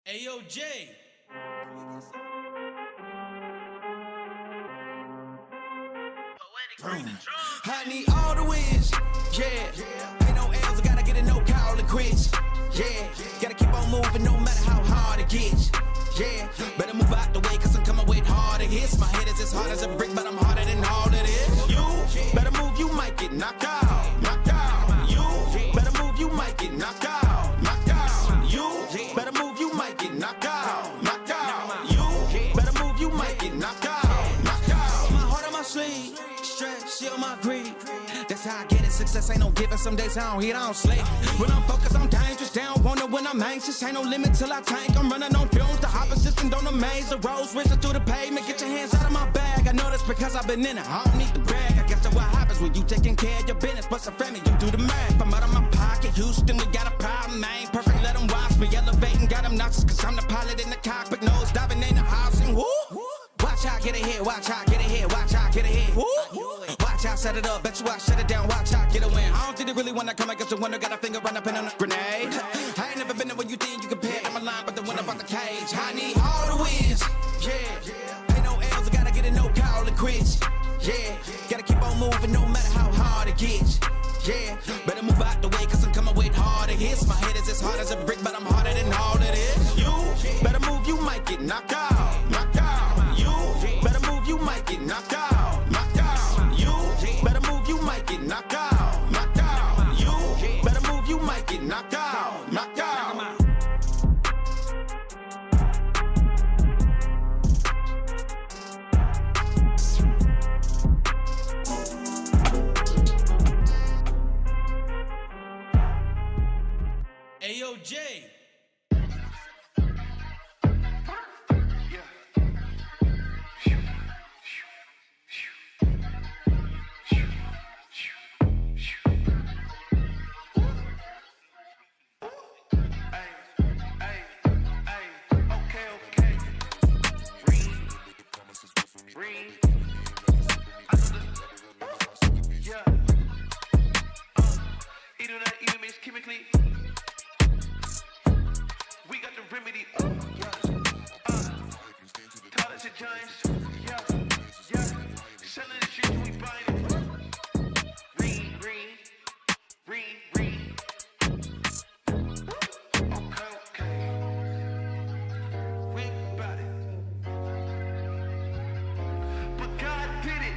Ayo, Jay. I need all the wins, yeah. Ain't no L's, I gotta get a no call and quits, yeah. Gotta keep on moving no matter how hard it gets, yeah. Better move out the way, cause I'm coming with harder hits. My head is as hard as a brick, but I'm harder than all of this. You better move, you might get knocked out, knocked out. You better move, you might get knocked out, knocked out. You better move, you might get knocked out, knocked out. You better move, you might get knocked out, knocked out. My heart on my sleeve, stress, shield my greed. That's how I get it, success ain't no giving. Some days I don't eat, I don't sleep. When I'm focused, I'm dangerous. They don't want it when I'm anxious. Ain't no limit till I tank. I'm running on fumes. The opposition don't amaze. The roads racing through the pavement. Get your hands out of my bag. I know that's because I've been in it. I don't need to brag. I guess that's what happens when you taking care of your business. But some family, you do the math. I'm out of my pocket. Houston, we got a problem, man. Perfect, let them watch me elevating. Got them nauseous, cause I'm the pilot in the cockpit. Nose diving in the house and woo. Watch how I get ahead. Watch how I get ahead. Watch how I get ahead. Woo. Watch how I set it up, bet you I shut it down. Watch how I get a win. I don't think they really wanna come against the winner. Got a finger run up in on a grenade. I ain't never been there when you think you compare. I'm a line, but the winner about the cage. I need all the wins, yeah. Ain't no L's, I gotta get a no call and quits, yeah. Gotta keep on moving no matter how hard it gets, yeah. Better move out the way, cause I'm coming with harder hits. My head is as hard as a brick, but I'm harder than all of this. You better move, you might get knocked out, knocked out. You better move, you might get knocked out, knocked out. You better move, you might get knocked out, knocked out. You better move, you might get knocked out, knocked out. Ayo, Jay. Chemically, we got the remedy. College and Giants, selling the shit we buying it. Green. Okay. We about it, but God did it.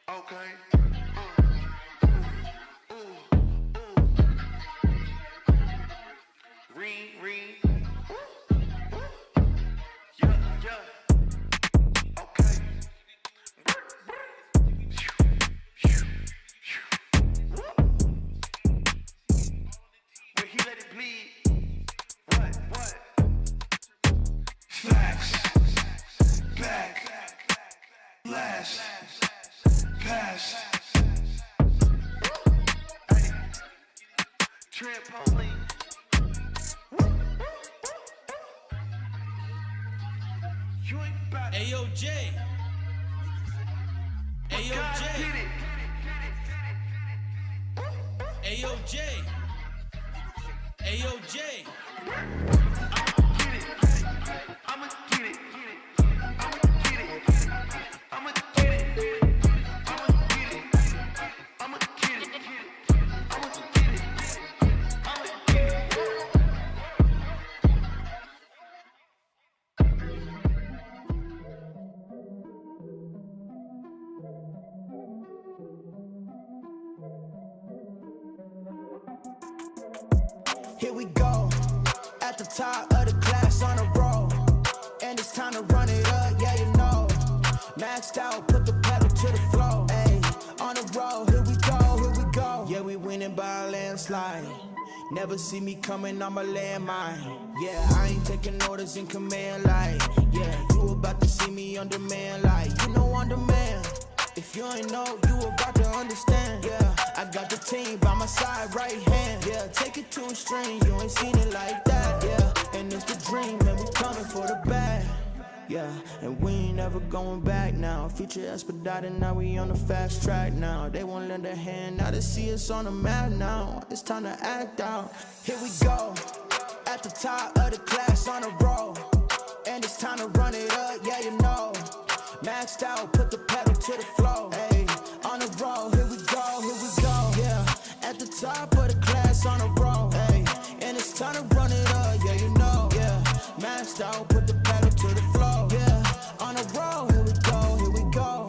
Okay. Ring. Yeah. Okay. Where he let it bleed. What? Facts. Back. Last. Pass. Hey. Trampoline. You ain't about it. Ayo, Jay. Ayo, God Jay. did it. Ayo, Jay. Ayo, Jay. I'ma get it. Here we go, at the top of the class on a roll, and it's time to run it up, yeah you know. Maxed out, put the pedal to the floor, ayy, on the road, here we go. Yeah, we winning by a landslide. Never see me coming on my landmine. Yeah, I ain't taking orders in command like, yeah, you about to see me on demand like, you know on demand. If If you ain't know, you about to understand. Yeah, I got the team by my side, right hand. Yeah, take it to a string, you ain't seen it like that. Yeah, and it's the dream, and we coming for the bag. Yeah, and we ain't never going back now. Future expedited, now we on the fast track now. They won't lend a hand, now they see us on the map now. It's time to act out. Here we go, at the top of the class on a roll. And it's time to run it up, yeah, you know. Maxed out, put the pedal to the floor. Hey, on the roll, here we go, yeah. At the top of the class on a roll. Hey, and it's time to run it up, yeah, you know. Yeah, maxed out, put the pedal to the floor. Yeah, on the roll, here we go, here we go.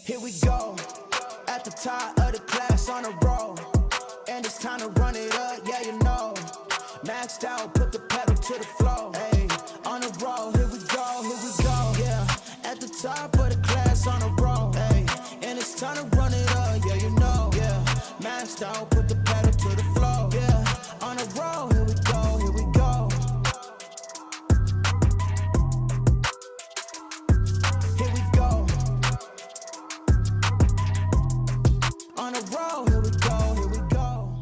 Here we go, at the top of the class on a roll. And it's time to run it up, yeah, you know. Maxed out, put the pedal to the floor. Hey, on the roll, here we go, yeah. At the top of the class on a roll. Hey, and it's time to run it up, yeah, you know. Yeah, maxed out, put the pedal to the floor. Yeah, on the roll, here we go, here we go. Here we go. On a roll, here we go, here we go.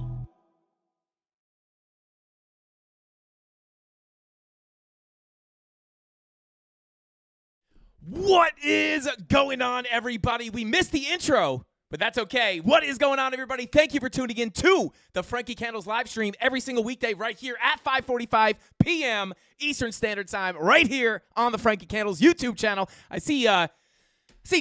What is going on, everybody? We missed the intro, but that's okay. What is going on, everybody? Thank you for tuning in to the Frankie Candles live stream every single weekday right here at 5:45 p.m. Eastern Standard Time, right here on the Frankie Candles YouTube channel. I see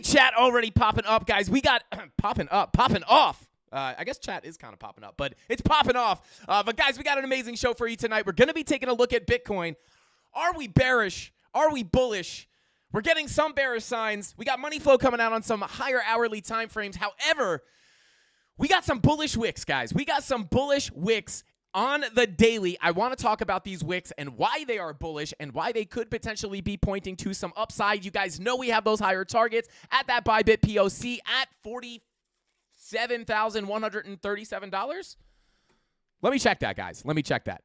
chat already popping up, guys. We got popping off. I guess chat is kind of popping up, but it's popping off. But guys, we got an amazing show for you tonight. We're going to be taking a look at Bitcoin. Are we bearish? Are we bullish? We're getting some bearish signs. We got money flow coming out on some higher hourly time frames. However, we got some bullish wicks, guys. We got some bullish wicks on the daily. I want to talk about these wicks and why they are bullish and why they could potentially be pointing to some upside. You guys know we have those higher targets at that Bybit POC at $47,137. Let me check that, guys. Let me check that.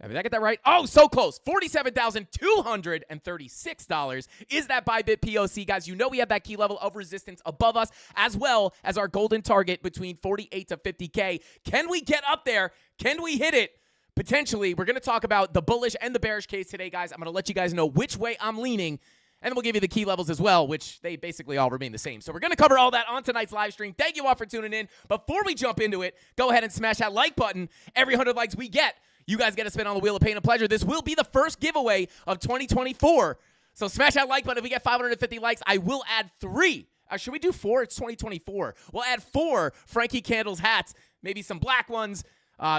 Did I get that right? Oh, so close. $47,236 is that Bybit POC. Guys, you know we have that key level of resistance above us, as well as our golden target between 48 to 50K. Can we get up there? Can we hit it? Potentially. We're going to talk about the bullish and the bearish case today, guys. I'm going to let you guys know which way I'm leaning, and then we'll give you the key levels as well, which they basically all remain the same. So we're going to cover all that on tonight's live stream. Thank you all for tuning in. Before we jump into it, go ahead and smash that like button. Every 100 likes we get, you guys get to spin on the wheel of pain and pleasure. This will be the first giveaway of 2024. So smash that like button. If we get 550 likes, I will add 3. Should we do 4? It's 2024. We'll add 4 Frankie Candles hats. Maybe some black ones.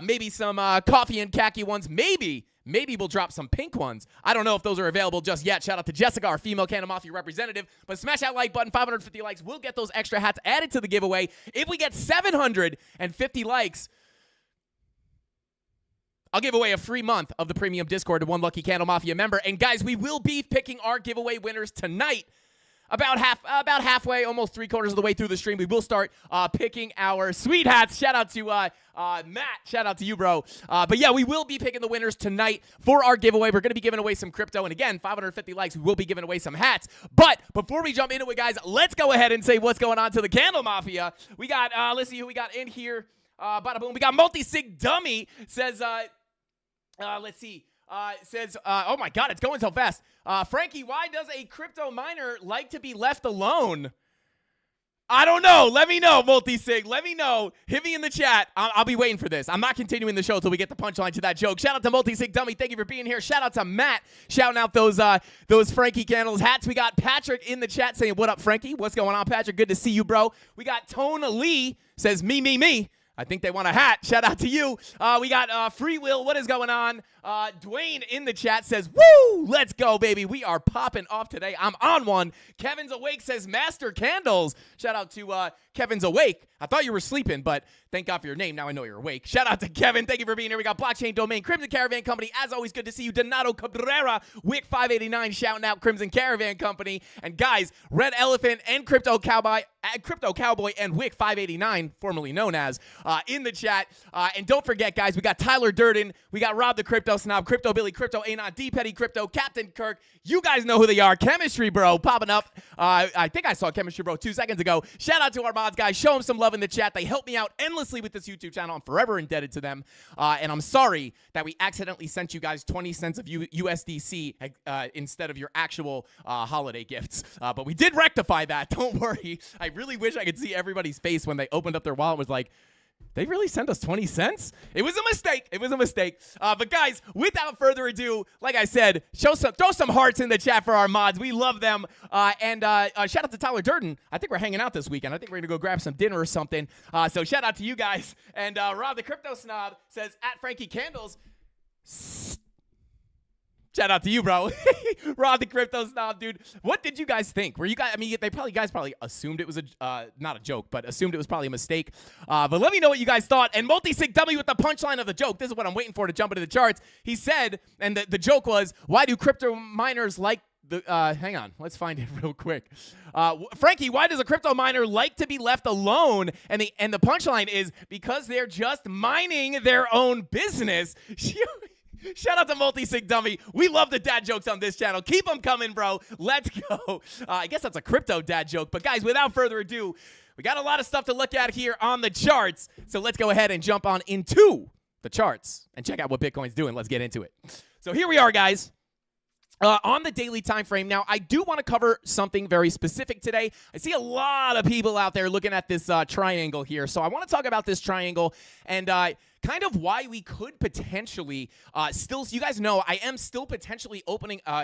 Maybe some coffee and khaki ones. Maybe we'll drop some pink ones. I don't know if those are available just yet. Shout out to Jessica, our female CandleMafia representative. But smash that like button. 550 likes. We'll get those extra hats added to the giveaway. If we get 750 likes, I'll give away a free month of the premium Discord to one lucky CandleMafia member. And guys, we will be picking our giveaway winners tonight. About halfway, almost 3/4 of the way through the stream, we will start picking our sweet hats. Shout out to Matt. Shout out to you, bro. But yeah, we will be picking the winners tonight for our giveaway. We're going to be giving away some crypto. And again, 550 likes, we will be giving away some hats. But before we jump into it, guys, let's go ahead and say what's going on to the CandleMafia. We got, let's see who we got in here. Bada boom. We got Multi-Sig Dummy says, let's see. Says, oh my God, it's going so fast. Frankie, why does a crypto miner like to be left alone? I don't know. Let me know, Multi-Sig. Let me know. Hit me in the chat. I'll be waiting for this. I'm not continuing the show until we get the punchline to that joke. Shout out to Multi-Sig Dummy. Thank you for being here. Shout out to Matt. Shouting out those Frankie Candles hats. We got Patrick in the chat saying, what up, Frankie? What's going on, Patrick? Good to see you, bro. We got Tone Lee says, me. I think they want a hat. Shout out to you. We got Free Will. What is going on? Dwayne in the chat says, woo, let's go, baby. We are popping off today. I'm on one. Kevin's Awake says, Master Candles. Shout out to Kevin's Awake. I thought you were sleeping, but thank God for your name. Now I know you're awake. Shout out to Kevin. Thank you for being here. We got Blockchain Domain, Crimson Caravan Company. As always, good to see you. Donato Cabrera, Wick 589, shouting out Crimson Caravan Company. And guys, Red Elephant and Crypto Cowboy and Wick 589, formerly known as, in the chat. And don't forget, guys, we got Tyler Durden. We got Rob the Crypto Snob, Crypto Billy, Crypto Anon, D Petty Crypto, Captain Kirk. You guys know who they are. Chemistry Bro popping up. I think I saw Chemistry Bro 2 seconds ago. Shout out to our mods, guys. Show them some love in the chat. They help me out endlessly with this YouTube channel. I'm forever indebted to them. And I'm sorry that we accidentally sent you guys 20 cents of USDC instead of your actual holiday gifts. But we did rectify that. Don't worry. I really wish I could see everybody's face when they opened up their wallet and was like, they really sent us 20 cents? It was a mistake. It was a mistake. But guys, without further ado, like I said, throw some hearts in the chat for our mods. We love them. And shout out to Tyler Durden. I think we're hanging out this weekend. I think we're going to go grab some dinner or something. So shout out to you guys. And Rob the Crypto Snob says, at Frankie Candles, shout out to you, bro. Rob the Crypto Snob, dude. What did you guys think? Were you guys, I mean, guys probably assumed it was not a joke, but assumed it was probably a mistake. But let me know what you guys thought. And Multisig Dummy with the punchline of the joke. This is what I'm waiting for to jump into the charts. He said, and the joke was, why do crypto miners like the, hang on, let's find it real quick. Frankie, why does a crypto miner like to be left alone? And the punchline is because they're just mining their own business. Shout out to Multisig Dummy. We love the dad jokes on this channel. Keep them coming, bro. Let's go. I guess that's a crypto dad joke. But guys, without further ado, we got a lot of stuff to look at here on the charts. So let's go ahead and jump on into the charts and check out what Bitcoin's doing. Let's get into it. So here we are, guys. On the daily time frame. Now, I do want to cover something very specific today. I see a lot of people out there looking at this triangle here. So I want to talk about this triangle and kind of why we could potentially still, you guys know, I am still potentially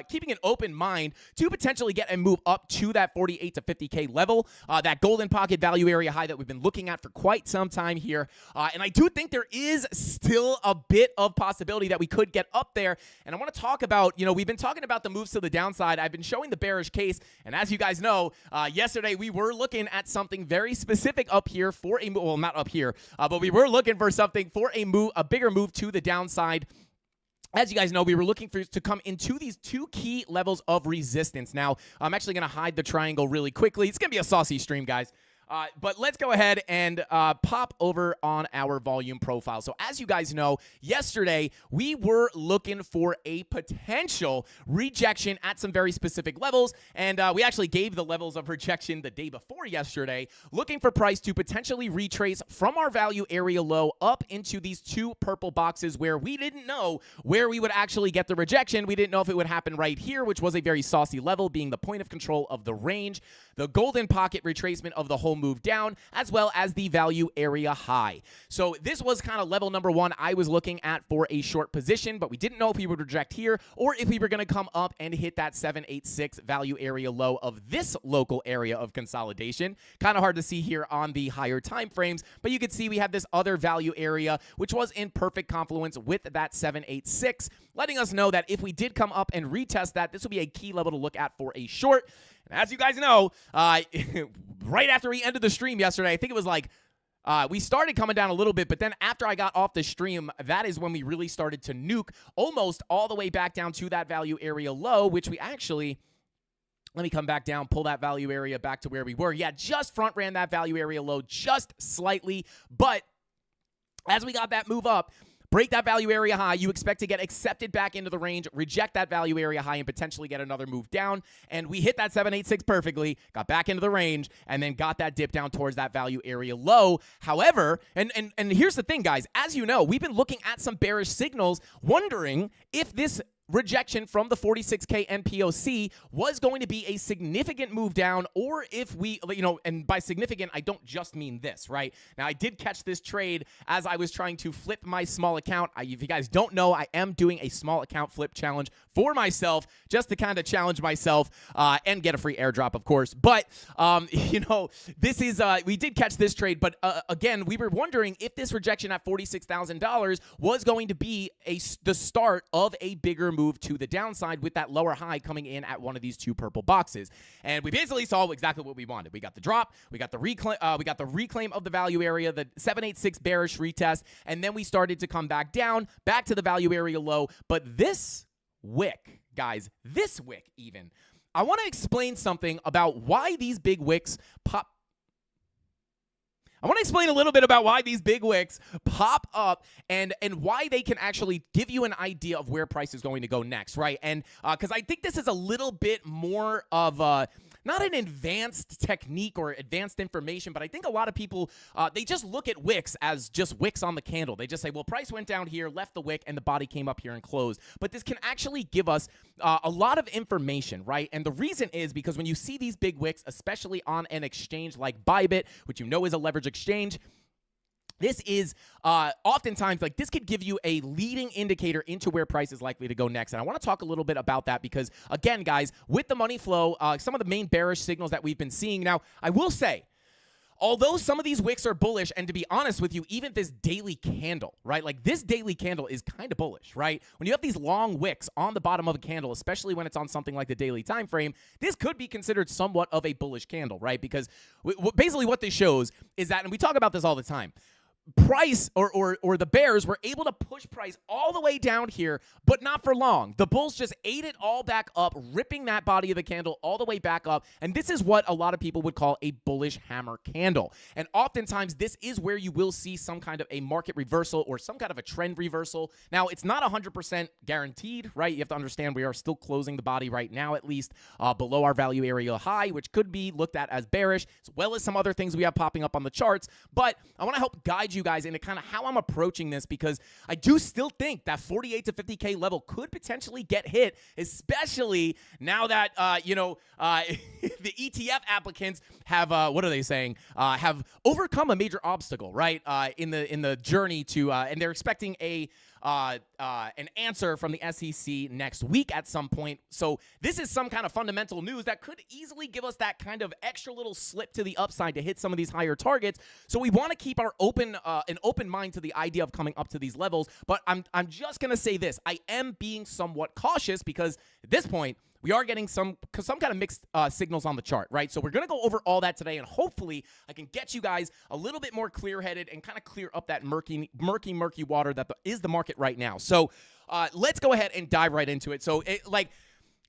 keeping an open mind to potentially get and move up to that 48 to 50K level, that golden pocket value area high that we've been looking at for quite some time here. And I do think there is still a bit of possibility that we could get up there. And I want to talk about, we've been talking about the moves to the downside. I've been showing the bearish case. And as you guys know, yesterday we were looking at something very specific up here for a, well, not up here, but we were looking for something for a bigger move to the downside. As you guys know, we were looking to come into these two key levels of resistance. Now, I'm actually going to hide the triangle really quickly. It's going to be a saucy stream, guys. But let's go ahead and pop over on our volume profile. So as you guys know, yesterday we were looking for a potential rejection at some very specific levels. And we actually gave the levels of rejection the day before yesterday, looking for price to potentially retrace from our value area low up into these two purple boxes where we didn't know where we would actually get the rejection. We didn't know if it would happen right here, which was a very saucy level, being the point of control of the range, the golden pocket retracement of the whole move down, as well as the value area high. So this was kind of level number one I was looking at for a short position, but we didn't know if we would reject here or if we were going to come up and hit that 786 value area low of this local area of consolidation. Kind of hard to see here on the higher time frames, but you can see we have this other value area, which was in perfect confluence with that 786, letting us know that if we did come up and retest that, this will be a key level to look at for a short. As you guys know, right after we ended the stream yesterday, I think it was like we started coming down a little bit, but then after I got off the stream, that is when we really started to nuke almost all the way back down to that value area low, which we actually, let me come back down, pull that value area back to where we were. Yeah, just front ran that value area low just slightly, but as we got that move up, break that value area high, you expect to get accepted back into the range, reject that value area high, and potentially get another move down. And we hit that 786 perfectly, got back into the range, and then got that dip down towards that value area low. However, and here's the thing, guys. As you know, we've been looking at some bearish signals, wondering if this rejection from the 46K NPOC was going to be a significant move down, or if we, and by significant, I don't just mean this, right? Now, I did catch this trade as I was trying to flip my small account. If you guys don't know, I am doing a small account flip challenge for myself, just to kind of challenge myself and get a free airdrop, of course. But, this is, we did catch this trade, but again, we were wondering if this rejection at $46,000 was going to be the start of a bigger move to the downside, with that lower high coming in at one of these two purple boxes. And we basically saw exactly what we wanted. We got the drop, we got the reclaim of the value area, the 786 bearish retest, and then we started to come back down, back to the value area low. But this wick, guys, even, I want to explain something about why these big wicks pop. I want to explain a little bit about why these big wicks pop up and why they can actually give you an idea of where price is going to go next, right? And because I think this is a little bit more of not an advanced technique or advanced information, but I think a lot of people, they just look at wicks as just wicks on the candle. They just say, well, price went down here, left the wick, and the body came up here and closed. But this can actually give us a lot of information, right? And the reason is because when you see these big wicks, especially on an exchange like Bybit, which you know is a leverage exchange, this is oftentimes, like, this could give you a leading indicator into where price is likely to go next. And I want to talk a little bit about that because, again, guys, with the money flow, some of the main bearish signals that we've been seeing. Now, I will say, although some of these wicks are bullish, and to be honest with you, even this daily candle, right? Like, this daily candle is kind of bullish, right? When you have these long wicks on the bottom of a candle, especially when it's on something like the daily time frame, this could be considered somewhat of a bullish candle, right? Because basically what this shows is that, and we talk about this all the time, price or the bears were able to push price all the way down here, but not for long. The bulls just ate it all back up, ripping that body of the candle all the way back up. And this is what a lot of people would call a bullish hammer candle. And oftentimes this is where you will see some kind of a market reversal or some kind of a trend reversal. Now, it's not 100% guaranteed, right? You have to understand we are still closing the body right now, at least below our value area high, which could be looked at as bearish, as well as some other things we have popping up on the charts. But I want to help guide you guys into kind of how I'm approaching this, because I do still think that 48 to 50K level could potentially get hit, especially now that, the ETF applicants have, what are they saying, have overcome a major obstacle, right, in the journey to, and they're expecting an answer from the SEC next week at some point. So this is some kind of fundamental news that could easily give us that kind of extra little slip to the upside to hit some of these higher targets. So we want to keep our an open mind to the idea of coming up to these levels. But I'm just going to say this. I am being somewhat cautious because at this point, we are getting some kind of mixed signals on the chart, right? So we're going to go over all that today, and hopefully I can get you guys a little bit more clear-headed and kind of clear up that murky water that is the market right now. So let's go ahead and dive right into it. So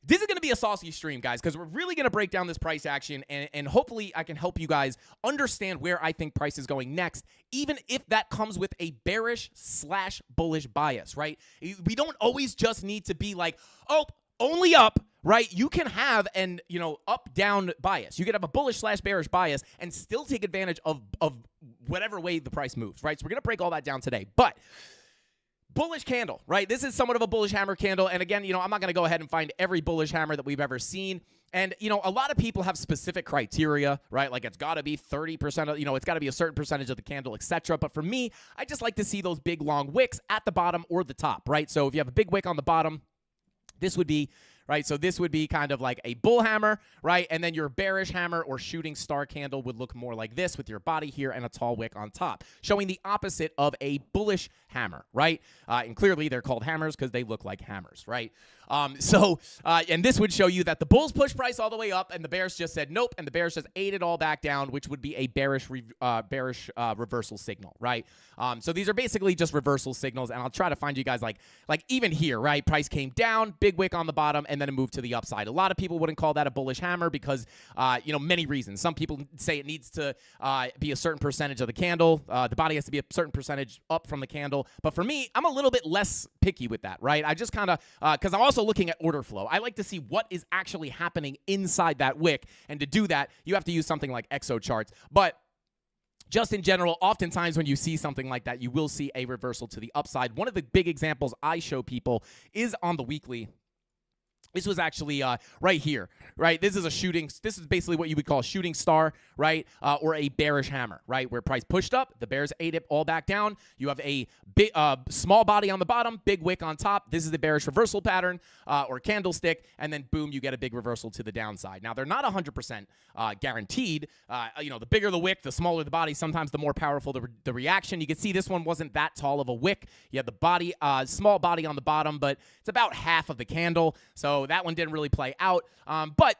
this is going to be a saucy stream, guys, because we're really going to break down this price action, and hopefully I can help you guys understand where I think price is going next, even if that comes with a bearish/bullish bias, right? We don't always just need to be like, oh, only up, right? You can have an, up-down bias. You could have a bullish/bearish bias and still take advantage of whatever way the price moves, right? So we're going to break all that down today. But bullish candle, right? This is somewhat of a bullish hammer candle. And again, I'm not going to go ahead and find every bullish hammer that we've ever seen. And, a lot of people have specific criteria, right? Like it's got to be 30% of, it's got to be a certain percentage of the candle, etc. But for me, I just like to see those big long wicks at the bottom or the top, right? So if you have a big wick on the bottom, this would be, right? So this would be kind of like a bull hammer, right? And then your bearish hammer or shooting star candle would look more like this with your body here and a tall wick on top, showing the opposite of a bullish hammer, right? And clearly they're called hammers because they look like hammers, right? And this would show you that the bulls push price all the way up and the bears just said nope, and the bears just ate it all back down, which would be a bearish reversal signal, right? So these are basically just reversal signals, and I'll try to find you guys like even here, right? Price came down, big wick on the bottom, and then it moved to the upside. A lot of people wouldn't call that a bullish hammer because, many reasons. Some people say it needs to be a certain percentage of the candle. The body has to be a certain percentage up from the candle. But for me, I'm a little bit less picky with that, right? I just kind of, because I'm also looking at order flow. I like to see what is actually happening inside that wick. And to do that, you have to use something like exo charts. But just in general, oftentimes when you see something like that, you will see a reversal to the upside. One of the big examples I show people is on the weekly. This was actually right here, right? This is basically what you would call a shooting star, right? Or a bearish hammer, right? Where price pushed up, the bears ate it all back down. You have a big, small body on the bottom, big wick on top. This is the bearish reversal pattern or candlestick, and then boom, you get a big reversal to the downside. Now, they're not 100% guaranteed. The bigger the wick, the smaller the body, sometimes the more powerful the reaction. You can see this one wasn't that tall of a wick. You have the body, small body on the bottom, but it's about half of the candle. So that one didn't really play out. But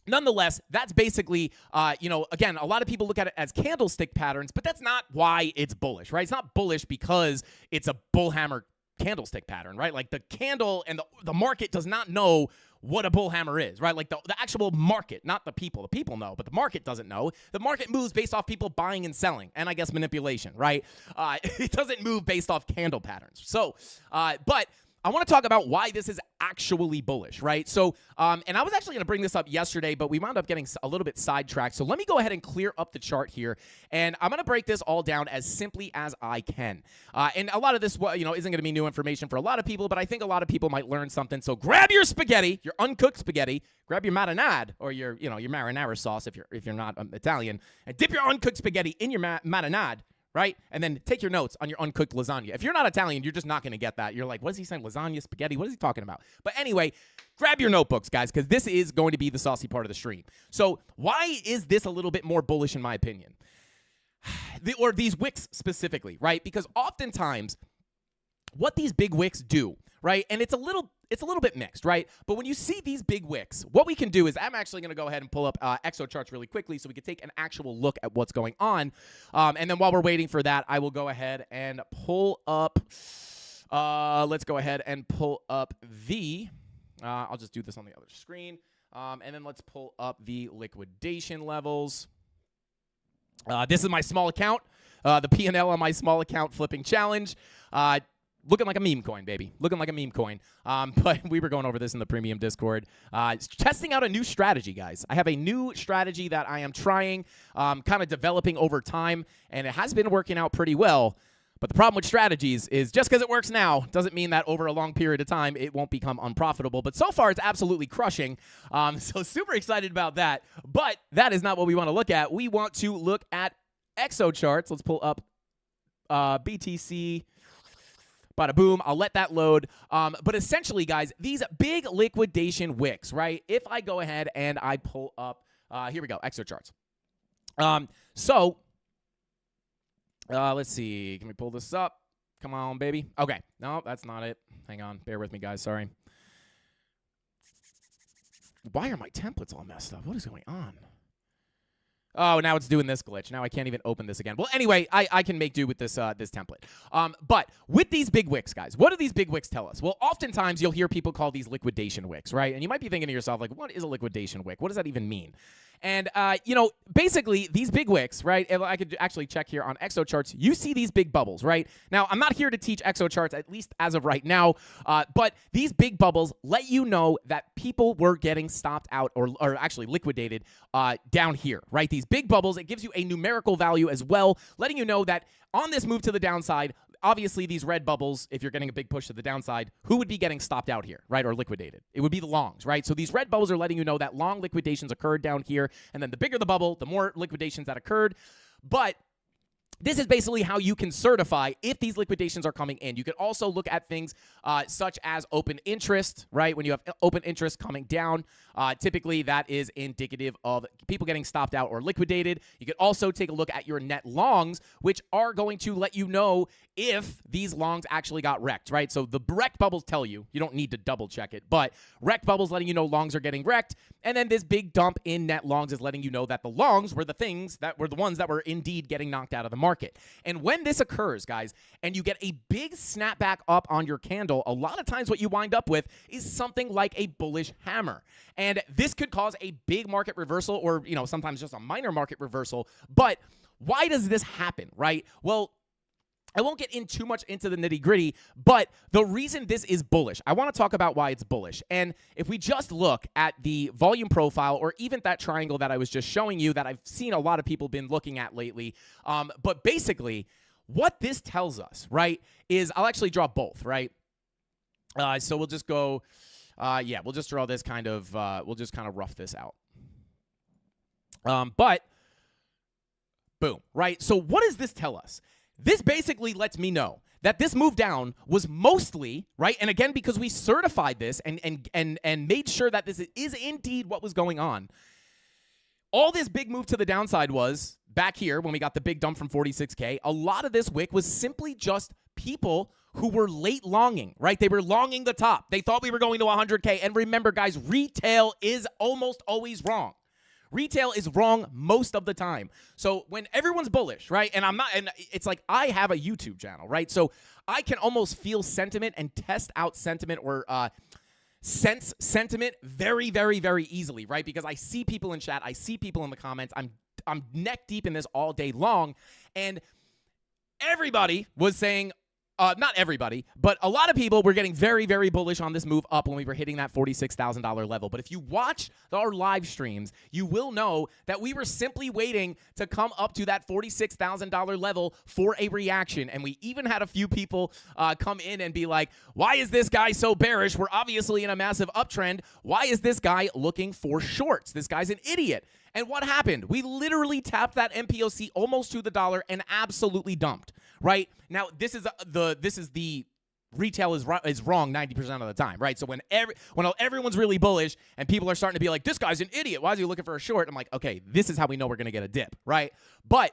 nonetheless, that's basically, again, a lot of people look at it as candlestick patterns, but that's not why it's bullish, right? It's not bullish because it's a bull hammer candlestick pattern, right? Like the candle and the market does not know what a bull hammer is, right? Like the actual market, not the people. The people know, but the market doesn't know. The market moves based off people buying and selling, and I guess manipulation, right? It doesn't move based off candle patterns. So, but I want to talk about why this is actually bullish, right? So, and I was actually going to bring this up yesterday, but we wound up getting a little bit sidetracked. So let me go ahead and clear up the chart here, and I'm going to break this all down as simply as I can. And a lot of this, isn't going to be new information for a lot of people, but I think a lot of people might learn something. So grab your spaghetti, your uncooked spaghetti, grab your marinade or your marinara sauce if you're not Italian, and dip your uncooked spaghetti in your marinade. Right? And then take your notes on your uncooked lasagna. If you're not Italian, you're just not going to get that. You're like, what is he saying? Lasagna, spaghetti? What is he talking about? But anyway, grab your notebooks, guys, because this is going to be the saucy part of the stream. So why is this a little bit more bullish in my opinion? Or these wicks specifically, right? Because oftentimes what these big wicks do, right? And it's a little bit mixed, right? But when you see these big wicks, what we can do is I'm actually going to go ahead and pull up exo charts really quickly so we can take an actual look at what's going on. And then while we're waiting for that, I will go ahead and pull up. Let's go ahead and pull up the. I'll just do this on the other screen. And then let's pull up the liquidation levels. This is my small account. The P&L on my small account flipping challenge. Looking like a meme coin, baby. Looking like a meme coin. But we were going over this in the premium Discord. Testing out a new strategy, guys. I have a new strategy that I am trying, kind of developing over time, and it has been working out pretty well. But the problem with strategies is just because it works now doesn't mean that over a long period of time it won't become unprofitable. But so far, it's absolutely crushing. So super excited about that. But that is not what we want to look at. We want to look at exo charts. Let's pull up BTC. Bada boom, I'll let that load. But essentially, guys, these big liquidation wicks, right? If I go ahead and I pull up, here we go, exo charts. Let's see. Can we pull this up? Come on, baby. Okay. No, that's not it. Hang on. Bear with me, guys. Sorry. Why are my templates all messed up? What is going on? Oh, now it's doing this glitch. Now I can't even open this again. Well, anyway, I can make do with this this template. But with these big wicks, guys, what do these big wicks tell us? Well, oftentimes you'll hear people call these liquidation wicks, right? And you might be thinking to yourself, like, what is a liquidation wick? What does that even mean? And, basically these big wicks, right? If I could actually check here on exo charts, you see these big bubbles, right? Now, I'm not here to teach exo charts, at least as of right now, but these big bubbles let you know that people were getting stopped out or actually liquidated down here, right? These big bubbles, it gives you a numerical value as well, letting you know that on this move to the downside, obviously these red bubbles, if you're getting a big push to the downside, who would be getting stopped out here, right, or liquidated? It would be the longs, right? So these red bubbles are letting you know that long liquidations occurred down here, and then the bigger the bubble, the more liquidations that occurred. But this is basically how you can certify if these liquidations are coming in. You can also look at things such as open interest, right? When you have open interest coming down, typically that is indicative of people getting stopped out or liquidated. You can also take a look at your net longs, which are going to let you know if these longs actually got wrecked, right? So the wrecked bubbles tell you. You don't need to double check it, but wrecked bubbles letting you know longs are getting wrecked. And then this big dump in net longs is letting you know that the longs were the things that were the ones that were indeed getting knocked out of the market. And when this occurs, guys, and you get a big snapback up on your candle, a lot of times what you wind up with is something like a bullish hammer. And this could cause a big market reversal or, sometimes just a minor market reversal. But why does this happen, right? Well, I won't get in too much into the nitty gritty, but the reason this is bullish, I want to talk about why it's bullish. And if we just look at the volume profile or even that triangle that I was just showing you that I've seen a lot of people been looking at lately, but basically what this tells us, right, is I'll actually draw both, right? So we'll just go, we'll just draw this kind of, we'll just kind of rough this out. But boom, right? So what does this tell us? This basically lets me know that this move down was mostly, right? And again, because we certified this and made sure that this is indeed what was going on. All this big move to the downside was back here when we got the big dump from 46K. A lot of this wick was simply just people who were late longing, right? They were longing the top. They thought we were going to 100K. And remember, guys, retail is almost always wrong. Retail is wrong most of the time. So when everyone's bullish, right? And it's like I have a YouTube channel, right? So I can almost feel sentiment and test out sentiment or sense sentiment very, very, very easily, right? Because I see people in chat, I see people in the comments. I'm neck deep in this all day long, and everybody was saying, not everybody, but a lot of people were getting very, very bullish on this move up when we were hitting that $46,000 level. But if you watch our live streams, you will know that we were simply waiting to come up to that $46,000 level for a reaction. And we even had a few people come in and be like, why is this guy so bearish? We're obviously in a massive uptrend. Why is this guy looking for shorts? This guy's an idiot. And what happened? We literally tapped that MPOC almost to the dollar and absolutely dumped, right? Now, this is the retail is wrong 90% of the time, right? So when everyone's really bullish and people are starting to be like, this guy's an idiot, why is he looking for a short? I'm like, okay, this is how we know we're going to get a dip, right? But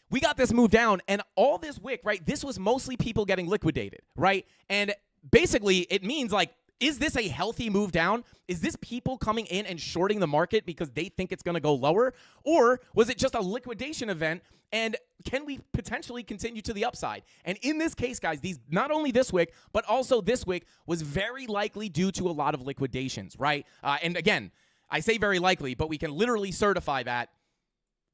we got this move down, and all this wick, right, this was mostly people getting liquidated, right? And basically, it means like, is this a healthy move down? Is this people coming in and shorting the market because they think it's going to go lower? Or was it just a liquidation event? And can we potentially continue to the upside? And in this case, guys, not only this wick, but also this wick was very likely due to a lot of liquidations, right? And again, I say very likely, but we can literally certify that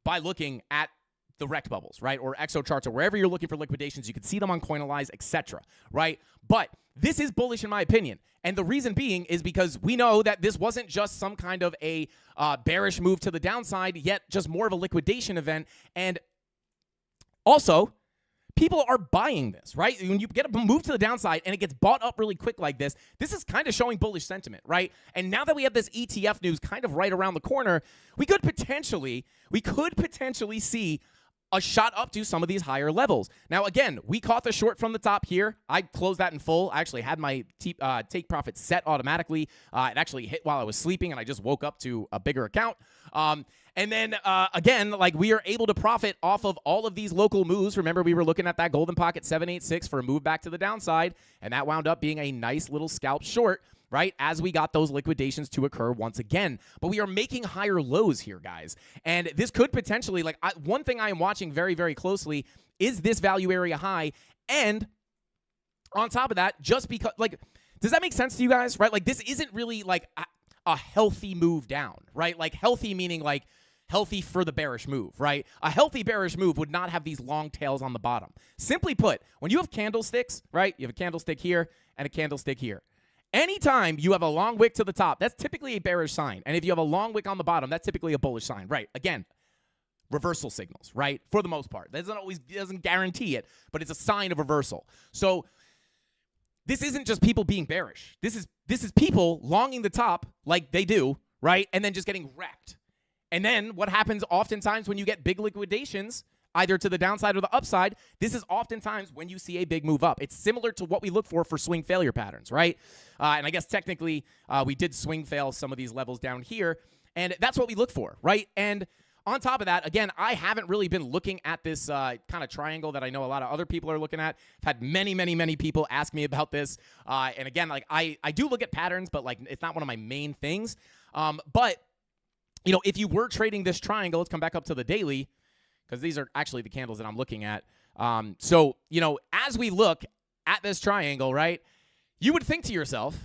by looking at the rect bubbles, right? Or exo charts or wherever you're looking for liquidations. You can see them on Coinalyze, etc., right? But this is bullish in my opinion. And the reason being is because we know that this wasn't just some kind of a bearish move to the downside, yet just more of a liquidation event. And also, people are buying this, right? When you get a move to the downside and it gets bought up really quick like this is kind of showing bullish sentiment, right? And now that we have this ETF news kind of right around the corner, we could potentially see a shot up to some of these higher levels. Now, again, we caught the short from the top here. I closed that in full. I actually had my take profit set automatically. It actually hit while I was sleeping, and I just woke up to a bigger account. And then, again, like we are able to profit off of all of these local moves. Remember, we were looking at that golden pocket 786 for a move back to the downside, and that wound up being a nice little scalp short, right, as we got those liquidations to occur once again. But we are making higher lows here, guys. And this could potentially, like, one thing I am watching very, very closely is this value area high. And on top of that, just because, like, does that make sense to you guys, right? Like, this isn't really, like, a healthy move down, right? Like, healthy meaning, like, healthy for the bearish move, right? A healthy bearish move would not have these long tails on the bottom. Simply put, when you have candlesticks, right, you have a candlestick here and a candlestick here. Anytime you have a long wick to the top, that's typically a bearish sign. And if you have a long wick on the bottom, that's typically a bullish sign, right? Again, reversal signals, right? For the most part. That doesn't guarantee it, but it's a sign of reversal. So this isn't just people being bearish. This is people longing the top like they do, right? And then just getting wrecked. And then what happens oftentimes when you get big liquidations, either to the downside or the upside, this is oftentimes when you see a big move up. It's similar to what we look for swing failure patterns, right? And I guess technically we did swing fail some of these levels down here, and that's what we look for, right? And on top of that, again, I haven't really been looking at this kind of triangle that I know a lot of other people are looking at. I've had many, many, many people ask me about this. And again, like I do look at patterns, but like it's not one of my main things. But, you know, if you were trading this triangle, let's come back up to the daily, because these are actually the candles that I'm looking at. So, you know, as we look at this triangle, right, you would think to yourself,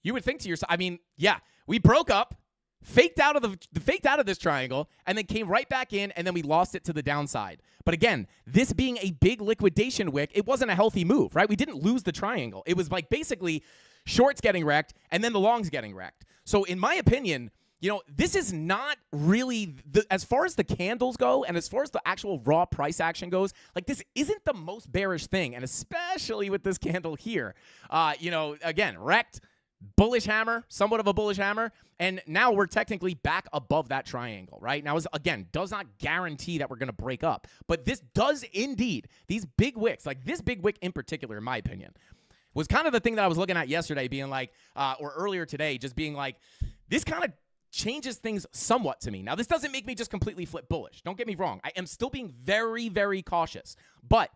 I mean, yeah, we broke up, faked out of this triangle, and then came right back in, and then we lost it to the downside. But again, this being a big liquidation wick, it wasn't a healthy move, right? We didn't lose the triangle. It was like basically shorts getting wrecked and then the longs getting wrecked. So in my opinion, this is not really, as far as the candles go and as far as the actual raw price action goes, like this isn't the most bearish thing. And especially with this candle here, again, wrecked, bullish hammer, somewhat of a bullish hammer. And now we're technically back above that triangle, right? Now, again, does not guarantee that we're going to break up. But this does indeed, these big wicks, like this big wick in particular, in my opinion, was kind of the thing that I was looking at yesterday being like, or earlier today, just being like, this kind of changes things somewhat to me. Now, this doesn't make me just completely flip bullish. Don't get me wrong. I am still being very, very cautious. But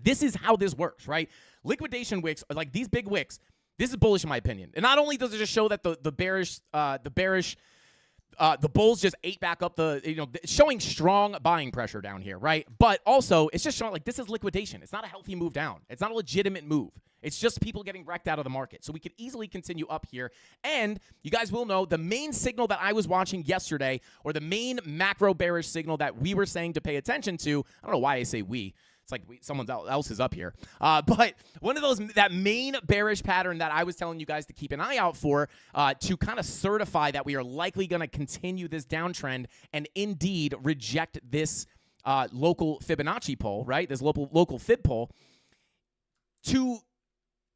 this is how this works, right? Liquidation wicks, like these big wicks, this is bullish in my opinion. And not only does it just show that the bulls just ate back up showing strong buying pressure down here, right? But also, it's just showing like this is liquidation. It's not a healthy move down. It's not a legitimate move. It's just people getting wrecked out of the market. So we could easily continue up here. And you guys will know the main signal that I was watching yesterday, or the main macro bearish signal that we were saying to pay attention to, I don't know why I say we. It's like someone else is up here. But one of those, that main bearish pattern that I was telling you guys to keep an eye out for to kind of certify that we are likely going to continue this downtrend and indeed reject this local Fibonacci pole, right? This local Fib pole, to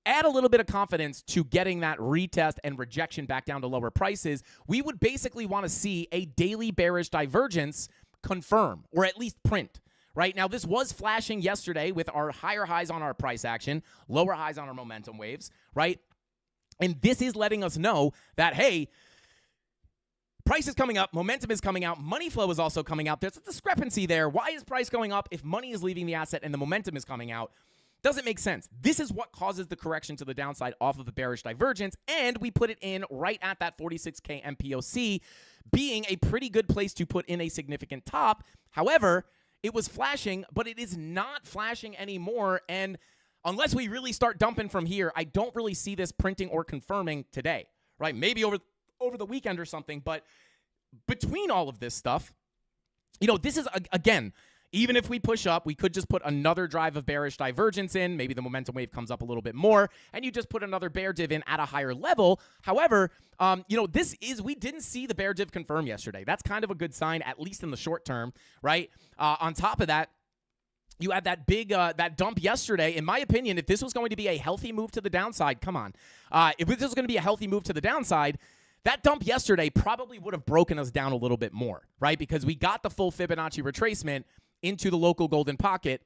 add a little bit of confidence to getting that retest and rejection back down to lower prices, we would basically want to see a daily bearish divergence confirm, or at least print. Right now, this was flashing yesterday with our higher highs on our price action, lower highs on our momentum waves, right? And this is letting us know that, hey, price is coming up, momentum is coming out, money flow is also coming out. There's a discrepancy there. Why is price going up if money is leaving the asset and the momentum is coming out? Doesn't make sense. This is what causes the correction to the downside off of the bearish divergence, and we put it in right at that 46K MPOC, being a pretty good place to put in a significant top. However, it was flashing, but it is not flashing anymore. And unless we really start dumping from here, I don't really see this printing or confirming today, right? Maybe over the weekend or something. But between all of this stuff, this is, again, even if we push up, we could just put another drive of bearish divergence in. Maybe the momentum wave comes up a little bit more, and you just put another bear div in at a higher level. However, we didn't see the bear div confirm yesterday. That's kind of a good sign, at least in the short term, right? On top of that, you had that big that dump yesterday. In my opinion, if this was going to be a healthy move to the downside, come on. If this was going to be a healthy move to the downside, that dump yesterday probably would have broken us down a little bit more, right? Because we got the full Fibonacci retracement into the local golden pocket.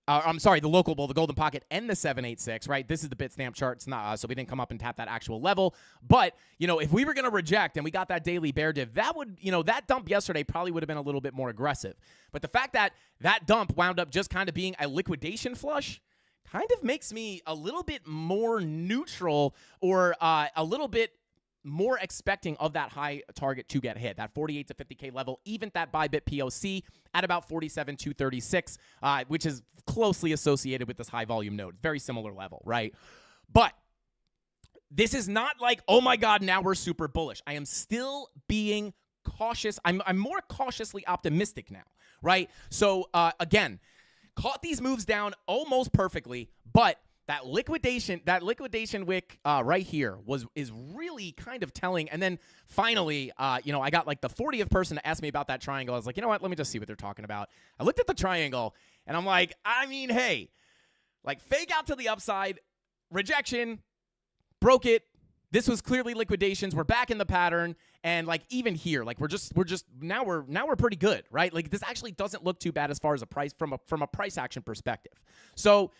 The golden pocket and the 786, right? This is the Bitstamp chart. It's not, so we didn't come up and tap that actual level. But, if we were going to reject and we got that daily bear div, that would, that dump yesterday probably would have been a little bit more aggressive. But the fact that that dump wound up just kind of being a liquidation flush kind of makes me a little bit more neutral, or a little bit more expecting of that high target to get hit, that 48 to 50K level, even that Bybit POC at about 47,236, which is closely associated with this high volume node. Very similar level, right? But this is not like, oh my God, now we're super bullish. I am still being cautious. I'm more cautiously optimistic now, right? So again, caught these moves down almost perfectly, but that liquidation wick right here is really kind of telling. And then finally, I got like the 40th person to ask me about that triangle. I was like, you know what? Let me just see what they're talking about. I looked at the triangle, and I'm like, hey, like fake out to the upside, rejection, broke it. This was clearly liquidations. We're back in the pattern, and like even here, like we're pretty good, right? Like this actually doesn't look too bad as far as a price from a price action perspective. So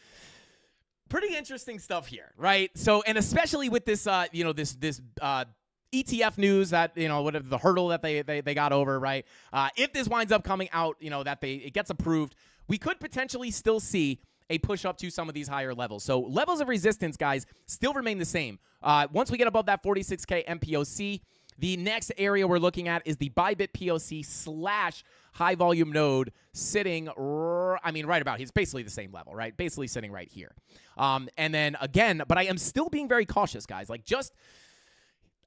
pretty interesting stuff here, right? So, and especially with this, this ETF news that, whatever the hurdle that they got over, right? If this winds up coming out, it gets approved, we could potentially still see a push up to some of these higher levels. So levels of resistance, guys, still remain the same. Once we get above that 46K MPOC, the next area we're looking at is the Bybit POC / high volume node sitting, right about, it's basically the same level, right? Basically sitting right here. And then again, but I am still being very cautious, guys. Like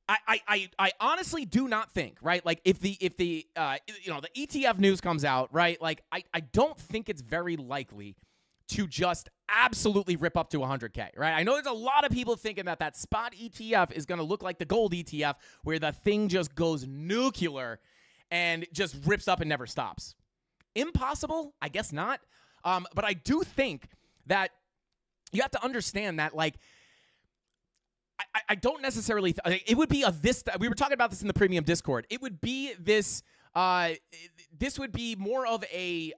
I honestly do not think, right? Like if the the ETF news comes out, right? Like I don't think it's very likely to just absolutely rip up to 100K, right? I know there's a lot of people thinking that that spot ETF is going to look like the gold ETF where the thing just goes nuclear and just rips up and never stops. Impossible? I guess not. But I do think that you have to understand that, like, I don't necessarily it would be we were talking about this in the premium Discord. It would be this this would be more of a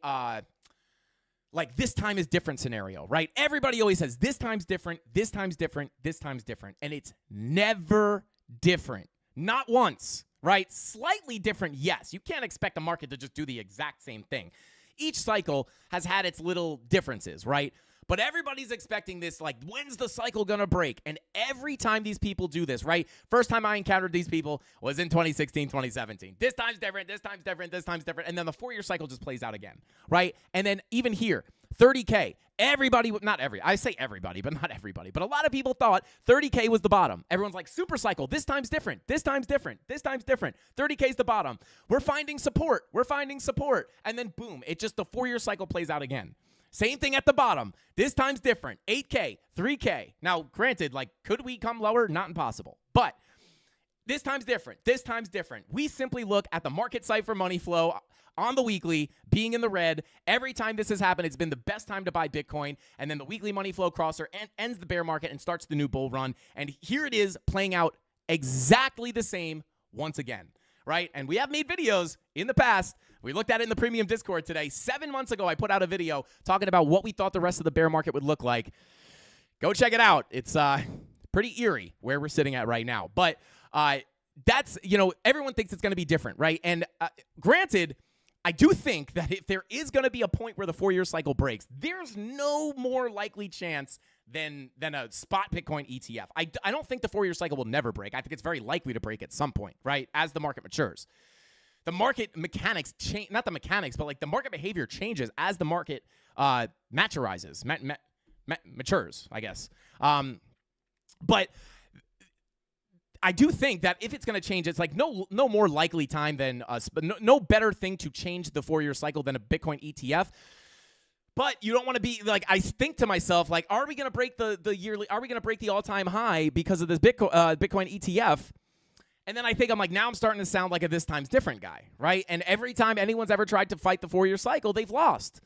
like this time is different scenario, right? Everybody always says this time's different, this time's different, this time's different, and it's never different. Not once, right? Slightly different, yes. You can't expect the market to just do the exact same thing. Each cycle has had its little differences, right? But everybody's expecting this, like, when's the cycle going to break? And every time these people do this, right? First time I encountered these people was in 2016, 2017. This time's different, this time's different, this time's different. And then the 4-year cycle just plays out again, right? And then even here, 30K. I say everybody, but not everybody. But a lot of people thought 30K was the bottom. Everyone's like, super cycle, this time's different, this time's different, this time's different. 30K's the bottom. We're finding support. And then boom, the 4-year cycle plays out again. Same thing at the bottom. This time's different. 8K, 3K. Now, granted, like, could we come lower? Not impossible. But this time's different. This time's different. We simply look at the market site for money flow on the weekly being in the red. Every time this has happened, it's been the best time to buy Bitcoin. And then the weekly money flow crosser ends the bear market and starts the new bull run. And here it is playing out exactly the same once again, right? And we have made videos in the past. We looked at it in the premium Discord today. 7 months ago, I put out a video talking about what we thought the rest of the bear market would look like. Go check it out. It's pretty eerie where we're sitting at right now. But that's, everyone thinks it's going to be different, right? And granted, I do think that if there is going to be a point where the 4-year cycle breaks, there's no more likely chance than a spot Bitcoin ETF. I don't think the 4-year cycle will never break. I think it's very likely to break at some point, right, as the market matures. The market mechanics change, not the mechanics, but like the market behavior changes as the market matures, I guess. But I do think that if it's going to change, it's like no more likely time than no better thing to change the 4-year cycle than a Bitcoin ETF. But you don't want to be like, I think to myself, like, are we going to break the yearly? Are we going to break the all-time high because of this Bitcoin ETF? And then I'm like, now I'm starting to sound like a this time's different guy, right? And every time anyone's ever tried to fight the 4-year cycle, they've lost.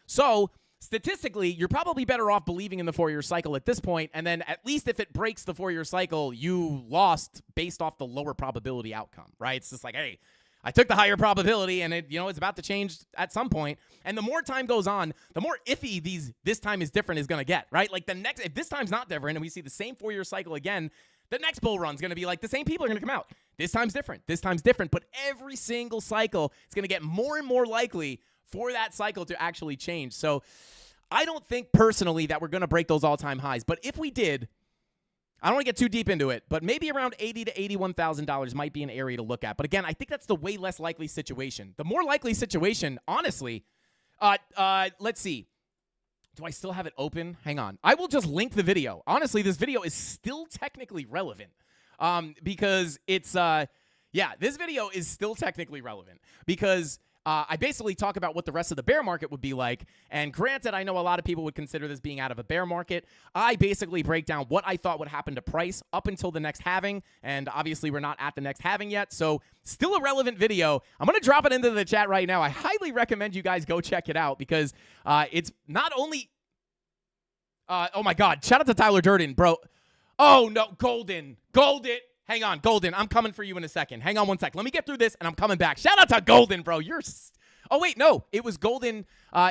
So statistically, you're probably better off believing in the 4-year cycle at this point. And then at least if it breaks the 4-year cycle, you lost based off the lower probability outcome, right? It's just like, hey, I took the higher probability and it's about to change at some point. And the more time goes on, the more iffy this time is different is going to get, right? Like if this time's not different and we see the same 4-year cycle again, the next bull run's going to be like the same people are going to come out. This time's different. This time's different. But every single cycle, it's going to get more and more likely for that cycle to actually change. So I don't think personally that we're going to break those all-time highs. But if we did, I don't want to get too deep into it, but maybe around $80,000 to $81,000 might be an area to look at. But again, I think that's the way less likely situation. The more likely situation, honestly, let's see. Do I still have it open? Hang on. I will just link the video. Honestly, this video is still technically relevant because it's, this video is still technically relevant because I basically talk about what the rest of the bear market would be like. And granted, I know a lot of people would consider this being out of a bear market. I basically break down what I thought would happen to price up until the next halving. And obviously, we're not at the next halving yet. So still a relevant video. I'm going to drop it into the chat right now. I highly recommend you guys go check it out because it's not only... oh, my God. Shout out to Tyler Durden, bro. Oh, no. Golden. Hang on, Golden. I'm coming for you in a second. Hang on one sec. Let me get through this, and I'm coming back. Shout out to Golden, bro. Oh, wait, no. It was Golden.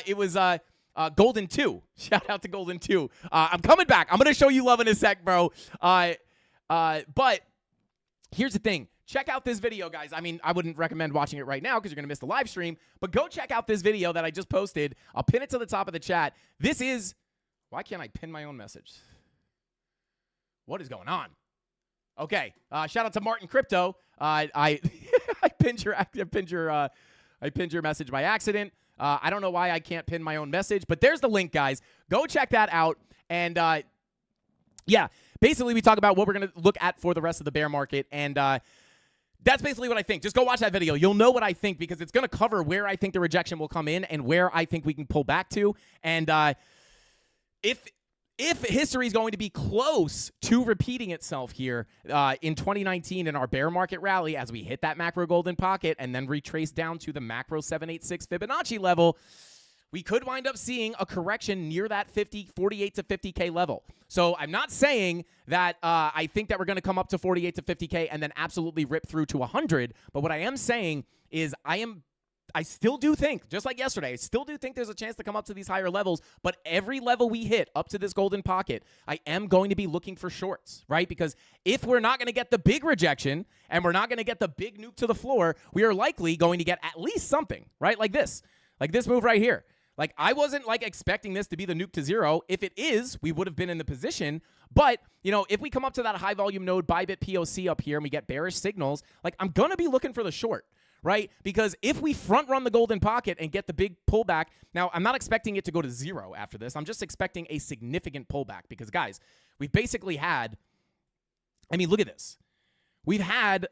It was Golden 2. Shout out to Golden 2. I'm coming back. I'm going to show you love in a sec, bro. But here's the thing. Check out this video, guys. I mean, I wouldn't recommend watching it right now because you're going to miss the live stream. But go check out this video that I just posted. I'll pin it to the top of the chat. This is... Why can't I pin my own message? What is going on? Okay. Shout out to Martin Crypto. I pinned your message by accident. I don't know why I can't pin my own message, but there's the link, guys. Go check that out. And yeah, basically we talk about what we're going to look at for the rest of the bear market, and that's basically what I think. Just go watch that video. You'll know what I think because it's going to cover where I think the rejection will come in and where I think we can pull back to. And if history is going to be close to repeating itself here in 2019 in our bear market rally as we hit that macro golden pocket and then retrace down to the macro 786 Fibonacci level, we could wind up seeing a correction near that 48 to 50K level. So I'm not saying that I think that we're going to come up to 48 to 50K and then absolutely rip through to 100. But what I am saying is I still do think, just like yesterday, I still do think there's a chance to come up to these higher levels. But every level we hit up to this golden pocket, I am going to be looking for shorts, right? Because if we're not going to get the big rejection and we're not going to get the big nuke to the floor, we are likely going to get at least something, right? Like this move right here. Like, I wasn't, like, expecting this to be the nuke to zero. If it is, we would have been in the position. But, you know, if we come up to that high-volume node, Bybit POC up here, and we get bearish signals, like, I'm going to be looking for the short, right? Because if we front-run the golden pocket and get the big pullback, now, I'm not expecting it to go to zero after this. I'm just expecting a significant pullback because, guys, we've basically had, I mean, look at this. We've had,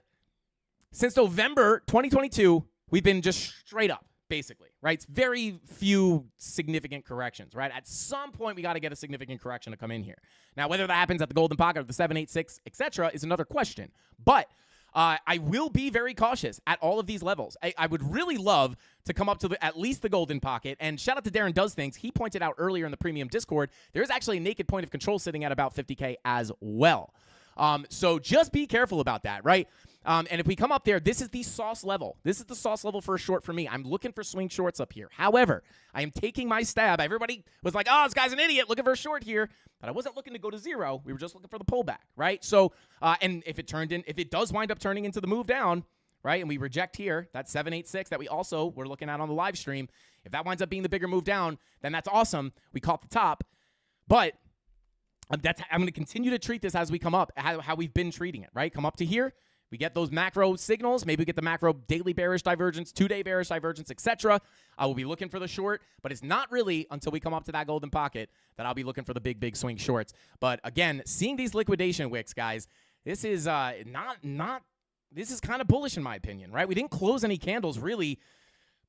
since November 2022, we've been just straight up. Basically, right? It's very few significant corrections, right? At some point, we got to get a significant correction to come in here. Now, whether that happens at the golden pocket or the 786, etc., is another question. But I will be very cautious at all of these levels. I would really love to come up to at least the golden pocket. And shout out to Darren Does Things. He pointed out earlier in the premium Discord, there's actually a naked point of control sitting at about 50K as well. So just be careful about that, right? And if we come up there, this is the sauce level. This is the sauce level for a short for me. I'm looking for swing shorts up here. However, I am taking my stab. Everybody was like, oh, this guy's an idiot looking for a short here. But I wasn't looking to go to zero. We were just looking for the pullback, right? So, and if it does wind up turning into the move down, right, and we reject here, that 786 that we also were looking at on the live stream, if that winds up being the bigger move down, then that's awesome. We caught the top. But I'm going to continue to treat this as we come up, how we've been treating it, right? Come up to here. We get those macro signals. Maybe we get the macro daily bearish divergence, 2-day bearish divergence, etc. I will be looking for the short, but it's not really until we come up to that golden pocket that I'll be looking for the big swing shorts. But again, seeing these liquidation wicks, guys, this is this is kind of bullish in my opinion, right? We didn't close any candles really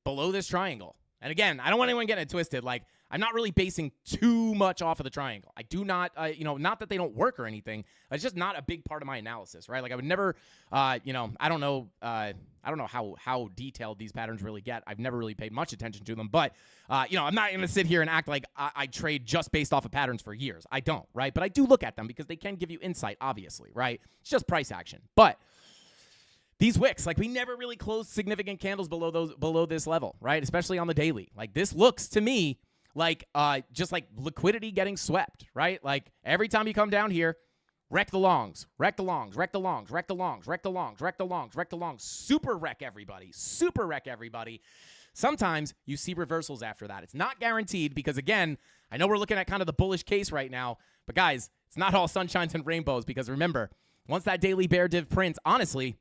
below this triangle. And again, I don't want anyone getting it twisted. Like, I'm not really basing too much off of the triangle. I do not, not that they don't work or anything. It's just not a big part of my analysis, right? Like, I would never, I don't know how detailed these patterns really get. I've never really paid much attention to them. But, I'm not going to sit here and act like I trade just based off of patterns for years. I don't, right? But I do look at them because they can give you insight, obviously, right? It's just price action. But these wicks, like, we never really closed significant candles below this level, right? Especially on the daily. Like, this looks to me like just like liquidity getting swept, right? Like, every time you come down here, wreck the longs, wreck the longs, wreck the longs, wreck the longs, wreck the longs, wreck the longs, wreck the longs, super wreck everybody, super wreck everybody. Sometimes you see reversals after that. It's not guaranteed because, again, I know we're looking at kind of the bullish case right now, but guys, it's not all sunshines and rainbows because remember, once that daily bear div prints, honestly,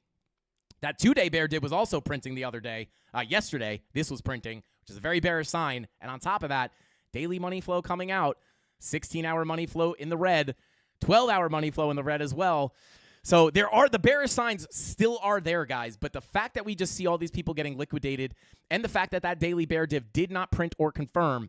that 2-day bear div was also printing the other day. Yesterday, this was printing, which is a very bearish sign. And on top of that, daily money flow coming out, 16-hour money flow in the red, 12-hour money flow in the red as well. So the bearish signs still are there, guys. But the fact that we just see all these people getting liquidated and the fact that that daily bear div did not print or confirm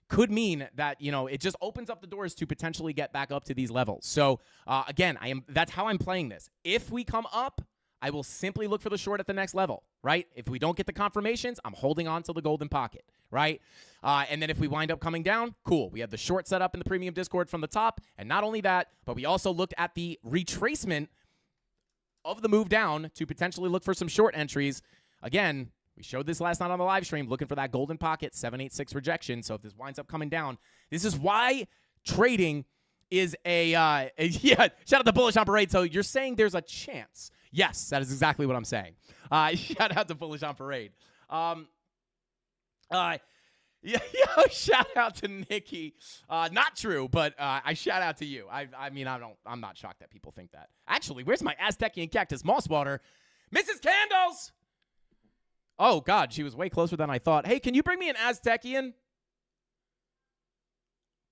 could mean that, it just opens up the doors to potentially get back up to these levels. So, again, that's how I'm playing this. If we come up, I will simply look for the short at the next level, right? If we don't get the confirmations, I'm holding on to the golden pocket, right? And then if we wind up coming down, cool. We have the short set up in the premium Discord from the top. And not only that, but we also looked at the retracement of the move down to potentially look for some short entries. Again, we showed this last night on the live stream, looking for that golden pocket, 786 rejection. So if this winds up coming down, this is why trading is yeah, shout out to Bullish on Parade. So you're saying there's a chance. Yes, that is exactly what I'm saying. Shout out to Bullish on Parade. Shout out to Nikki. Not true, but I shout out to you. I'm not shocked that people think that. Actually, where's my Aztecian cactus moss water? Mrs. Candles! Oh, God, she was way closer than I thought. Hey, can you bring me an Aztecian?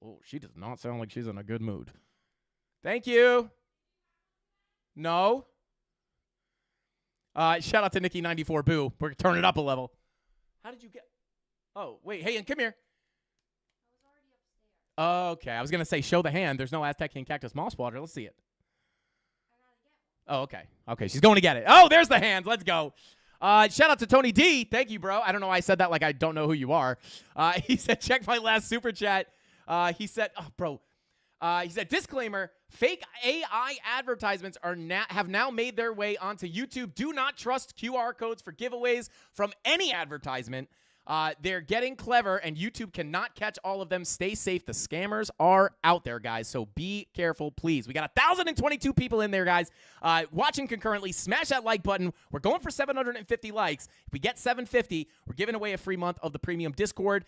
Oh, she does not sound like she's in a good mood. Thank you. No. Shout out to Nikki94 Boo. We're turning it up a level. How did you get? Oh, wait. Hey, and come here. Okay. I was going to say show the hand. There's no Aztec King Cactus Moss Water. Let's see it. Oh, okay. Okay, she's going to get it. Oh, there's the hand. Let's go. Shout out to Tony D. Thank you, bro. I don't know why I said that like I don't know who you are. He said, check my last super chat. He said, oh, bro. He said, disclaimer, fake AI advertisements have now made their way onto YouTube. Do not trust QR codes for giveaways from any advertisement. They're getting clever, and YouTube cannot catch all of them. Stay safe. The scammers are out there, guys, so be careful, please. We got 1,022 people in there, guys, watching concurrently. Smash that like button. We're going for 750 likes. If we get 750, we're giving away a free month of the premium Discord,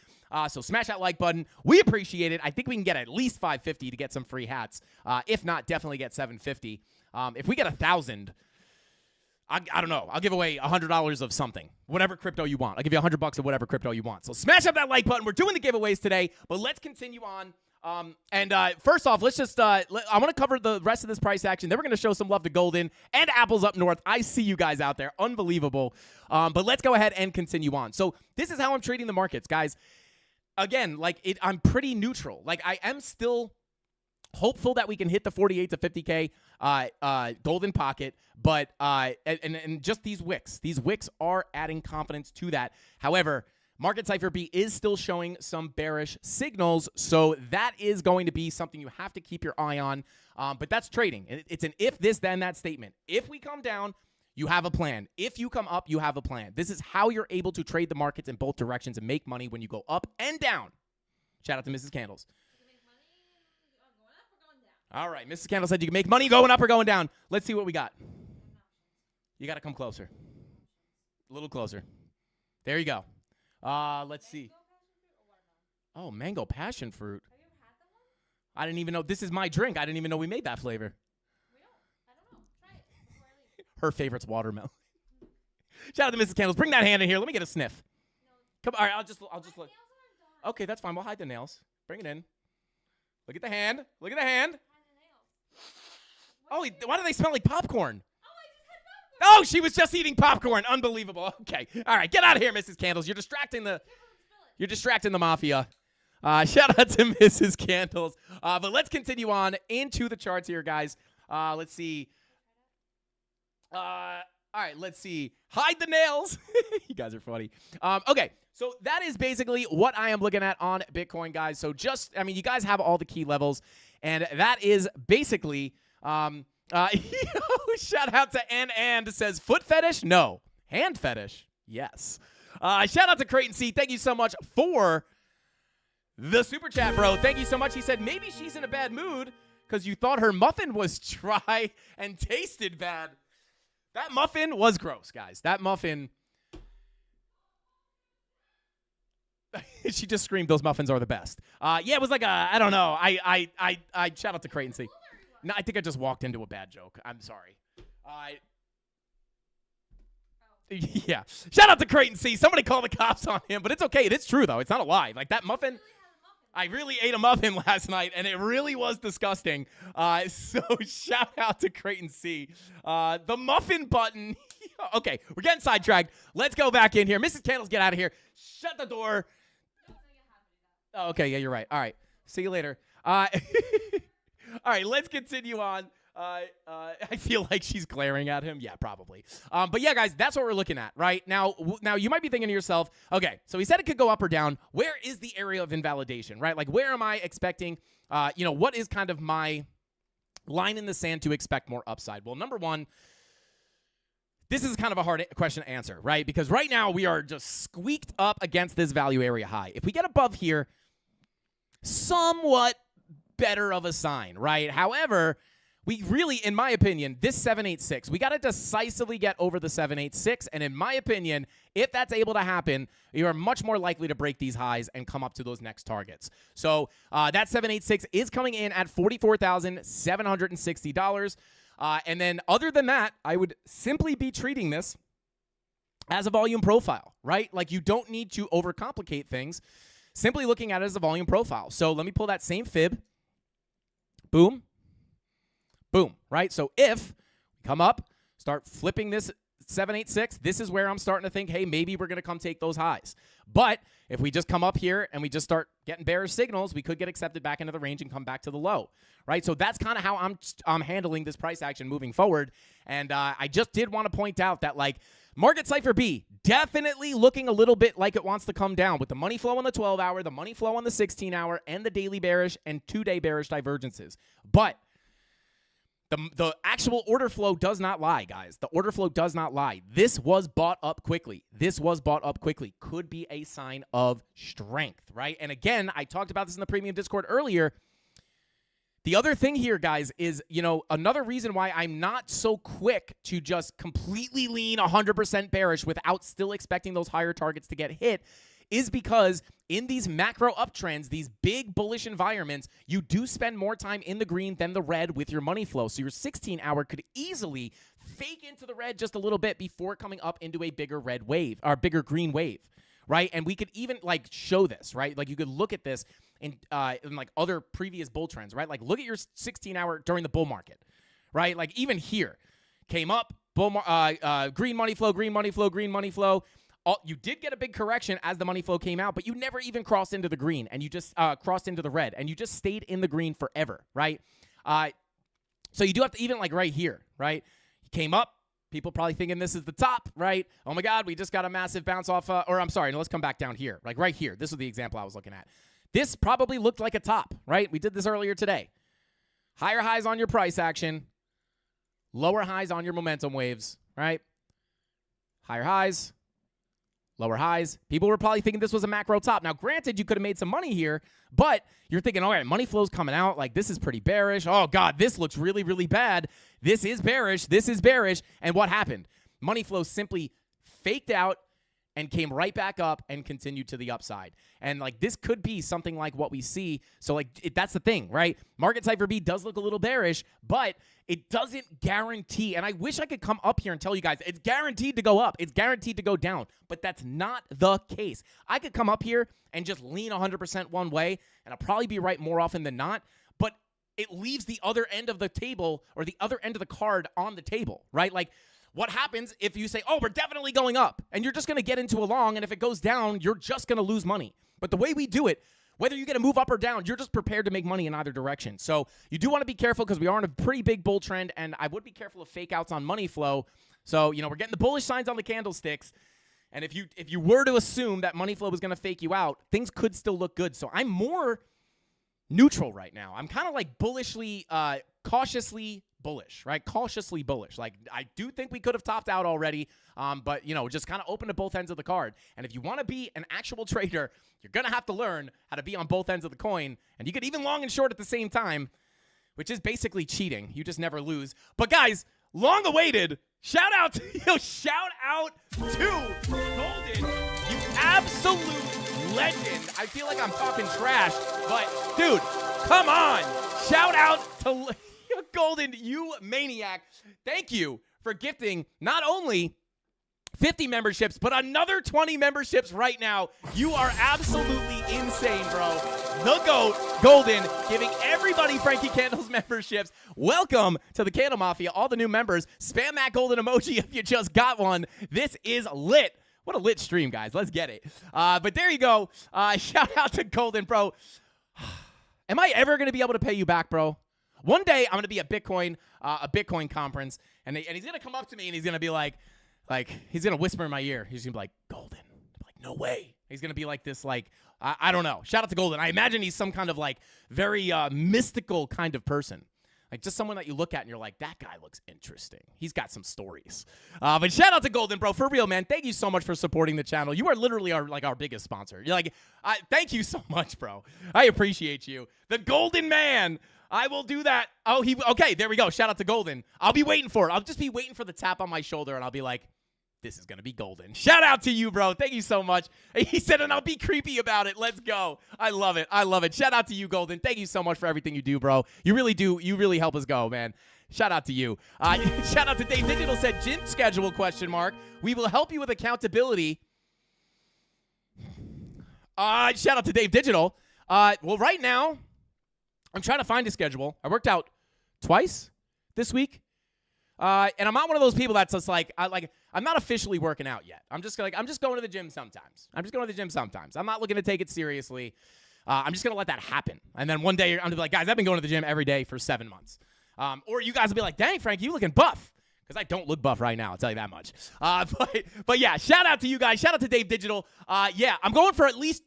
so smash that like button. We appreciate it. I think we can get at least 550 to get some free hats. If not, definitely get 750. If we get 1,000... I don't know. I'll give away $100 of something, whatever crypto you want. I'll give you $100 of whatever crypto you want. So smash up that like button. We're doing the giveaways today, but let's continue on. First off, let's just I want to cover the rest of this price action. Then we're going to show some love to Golden and Apples up north. I see you guys out there. Unbelievable. But let's go ahead and continue on. So this is how I'm trading the markets, guys. Again, I'm pretty neutral. I am still hopeful that we can hit the 48 to 50K golden pocket, but and just these wicks are adding confidence to that. However, Market Cypher B is still showing some bearish signals, so that is going to be something you have to keep your eye on. But that's trading. It's an if this then that statement. If we come down, you have a plan. If you come up, you have a plan. This is how you're able to trade the markets in both directions and make money when you go up and down. Shout out to Mrs. Candles. All right, Mrs. Candle said you can make money going up or going down. Let's see what we got. You got to come closer. A little closer. There you go. Let's see. Oh, mango passion fruit. Have you ever had that one? I didn't even know. This is my drink. I didn't even know we made that flavor. I don't know. Try it before I leave. Her favorite's watermelon. Shout out to Mrs. Candles. Bring that hand in here. Let me get a sniff. Come. All right, I'll just look. Nails aren't done. Okay, that's fine. We'll hide the nails. Bring it in. Look at the hand. Look at the hand. Oh, why do they smell like popcorn? Oh, she was just eating popcorn. Unbelievable. Okay. All right, get out of here, Mrs. Candles. You're distracting the mafia. Shout out to Mrs. Candles. But let's continue on into the charts here, guys. Let's see. All right, let's see. Hide the nails. You guys are funny. Okay, so that is basically what I am looking at on Bitcoin, guys. So you guys have all the key levels, and that is basically, shout out to and says, foot fetish? No. Hand fetish? Yes. Shout out to Creighton C. Thank you so much for the super chat, bro. Thank you so much. He said, maybe she's in a bad mood because you thought her muffin was dry and tasted bad. That muffin was gross, guys. That muffin. She just screamed, those muffins are the best. Yeah, it was like I don't know. I shout out to Creighton C. No, I think I just walked into a bad joke. I'm sorry. Yeah. Shout out to Creighton C. Somebody call the cops on him, but it's okay. It is true, though. It's not a lie. Like, that muffin, I really ate a muffin last night, and it really was disgusting. So shout out to Creighton C. The muffin button. Okay, we're getting sidetracked. Let's go back in here. Mrs. Candles, get out of here. Shut the door. Oh, okay, yeah, you're right. All right. See you later. All right, let's continue on. I feel like she's glaring at him. Yeah, probably. But yeah, guys, that's what we're looking at right now. Now you might be thinking to yourself, okay, so he said it could go up or down. Where is the area of invalidation, right? Like, where am I expecting, what is kind of my line in the sand to expect more upside? Well, number one, this is kind of a hard question to answer, right? Because right now we are just squeaked up against this value area high. If we get above here, somewhat better of a sign, right? However, we really, in my opinion, this 786, we got to decisively get over the 786. And in my opinion, if that's able to happen, you are much more likely to break these highs and come up to those next targets. So that 786 is coming in at $44,760. And then other than that, I would simply be treating this as a volume profile, right? Like, you don't need to overcomplicate things. Simply looking at it as a volume profile. So let me pull that same fib. Boom. Boom, right? So if we come up, start flipping this 786, this is where I'm starting to think, hey, maybe we're going to come take those highs. But if we just come up here and we just start getting bearish signals, we could get accepted back into the range and come back to the low, right? So that's kind of how I'm handling this price action moving forward. And I just did want to point out that, like, Market Cipher B definitely looking a little bit like it wants to come down with the money flow on the 12-hour, the money flow on the 16-hour, and the daily bearish and 2-day bearish divergences. But the actual order flow does not lie, guys. The order flow does not lie. This was bought up quickly. This was bought up quickly. Could be a sign of strength, right? And again, I talked about this in the premium Discord earlier. The other thing here, guys, is, another reason why I'm not so quick to just completely lean 100% bearish without still expecting those higher targets to get hit is because in these macro uptrends, these big bullish environments, you do spend more time in the green than the red with your money flow. So your 16-hour could easily fake into the red just a little bit before coming up into a bigger red wave or bigger green wave, right? And we could even show this, right? Like you could look at this in like other previous bull trends, right? Like look at your 16-hour during the bull market, right? Like even here, came up, green money flow, green money flow, green money flow. You did get a big correction as the money flow came out, but you never even crossed into the green, and you just crossed into the red, and you just stayed in the green forever, right? So you do have to, even like right here, right? You came up, people probably thinking this is the top, right? Oh my God, we just got a massive bounce off, let's come back down here. Like right here, this was the example I was looking at. This probably looked like a top, right? We did this earlier today. Higher highs on your price action, lower highs on your momentum waves, right? Higher highs, lower highs. People were probably thinking this was a macro top. Now, granted, you could have made some money here, but you're thinking, all right, money flow's coming out. Like, this is pretty bearish. Oh, God, this looks really, really bad. This is bearish. This is bearish. And what happened? Money flow simply faked out and came right back up and continued to the upside. And, like, this could be something like what we see. So, like, that's the thing, right? Market Cipher B does look a little bearish, but it doesn't guarantee. And I wish I could come up here and tell you guys it's guaranteed to go up. It's guaranteed to go down. But that's not the case. I could come up here and just lean 100% one way, and I'll probably be right more often than not. But it leaves the other end of the table or the other end of the card on the table, right? Like, what happens if you say, oh, we're definitely going up, and you're just going to get into a long, and if it goes down, you're just going to lose money. But the way we do it, whether you get a move up or down, you're just prepared to make money in either direction. So you do want to be careful because we are in a pretty big bull trend, and I would be careful of fake outs on money flow. So, we're getting the bullish signs on the candlesticks, and if you were to assume that money flow was going to fake you out, things could still look good. So I'm more neutral right now. I'm kind of like bullishly, cautiously bullish, right? Cautiously bullish. Like, I do think we could have topped out already, but, just kind of open to both ends of the card. And if you want to be an actual trader, you're going to have to learn how to be on both ends of the coin. And you could even long and short at the same time, which is basically cheating. You just never lose. But, guys, long awaited. Shout out to Golden, you absolute legend. I feel like I'm talking trash, but, dude, come on. Shout out to Golden, you maniac. Thank you for gifting not only 50 memberships, but another 20 memberships right now. You are absolutely insane, bro. The GOAT, Golden, giving everybody Frankie Candles memberships. Welcome to the Candle Mafia. All the new members, spam that golden emoji if you just got one. This is lit. What a lit stream, guys. Let's get it. But there you go. Shout out to Golden, bro. Am I ever going to be able to pay you back, bro? One day, I'm going to be at a Bitcoin conference, and he's going to come up to me, and he's going to be like, he's going to whisper in my ear. He's going to be like, Golden. I'm like, no way. He's going to be like this, like, I don't know. Shout out to Golden. I imagine he's some kind of, like, very mystical kind of person. Like, just someone that you look at, and you're like, that guy looks interesting. He's got some stories. But shout out to Golden, bro. For real, man. Thank you so much for supporting the channel. You are literally our biggest sponsor. You're like, thank you so much, bro. I appreciate you. The Golden Man. I will do that. Oh, okay, there we go. Shout out to Golden. I'll be waiting for it. I'll just be waiting for the tap on my shoulder, and I'll be like, this is going to be Golden. Shout out to you, bro. Thank you so much. He said, and I'll be creepy about it. Let's go. I love it. I love it. Shout out to you, Golden. Thank you so much for everything you do, bro. You really do. You really help us go, man. Shout out to you. Shout out to Dave Digital said, gym schedule, ? We will help you with accountability. Shout out to Dave Digital. Well, right now, I'm trying to find a schedule. I worked out twice this week. And I'm not one of those people that's just like I'm not officially working out yet. I'm just going to the gym sometimes. I'm not looking to take it seriously. I'm just going to let that happen. And then one day I'm going to be like, guys, I've been going to the gym every day for 7 months. Or you guys will be like, dang, Frank, you looking buff. Because I don't look buff right now, I'll tell you that much. But yeah, shout out to you guys. Shout out to Dave Digital. Yeah, I'm going for at least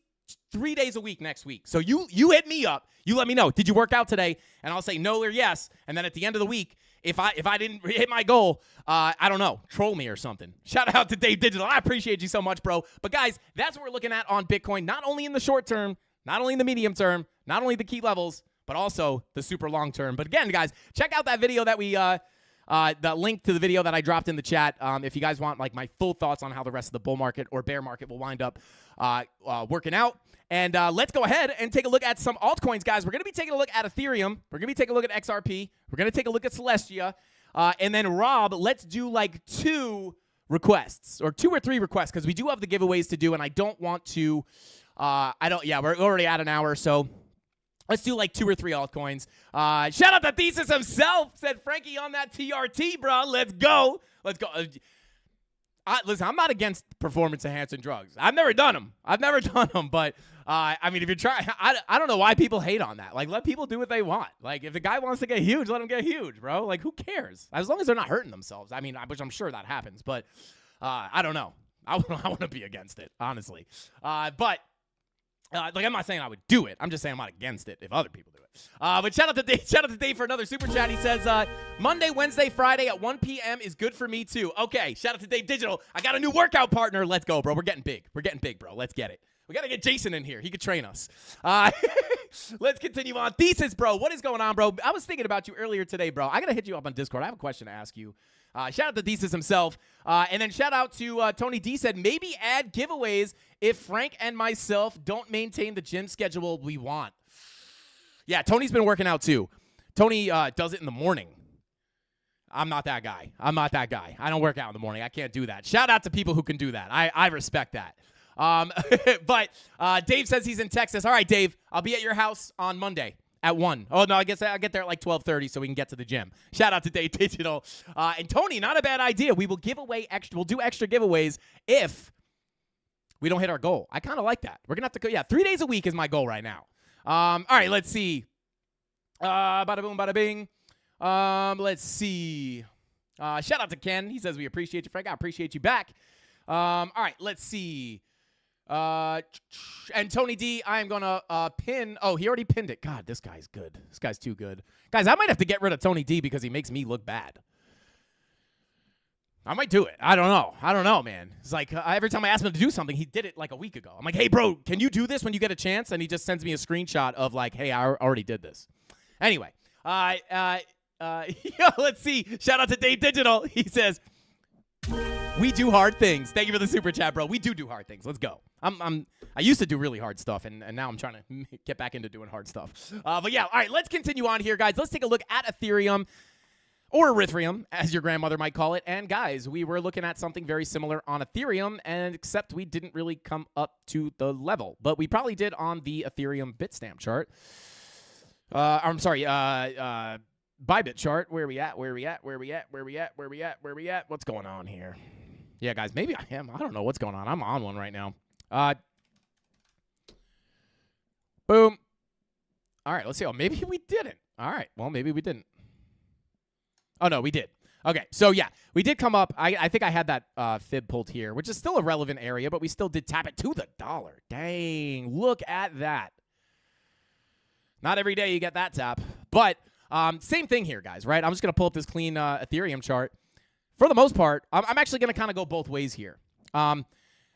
3 days a week next week. So you hit me up. You let me know. Did you work out today? And I'll say no or yes. And then at the end of the week, if I didn't hit my goal, I don't know, troll me or something. Shout out to Dave Digital. I appreciate you so much, bro. But guys, that's what we're looking at on Bitcoin, not only in the short term, not only in the medium term, not only the key levels, but also the super long term. But again, guys, check out that video that we the link to the video that I dropped in the chat. If you guys want like my full thoughts on how the rest of the bull market or bear market will wind up working out. And let's go ahead and take a look at some altcoins, guys. We're going to be taking a look at Ethereum. We're going to be taking a look at XRP. We're going to take a look at Celestia. And then, Rob, let's do like 2 requests or 2 or 3 requests because we do have the giveaways to do, and I don't want to we're already at an hour, so let's do like 2 or 3 altcoins. Shout out to Thesis himself. Said Frankie on that TRT, bro. Let's go. Listen, I'm not against performance-enhancing drugs. I've never done them. But, I mean, if you're trying, I don't know why people hate on that. Like, let people do what they want. Like, if the guy wants to get huge, let him get huge, bro. Like, who cares? As long as they're not hurting themselves. I mean, which I'm sure that happens. But I don't know. I want to be against it, honestly. But I'm not saying I would do it. I'm just saying I'm not against it if other people do it. But shout out to Dave. Shout out to Dave for another super chat. He says, Monday, Wednesday, Friday at 1 p.m. is good for me too. Okay, shout out to Dave Digital. I got a new workout partner. Let's go, bro. We're getting big, bro. Let's get it. We got to get Jason in here. He could train us. Let's continue on. Thesis, bro. What is going on, bro? I was thinking about you earlier today, bro. I got to hit you up on Discord. I have a question to ask you. Shout out to Thesis himself. And then shout out to Tony D said, maybe add giveaways if Frank and myself don't maintain the gym schedule we want. Yeah, Tony's been working out too. Tony does it in the morning. I'm not that guy. I don't work out in the morning. I can't do that. Shout out to people who can do that. I respect that. But Dave says he's in Texas. All right, Dave, I'll be at your house on Monday. At 1. Oh, no, I guess I'll get there at like 12:30 so we can get to the gym. Shout out to Dave Digital. And Tony, not a bad idea. We will give away extra. We'll do extra giveaways if we don't hit our goal. I kind of like that. We're going to have to go. Yeah, 3 days a week is my goal right now. All right, let's see. Bada boom, bada bing. Let's see. Shout out to Ken. He says we appreciate you, Frank. I appreciate you back. All right, let's see. And Tony D, I am going to pin. Oh, he already pinned it. God, this guy's good. This guy's too good. Guys, I might have to get rid of Tony D because he makes me look bad. I might do it. I don't know, man. It's like every time I ask him to do something, he did it like a week ago. I'm like, hey, bro, can you do this when you get a chance? And he just sends me a screenshot of like, hey, I already did this. Anyway, let's see. Shout out to Dave Digital. He says, we do hard things. Thank you for the super chat, bro. We do hard things. Let's go. I used to do really hard stuff, and now I'm trying to get back into doing hard stuff. But yeah, all right, let's continue on here, guys. Let's take a look at Ethereum, or Erythrium, as your grandmother might call it. And guys, we were looking at something very similar on Ethereum, and except we didn't really come up to the level, but we probably did on the Ethereum Bitstamp chart. I'm sorry, Bybit chart. Where we at? What's going on here? Yeah, guys, maybe I am. I don't know what's going on. I'm on one right now. Boom. All right, let's see. Oh, maybe we didn't. All right, well, maybe we didn't. Oh, no, we did. Okay, so yeah, we did come up. I think I had that fib pulled here, which is still a relevant area, but we still did tap it to the dollar. Dang, look at that. Not every day you get that tap, but same thing here, guys, right? I'm just going to pull up this clean Ethereum chart. For the most part, I'm actually going to kind of go both ways here.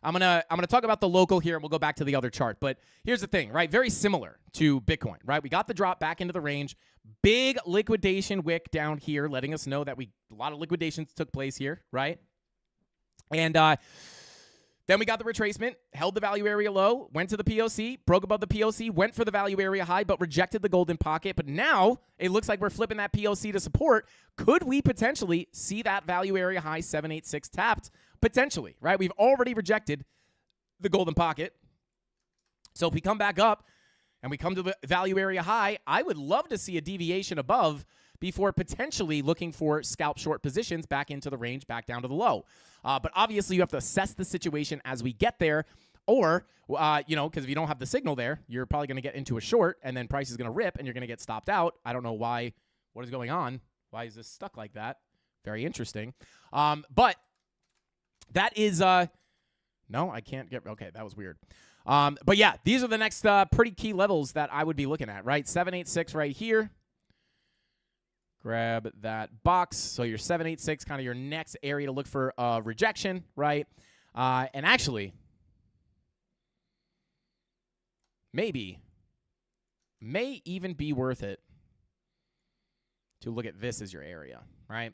I'm gonna talk about the local here, and we'll go back to the other chart. But here's the thing, right? Very similar to Bitcoin, right? We got the drop back into the range. Big liquidation wick down here, letting us know that a lot of liquidations took place here, right? And then we got the retracement, held the value area low, went to the POC, broke above the POC, went for the value area high, but rejected the golden pocket. But now it looks like we're flipping that POC to support. Could we potentially see that value area high 786 tapped? Potentially, right? We've already rejected the golden pocket. So if we come back up and we come to the value area high, I would love to see a deviation above before potentially looking for scalp short positions back into the range, back down to the low. But obviously, you have to assess the situation as we get there. Or, because if you don't have the signal there, you're probably going to get into a short, and then price is going to rip, and you're going to get stopped out. I don't know why. What is going on? Why is this stuck like that? Very interesting. But that is no, I can't get. Okay, that was weird. But yeah, these are the next pretty key levels that I would be looking at, right? 786 right here. Grab that box. So your 786, kind of your next area to look for rejection, right? And actually, may even be worth it to look at this as your area, right?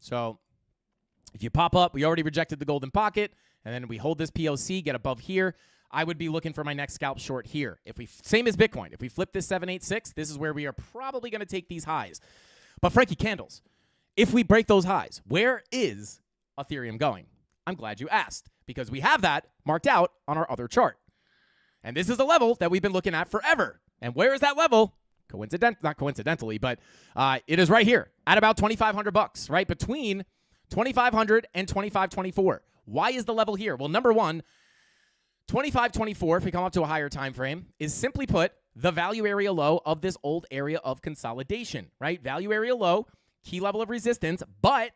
So if you pop up, we already rejected the golden pocket, and then we hold this POC, get above here, I would be looking for my next scalp short here. Same as Bitcoin. If we flip this 786, this is where we are probably going to take these highs. But Frankie Candles, if we break those highs, where is Ethereum going? I'm glad you asked, because we have that marked out on our other chart. And this is a level that we've been looking at forever. And where is that level? Not coincidentally, but it is right here at about $2,500, right? Between 2,500 and 2,524. Why is the level here? Well, number one, 2,524, if we come up to a higher time frame, is simply put the value area low of this old area of consolidation, right? Value area low, key level of resistance, but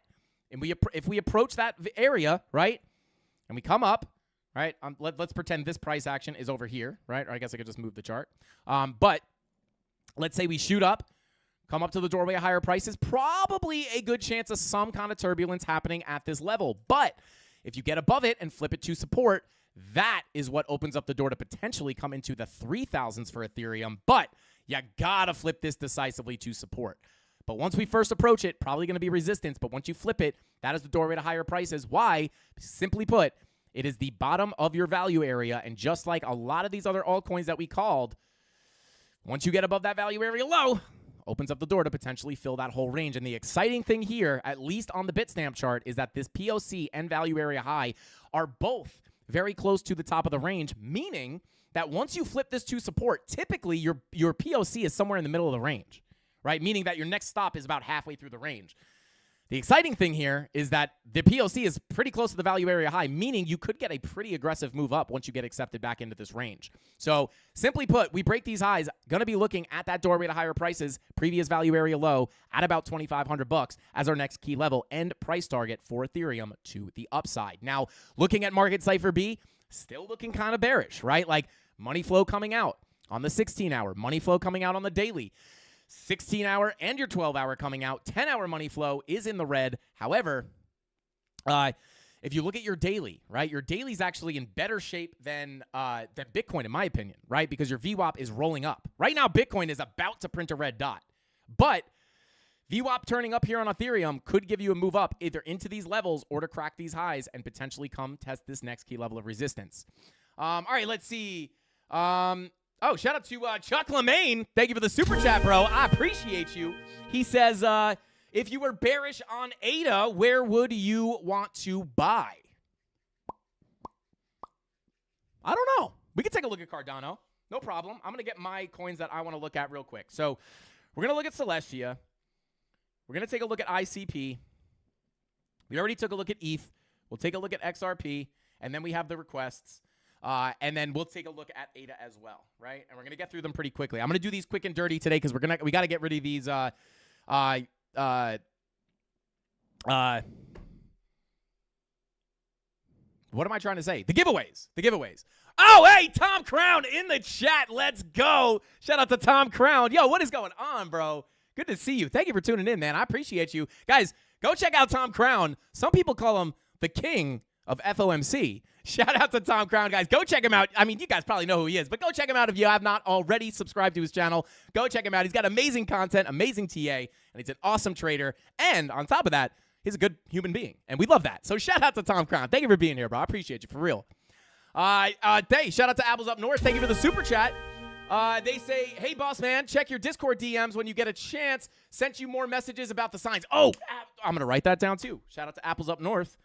if we approach that area, right, and we come up, right, let's pretend this price action is over here, right? Or I guess I could just move the chart. But let's say we shoot up, come up to the doorway of higher prices, probably a good chance of some kind of turbulence happening at this level. But if you get above it and flip it to support, that is what opens up the door to potentially come into the 3,000s for Ethereum. But you gotta flip this decisively to support. But once we first approach it, probably going to be resistance. But once you flip it, that is the doorway to higher prices. Why? Simply put, it is the bottom of your value area. And just like a lot of these other altcoins that we called, once you get above that value area low, opens up the door to potentially fill that whole range. And the exciting thing here, at least on the Bitstamp chart, is that this POC and value area high are both very close to the top of the range, meaning that once you flip this to support, typically your POC is somewhere in the middle of the range, right? Meaning that your next stop is about halfway through the range. The exciting thing here is that the POC is pretty close to the value area high, meaning you could get a pretty aggressive move up once you get accepted back into this range. So simply put, we break these highs, going to be looking at that doorway to higher prices, previous value area low at about $2,500 as our next key level and price target for Ethereum to the upside. Now, looking at Market Cypher B, still looking kind of bearish, right? Like money flow coming out on the 16-hour, money flow coming out on the daily. 16-hour and your 12-hour coming out. 10-hour money flow is in the red. However, if you look at your daily, right, your daily is actually in better shape than Bitcoin, in my opinion, right, because your VWAP is rolling up. Right now, Bitcoin is about to print a red dot. But VWAP turning up here on Ethereum could give you a move up either into these levels or to crack these highs and potentially come test this next key level of resistance. All right, let's see. Oh, shout out to Chuck Lemaine. Thank you for the super chat, bro. I appreciate you. He says, if you were bearish on ADA, where would you want to buy? I don't know. We can take a look at Cardano. No problem. I'm going to get my coins that I want to look at real quick. So we're going to look at Celestia. We're going to take a look at ICP. We already took a look at ETH. We'll take a look at XRP. And then we have the requests. And then we'll take a look at ADA as well, right? And we're gonna get through them pretty quickly. I'm gonna do these quick and dirty today because we got to get rid of these. What am I trying to say? The giveaways. The giveaways. Oh, hey, Tom Crown in the chat. Let's go. Shout out to Tom Crown. Yo, what is going on, bro? Good to see you. Thank you for tuning in, man. I appreciate you. Guys, go check out Tom Crown. Some people call him the king of FOMC. Shout out to Tom Crown, guys. Go check him out. I mean, you guys probably know who he is, but go check him out if you have not already subscribed to his channel. Go check him out. He's got amazing content, amazing TA, and he's an awesome trader. And on top of that, he's a good human being, and we love that. So shout out to Tom Crown. Thank you for being here, bro. I appreciate you, for real. Shout out to Apples Up North. Thank you for the super chat. They say, hey, boss man, check your Discord DMs when you get a chance. Sent you more messages about the signs. Oh, I'm going to write that down, too. Shout out to Apples Up North.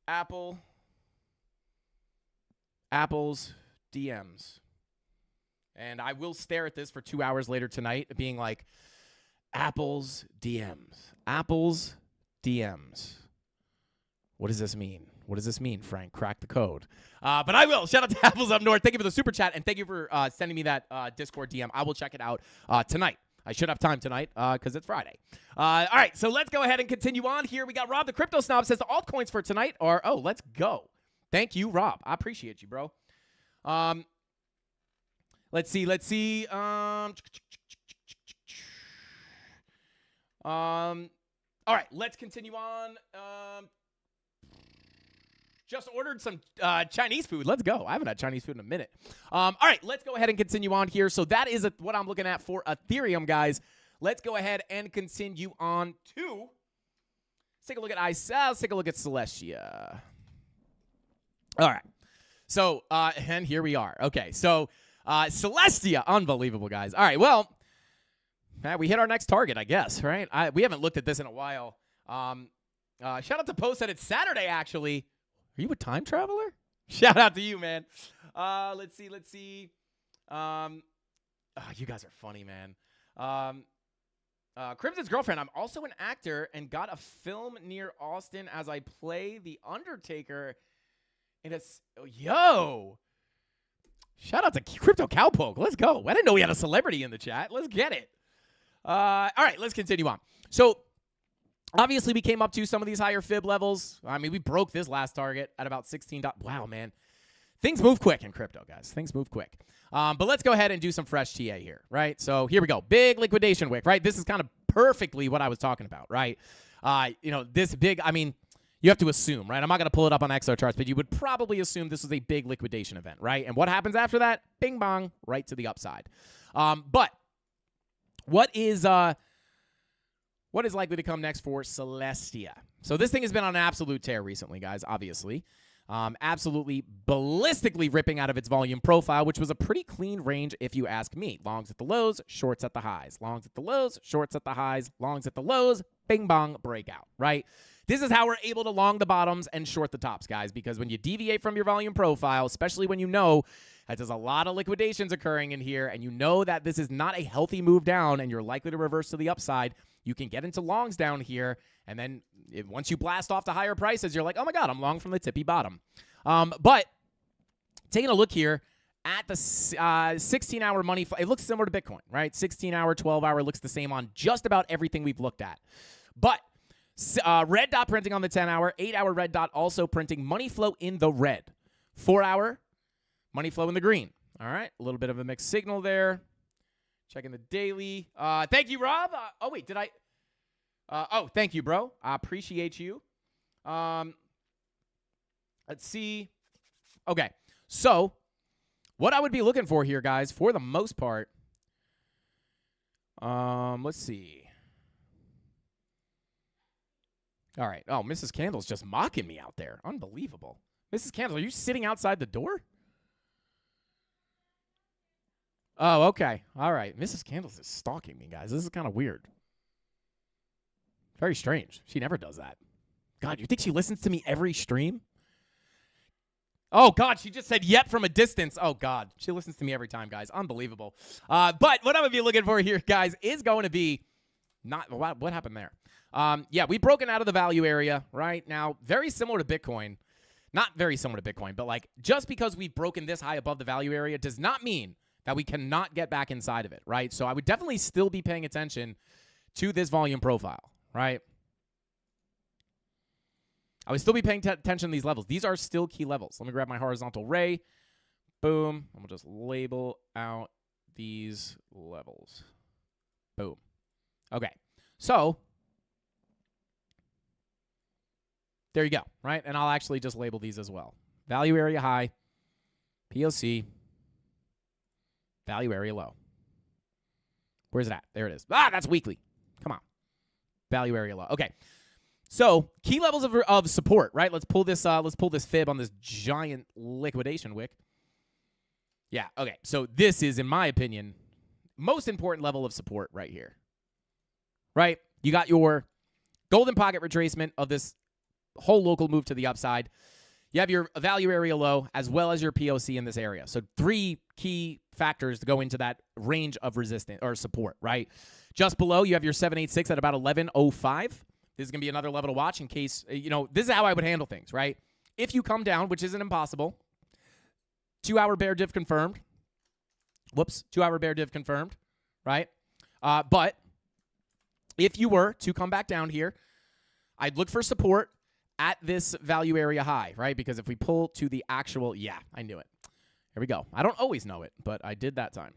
Apple's DMs. And I will stare at this for 2 hours later tonight, being like, Apple's DMs. Apple's DMs. What does this mean? What does this mean, Frank? Crack the code. But I will. Shout out to Apples Up North. Thank you for the super chat, and thank you for sending me that Discord DM. I will check it out tonight. I should have time tonight because it's Friday. All right, so let's go ahead and continue on here. We got Rob the Crypto Snob says the altcoins for tonight are, let's go. Thank you, Rob. I appreciate you, bro. Let's see. All right, let's continue on. Just ordered some Chinese food. Let's go. I haven't had Chinese food in a minute. All right, let's go ahead and continue on here. So that is what I'm looking at for Ethereum, guys. Let's go ahead and continue on to. Let's take a look at Let's take a look at Celestia. All right. So, and here we are. Okay, so Celestia, unbelievable, guys. All right, well, we hit our next target, I guess, right? We haven't looked at this in a while. Shout out to Post that it's Saturday, actually. Are you a time traveler? Shout out to you, man. Let's see. You guys are funny, man. Crimson's girlfriend. I'm also an actor and got a film near Austin as I play the Undertaker. Yo. Shout out to Crypto Cowpoke. Let's go. I didn't know we had a celebrity in the chat. Let's get it. All right, let's continue on. So, obviously, we came up to some of these higher fib levels. I mean, we broke this last target at about 16. Wow, man. Things move quick in crypto, guys. Things move quick. But let's go ahead and do some fresh TA here, right? So here we go. Big liquidation wick, right? This is kind of perfectly what I was talking about, right? This big, I mean, you have to assume, right? I'm not going to pull it up on XR charts, but you would probably assume this was a big liquidation event, right? And what happens after that? Bing bong, right to the upside. But what is likely to come next for Celestia? So this thing has been on an absolute tear recently, guys, obviously. Absolutely ballistically ripping out of its volume profile, which was a pretty clean range if you ask me. Longs at the lows, shorts at the highs. Longs at the lows, shorts at the highs. Longs at the lows, bing bong, breakout, right? This is how we're able to long the bottoms and short the tops, guys, because when you deviate from your volume profile, especially when you know that there's a lot of liquidations occurring in here and you know that this is not a healthy move down and you're likely to reverse to the upside, you can get into longs down here, and then once you blast off to higher prices, you're like, oh my God, I'm long from the tippy bottom. But taking a look here at the 16-hour money, it looks similar to Bitcoin, right? 16-hour, 12-hour looks the same on just about everything we've looked at. But red dot printing on the 10-hour, 8-hour red dot also printing money flow in the red. 4-hour, money flow in the green. All right, a little bit of a mixed signal there. Checking the daily. Thank you, Rob. Did I? Thank you, bro. I appreciate you. Let's see. Okay, so what I would be looking for here, guys, for the most part, let's see. All right. Oh, Mrs. Candle's just mocking me out there. Unbelievable. Mrs. Candle, are you sitting outside the door? Oh, okay. All right. Mrs. Candle's is stalking me, guys. This is kind of weird. Very strange. She never does that. God, you think she listens to me every stream? Oh, God, she just said yep from a distance. Oh, God. She listens to me every time, guys. Unbelievable. But what I'm going to be looking for here, guys, is going to be not what happened there. We've broken out of the value area right now. Very similar to Bitcoin. Not very similar to Bitcoin, but like just because we've broken this high above the value area does not mean that we cannot get back inside of it, right? So I would definitely still be paying attention to this volume profile, right? I would still be paying attention to these levels. These are still key levels. Let me grab my horizontal ray. Boom. And we'll just label out these levels. Boom. Okay. So there you go, right? And I'll actually just label these as well. Value area high, POC, value area low. Where's it at? There it is. That's weekly. Come on. Value area low. Okay. So key levels of support, right? Let's pull this fib on this giant liquidation wick. Yeah, okay. So this is, in my opinion, most important level of support right here. Right? You got your golden pocket retracement of this whole local move to the upside. You have your value area low as well as your POC in this area. So 3 key factors to go into that range of resistance or support, right? Just below, you have your 786 at about 1105. This is going to be another level to watch in case, this is how I would handle things, right? If you come down, which isn't impossible, 2-hour bear div confirmed. 2-hour bear div confirmed, right? But if you were to come back down here, I'd look for support at this value area high, right? Because if we pull to the actual, I knew it. Here we go. I don't always know it, but I did that time.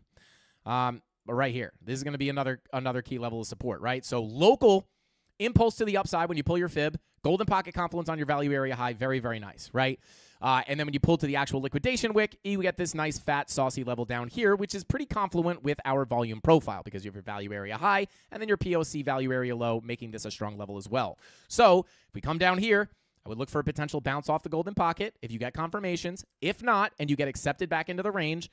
But right here, this is going to be another key level of support, right? So local impulse to the upside when you pull your fib, golden pocket confluence on your value area high, very, very nice, right? And then when you pull to the actual liquidation wick, you get this nice fat saucy level down here, which is pretty confluent with our volume profile because you have your value area high and then your POC value area low, making this a strong level as well. So if we come down here, I would look for a potential bounce off the golden pocket if you get confirmations. If not, and you get accepted back into the range,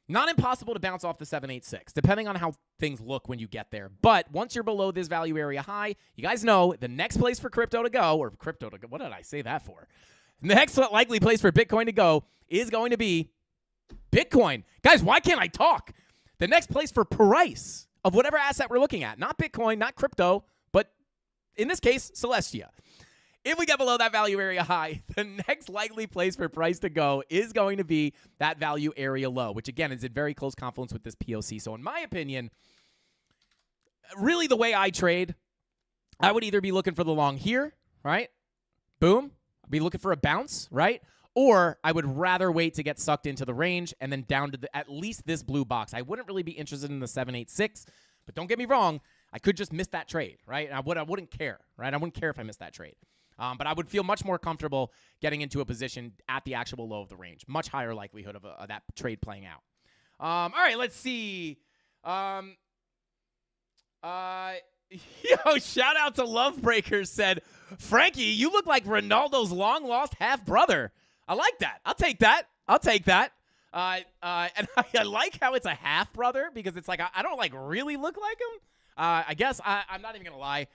not impossible to bounce off the 786, depending on how things look when you get there. But once you're below this value area high, you guys know the next place for crypto to go, what did I say that for? The next likely place for Bitcoin to go is going to be Bitcoin. Guys, why can't I talk? The next place for price of whatever asset we're looking at, not Bitcoin, not crypto, but in this case, Celestia. If we get below that value area high, the next likely place for price to go is going to be that value area low, which again is in very close confluence with this POC. So in my opinion, really the way I trade, I would either be looking for the long here, right? Boom. I'd be looking for a bounce, right? Or I would rather wait to get sucked into the range and then down to at least this blue box. I wouldn't really be interested in the 786, but don't get me wrong, I could just miss that trade, right? And I wouldn't care, right? I wouldn't care if I missed that trade. But I would feel much more comfortable getting into a position at the actual low of the range. Much higher likelihood of that trade playing out. All right, let's see. Yo, shout out to Lovebreakers said, Frankie, you look like Ronaldo's long-lost half-brother. I like that. I'll take that. And I like how it's a half-brother because it's like I don't like really look like him. I guess I'm not even going to lie.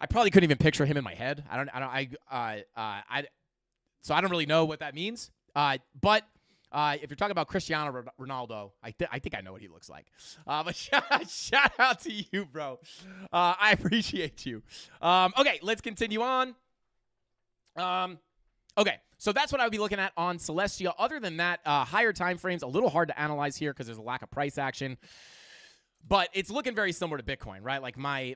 I probably couldn't even picture him in my head. So I don't really know what that means. But if you're talking about Cristiano Ronaldo, I think I know what he looks like. But shout out to you, bro. I appreciate you. Okay, let's continue on. Okay, so that's what I would be looking at on Celestia. Other than that, higher time frames, a little hard to analyze here because there's a lack of price action. But it's looking very similar to Bitcoin, right? Like my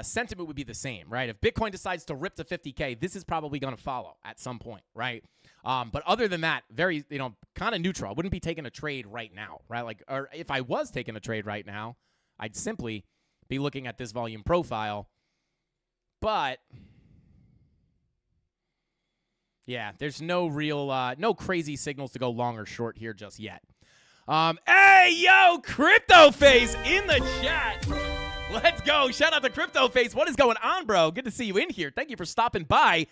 sentiment would be the same, right? If Bitcoin decides to rip to 50K, this is probably going to follow at some point, right? But other than that, very, kind of neutral. I wouldn't be taking a trade right now, right? Like, or if I was taking a trade right now, I'd simply be looking at this volume profile. But yeah, there's no real, no crazy signals to go long or short here just yet. Hey, yo, Crypto Face in the chat. Let's go. Shout out to Crypto Face. What is going on, bro? Good to see you in here. Thank you for stopping by.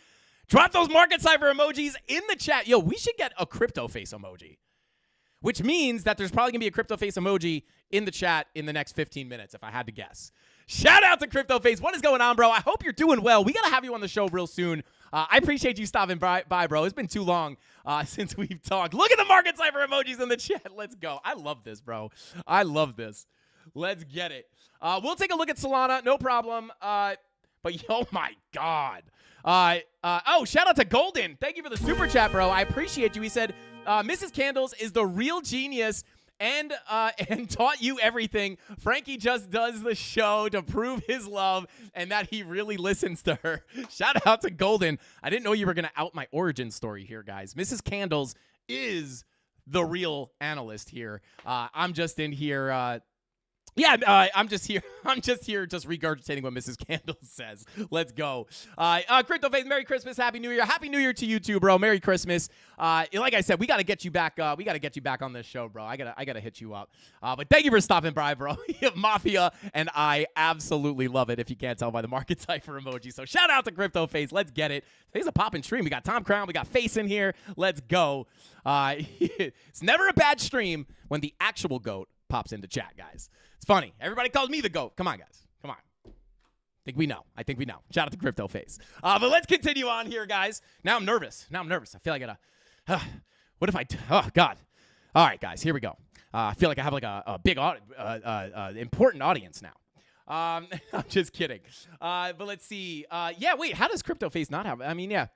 Drop those market cipher emojis in the chat. Yo, we should get a Crypto Face emoji, which means that there's probably going to be a Crypto Face emoji in the chat in the next 15 minutes, if I had to guess. Shout out to Crypto Face. What is going on, bro? I hope you're doing well. We got to have you on the show real soon. I appreciate you stopping by, bro. It's been too long since we've talked. Look at the market cipher emojis in the chat. Let's go. I love this, bro. I love this. Let's get it. We'll take a look at Solana. No problem. But, oh, my God. Oh, shout out to Golden. Thank you for the super chat, bro. I appreciate you. He said, Mrs. Candles is the real genius and taught you everything. Frankie just does the show to prove his love and that he really listens to her. Shout out to Golden. I didn't know you were going to out my origin story here, guys. Mrs. Candles is the real analyst here. I'm just in here I'm just here just regurgitating what Mrs. Candles says. Let's go. Crypto Faith, Merry Christmas, Happy New Year. Happy New Year to you too, bro. Merry Christmas. Like I said, we got to get you back. We got to get you back on this show, bro. I got to hit you up. But thank you for stopping by, bro. Mafia and I absolutely love it, if you can't tell by the market cipher emoji. So shout out to Crypto Face. Let's get it. Today's a poppin' stream. We got Tom Crown, we got Face in here. Let's go. It's never a bad stream when the actual GOAT pops into chat, guys. It's funny. Everybody calls me the GOAT. Come on, guys. Come on. I think we know. Shout out to Crypto Face. But let's continue on here, guys. Now I'm nervous. I feel like I gotta. What if I? Oh, God. All right, guys. Here we go. I feel like I have like a big, important audience now. I'm just kidding. But let's see. Yeah, wait. How does Crypto Face not have? I mean, yeah.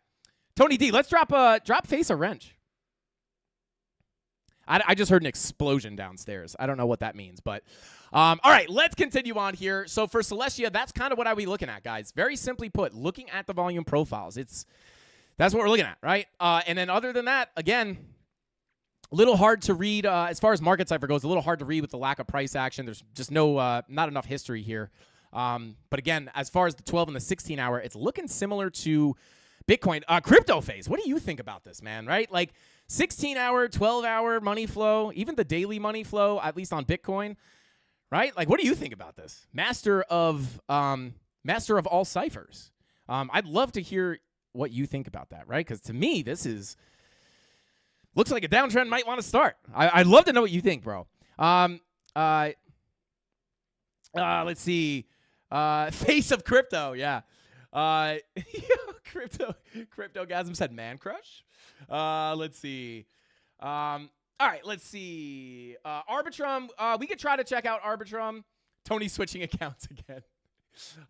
Tony D, let's drop Face a wrench. I just heard an explosion downstairs. I don't know what that means, but all right, let's continue on here. So for Celestia, that's kind of what I be looking at, guys. Very simply put, looking at the volume profiles. That's what we're looking at, right? And then other than that, again, a little hard to read as far as market cipher goes. A little hard to read with the lack of price action. There's just not enough history here. But again, as far as the 12 and the 16 hour, it's looking similar to Bitcoin. Crypto Phase. What do you think about this, man? Right? Like 16 hour, 12 hour money flow, even the daily money flow, at least on Bitcoin, right? Like, what do you think about this? Master of all ciphers. I'd love to hear what you think about that, right? Because to me, this looks like a downtrend might want to start. I'd love to know what you think, bro. Let's see. Face of crypto, yeah. Cryptogasm said man crush. Let's see. All right, let's see. Arbitrum. We could try to check out Arbitrum. Tony switching accounts again.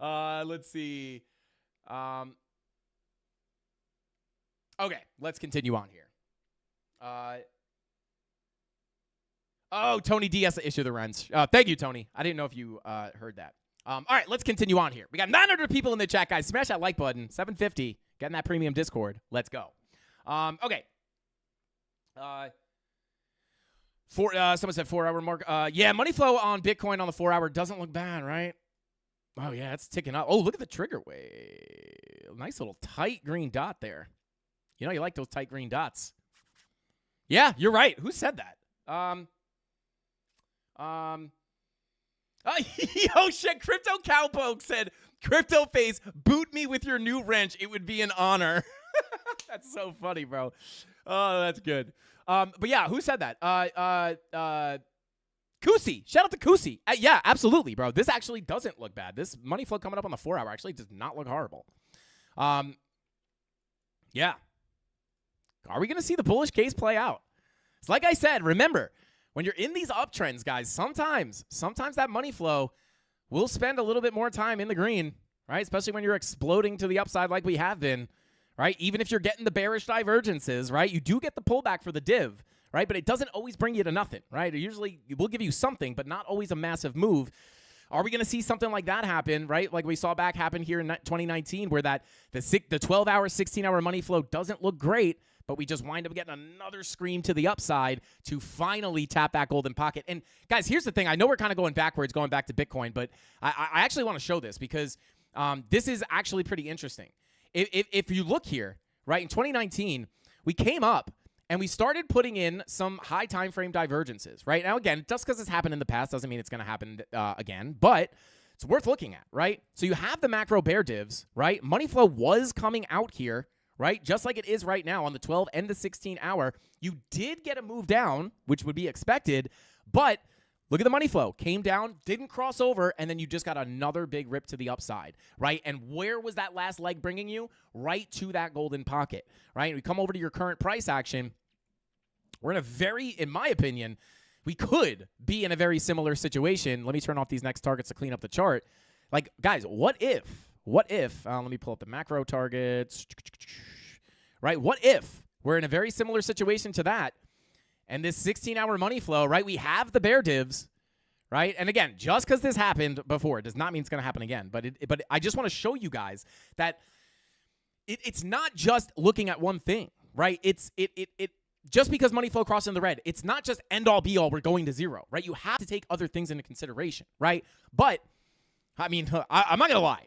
Let's see. Okay, let's continue on here. Tony D has to issue the rents. Thank you, Tony. I didn't know if you heard that. All right, let's continue on here. We got 900 people in the chat, guys. Smash that like button. 750. Get in that premium Discord. Let's go. Okay. Someone said 4 hour mark. Yeah, money flow on Bitcoin on the 4 hour doesn't look bad, right? Oh, yeah, it's ticking up. Oh, look at the trigger wave. Nice little tight green dot there. You know, you like those tight green dots. Yeah, you're right. Who said that? Yo, shit, Crypto Cowpoke said, Crypto Face, boot me with your new wrench. It would be an honor. That's so funny, bro. Oh, that's good. But yeah, who said that? Kusi. Shout out to Kusi. Yeah, absolutely, bro. This actually doesn't look bad. This money flow coming up on the 4 hour actually does not look horrible. Yeah. Are we going to see the bullish case play out? It's like I said, remember, when you're in these uptrends, guys, sometimes that money flow will spend a little bit more time in the green, right? Especially when you're exploding to the upside like we have been, right? Even if you're getting the bearish divergences, right? You do get the pullback for the div, right? But it doesn't always bring you to nothing, right? It usually will give you something, but not always a massive move. Are we going to see something like that happen, right? Like we saw back happen here in 2019 where the 12-hour, 16-hour money flow doesn't look great, but we just wind up getting another scream to the upside to finally tap that golden pocket. And guys, here's the thing. I know we're kind of going backwards, going back to Bitcoin, but I actually want to show this because this is actually pretty interesting. If you look here, right, in 2019, we came up and we started putting in some high time frame divergences, right? Now, again, just because it's happened in the past doesn't mean it's going to happen again, but it's worth looking at, right? So you have the macro bear divs, right? Money flow was coming out here, right? Just like it is right now on the 12 and the 16 hour. You did get a move down, which would be expected, but look at the money flow. Came down, didn't cross over, and then you just got another big rip to the upside, right? And where was that last leg bringing you? Right to that golden pocket, right? We come over to your current price action. We're in a very, in my opinion, we could be in a very similar situation. Let me turn off these next targets to clean up the chart. Like, guys, what if, let me pull up the macro targets, right? What if we're in a very similar situation to that, and this 16-hour money flow, right? We have the bear divs, right? And again, just because this happened before, it does not mean it's going to happen again. But I just want to show you guys that it's not just looking at one thing, right? It just because money flow crosses in the red, it's not just end all be all. We're going to zero, right? You have to take other things into consideration, right? But I mean, I'm not gonna lie.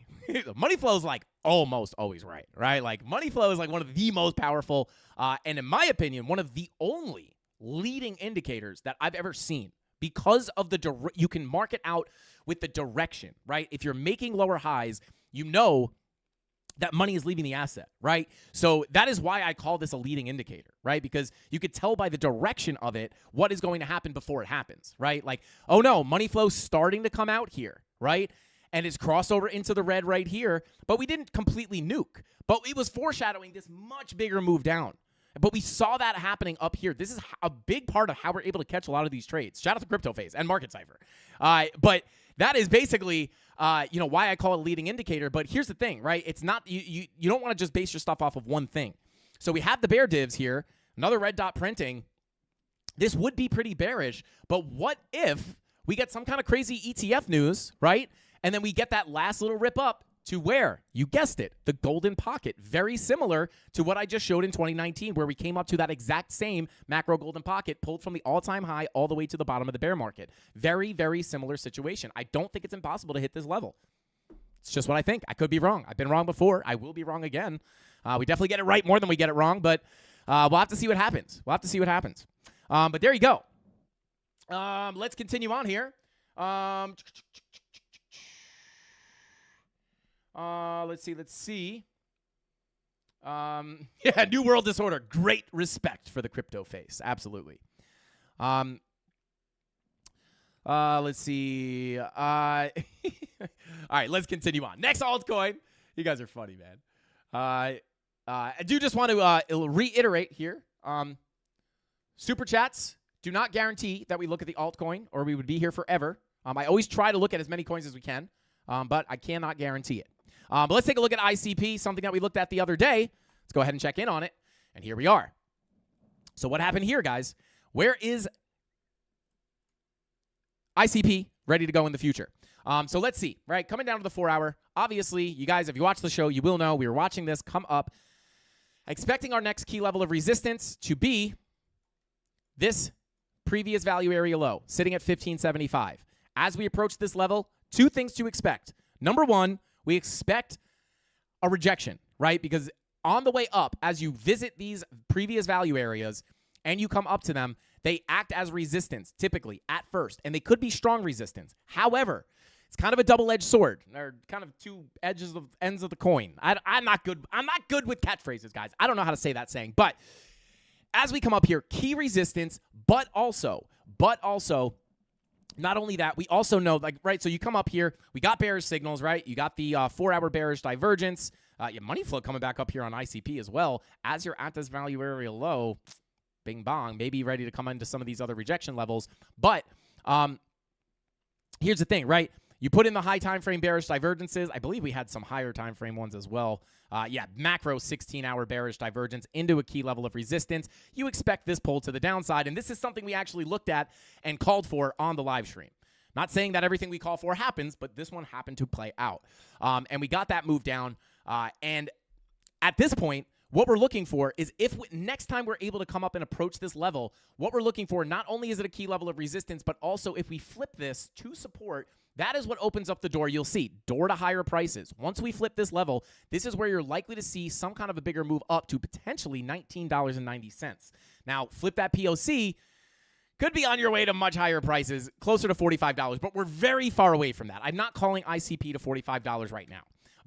Money flow is like almost always right? Like money flow is like one of the most powerful, and in my opinion, one of the only leading indicators that I've ever seen because of you can mark it out with the direction, right? If you're making lower highs, you know that money is leaving the asset, right? So that is why I call this a leading indicator, right? Because you could tell by the direction of it what is going to happen before it happens, right? Like, oh no, money flow starting to come out here, right? And it's crossed over into the red right here, but we didn't completely nuke. But it was foreshadowing this much bigger move down. But we saw that happening up here. This is a big part of how we're able to catch a lot of these trades. Shout out to Crypto Phase and Market Cipher. But that is basically, why I call it a leading indicator. But here's the thing, right? It's not, you don't want to just base your stuff off of one thing. So we have the bear divs here, another red dot printing. This would be pretty bearish, but what if we get some kind of crazy ETF news, right? And then we get that last little rip up to where? You guessed it, the golden pocket. Very similar to what I just showed in 2019, where we came up to that exact same macro golden pocket, pulled from the all-time high all the way to the bottom of the bear market. Very, very similar situation. I don't think it's impossible to hit this level. It's just what I think. I could be wrong. I've been wrong before. I will be wrong again. We definitely get it right more than we get it wrong, but we'll have to see what happens. But there you go. Let's continue on here. Let's see. Yeah, New World Disorder. Great respect for the crypto face. Absolutely. Let's see. All right, let's continue on. Next altcoin. You guys are funny, man. I do just want to reiterate here. Super chats do not guarantee that we look at the altcoin or we would be here forever. I always try to look at as many coins as we can, but I cannot guarantee it. But let's take a look at ICP, something that we looked at the other day. Let's go ahead and check in on it. And here we are. So what happened here, guys? Where is ICP ready to go in the future? So let's see, right? Coming down to the 4-hour. Obviously, you guys, if you watch the show, you will know we were watching this come up, expecting our next key level of resistance to be this previous value area low, sitting at 1575. As we approach this level, two things to expect. Number one, we expect a rejection, right? Because on the way up, as you visit these previous value areas and you come up to them, they act as resistance, typically, at first. And they could be strong resistance. However, it's kind of a double-edged sword. They're kind of two ends of the coin. I'm not good with catchphrases, guys. I don't know how to say that saying. But as we come up here, key resistance, but also, not only that, we also know, like, right, so you come up here, we got bearish signals, right? You got the 4-hour bearish divergence. Money flow coming back up here on ICP as well. As you're at this value area low, bing bong, maybe ready to come into some of these other rejection levels. But here's the thing, right? You put in the high time frame bearish divergences. I believe we had some higher time frame ones as well. Macro 16-hour bearish divergence into a key level of resistance. You expect this pull to the downside, and this is something we actually looked at and called for on the live stream. Not saying that everything we call for happens, but this one happened to play out. And we got that move down. And at this point, what we're looking for is if next time we're able to come up and approach this level, what we're looking for, not only is it a key level of resistance, but also if we flip this to support, that is what opens up the door. You'll see door to higher prices. Once we flip this level, this is where you're likely to see some kind of a bigger move up to potentially $19.90. Now, flip that POC, could be on your way to much higher prices, closer to $45, but we're very far away from that. I'm not calling ICP to $45 right now,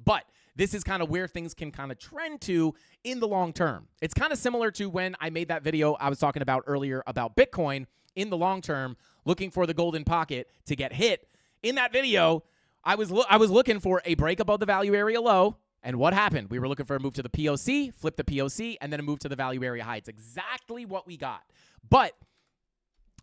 but this is kind of where things can kind of trend to in the long term. It's kind of similar to when I made that video I was talking about earlier about Bitcoin in the long term, looking for the golden pocket to get hit. In that video, I was looking for a break above the value area low, and what happened? We were looking for a move to the POC, flip the POC, and then a move to the value area high. It's exactly what we got. But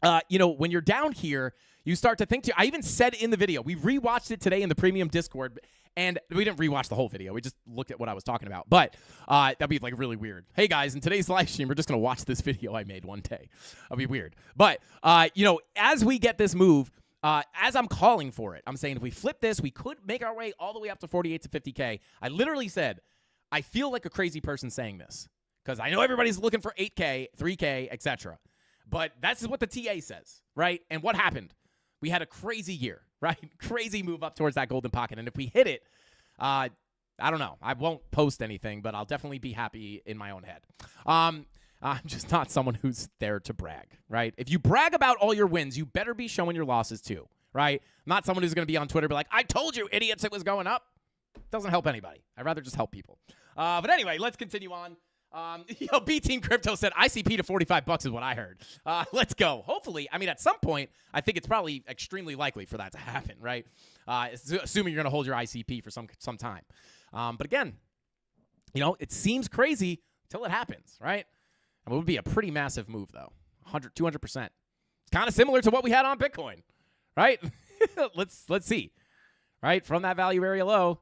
when you're down here, you start to think I even said in the video, we rewatched it today in the premium Discord, and we didn't rewatch the whole video. We just looked at what I was talking about. But that'd be like really weird. Hey guys, in today's live stream, we're just gonna watch this video I made one day. That'd be weird. But as we get this move, as I'm calling for it, I'm saying if we flip this, we could make our way all the way up to 48 to 50K. I literally said, I feel like a crazy person saying this because I know everybody's looking for 8K, 3K, etc. But that's what the TA says, right? And what happened? We had a crazy year, right? Crazy move up towards that golden pocket. And if we hit it, I don't know. I won't post anything, but I'll definitely be happy in my own head. I'm just not someone who's there to brag, right? If you brag about all your wins, you better be showing your losses too, right? I'm not someone who's going to be on Twitter be like, I told you, idiots, it was going up. Doesn't help anybody. I'd rather just help people. But anyway, let's continue on. B Team Crypto said ICP to $45 is what I heard. Let's go. Hopefully, I mean, at some point, I think it's probably extremely likely for that to happen, right? Assuming you're going to hold your ICP for some time. But again, it seems crazy until it happens, right? I mean, it would be a pretty massive move, though. 100, 200%. It's kind of similar to what we had on Bitcoin, right? Let's see. Right? From that value area low,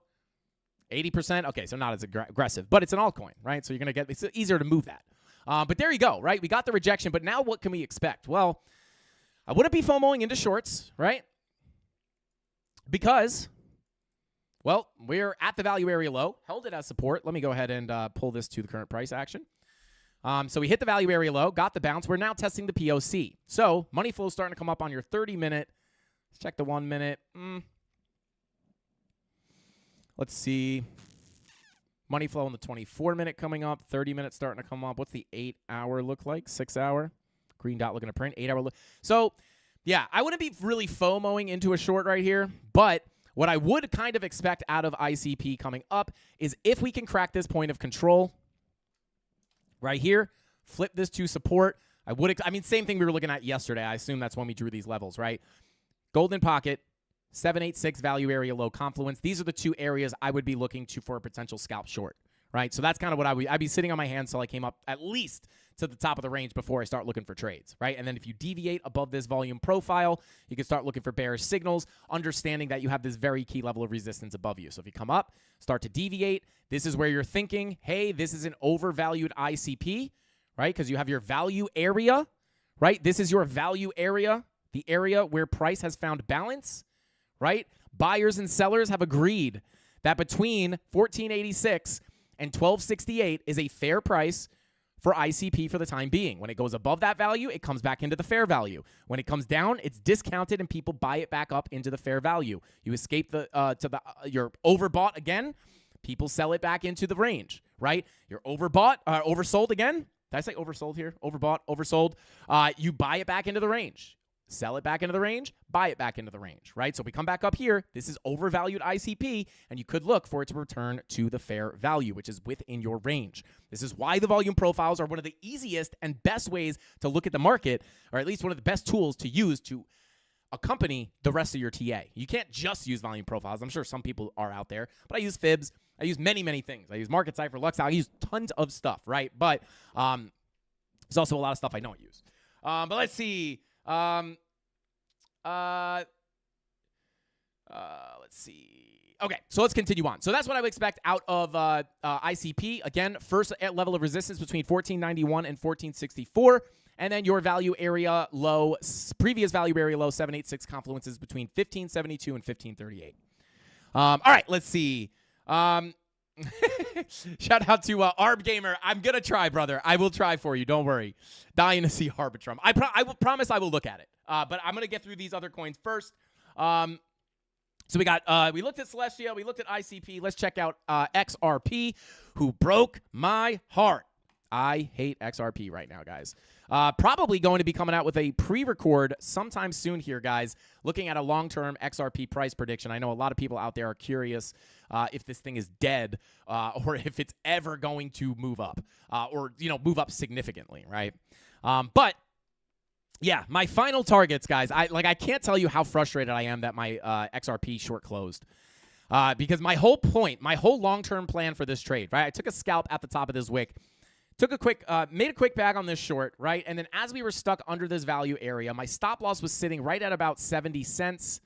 80%. Okay, so not as aggressive, but it's an altcoin, right? So you're going to it's easier to move that. But there you go, right? We got the rejection, but now what can we expect? Well, I wouldn't be FOMOing into shorts, right? Because, well, we're at the value area low, held it as support. Let me go ahead and pull this to the current price action. So we hit the value area low, got the bounce. We're now testing the POC. So money flow is starting to come up on your 30-minute. Let's check the 1 minute. Let's see. Money flow on the 24-minute coming up. 30-minute starting to come up. What's the 8-hour look like? 6-hour. Green dot looking to print. 8-hour look. So, yeah, I wouldn't be really FOMOing into a short right here. But what I would kind of expect out of ICP coming up is if we can crack this point of control right here, flip this to support. I mean, same thing we were looking at yesterday. I assume that's when we drew these levels, right? Golden pocket. 786 value area low confluence. These are the two areas I would be looking to for a potential scalp short, right? So that's kind of what I'd be sitting on my hands till I came up at least to the top of the range before I start looking for trades, right? And then if you deviate above this volume profile, you can start looking for bearish signals, understanding that you have this very key level of resistance above you. So if you come up, start to deviate, this is where you're thinking, hey, this is an overvalued ICP, right? Because you have your value area, right? This is your value area, the area where price has found balance, right? Buyers and sellers have agreed that between 1486 and 1268 is a fair price for ICP for the time being. When it goes above that value, it comes back into the fair value. When it comes down, it's discounted and people buy it back up into the fair value. You escape you're overbought again, people sell it back into the range, right? You're oversold again. Did I say oversold here? Overbought, oversold. You buy it back into the range. Sell it back into the range, buy it back into the range, right? So if we come back up here, this is overvalued ICP, and you could look for it to return to the fair value, which is within your range. This is why the volume profiles are one of the easiest and best ways to look at the market, or at least one of the best tools to use to accompany the rest of your TA. You can't just use volume profiles. I'm sure some people are out there, but I use fibs. I use many, many things. I use Market Cipher, Lux. I use tons of stuff, right? But there's also a lot of stuff I don't use. But let's see. Let's see. Okay, so let's continue on. So that's what I would expect out of ICP. Again, first level of resistance between 1491 and 1464. And then your value area low, previous value area low, 786 confluences between 1572 and 1538. All right, let's see. Shout out to Arb Gamer. I'm going to try, brother. I will try for you. Don't worry. Dying to see Arbitrum. I will promise I will look at it. But I'm going to get through these other coins first. So we got, we looked at Celestia. We looked at ICP. Let's check out XRP, who broke my heart. I hate XRP right now, guys. Probably going to be coming out with a pre-record sometime soon here, guys, looking at a long-term XRP price prediction. I know a lot of people out there are curious if this thing is dead or if it's ever going to move up or, move up significantly, right? But, yeah, my final targets, guys, I can't tell you how frustrated I am that my XRP short closed. Because my whole point, my whole long-term plan for this trade, right? I took a scalp at the top of this wick. Made a quick bag on this short, right? And then as we were stuck under this value area, my stop loss was sitting right at about 70 cents,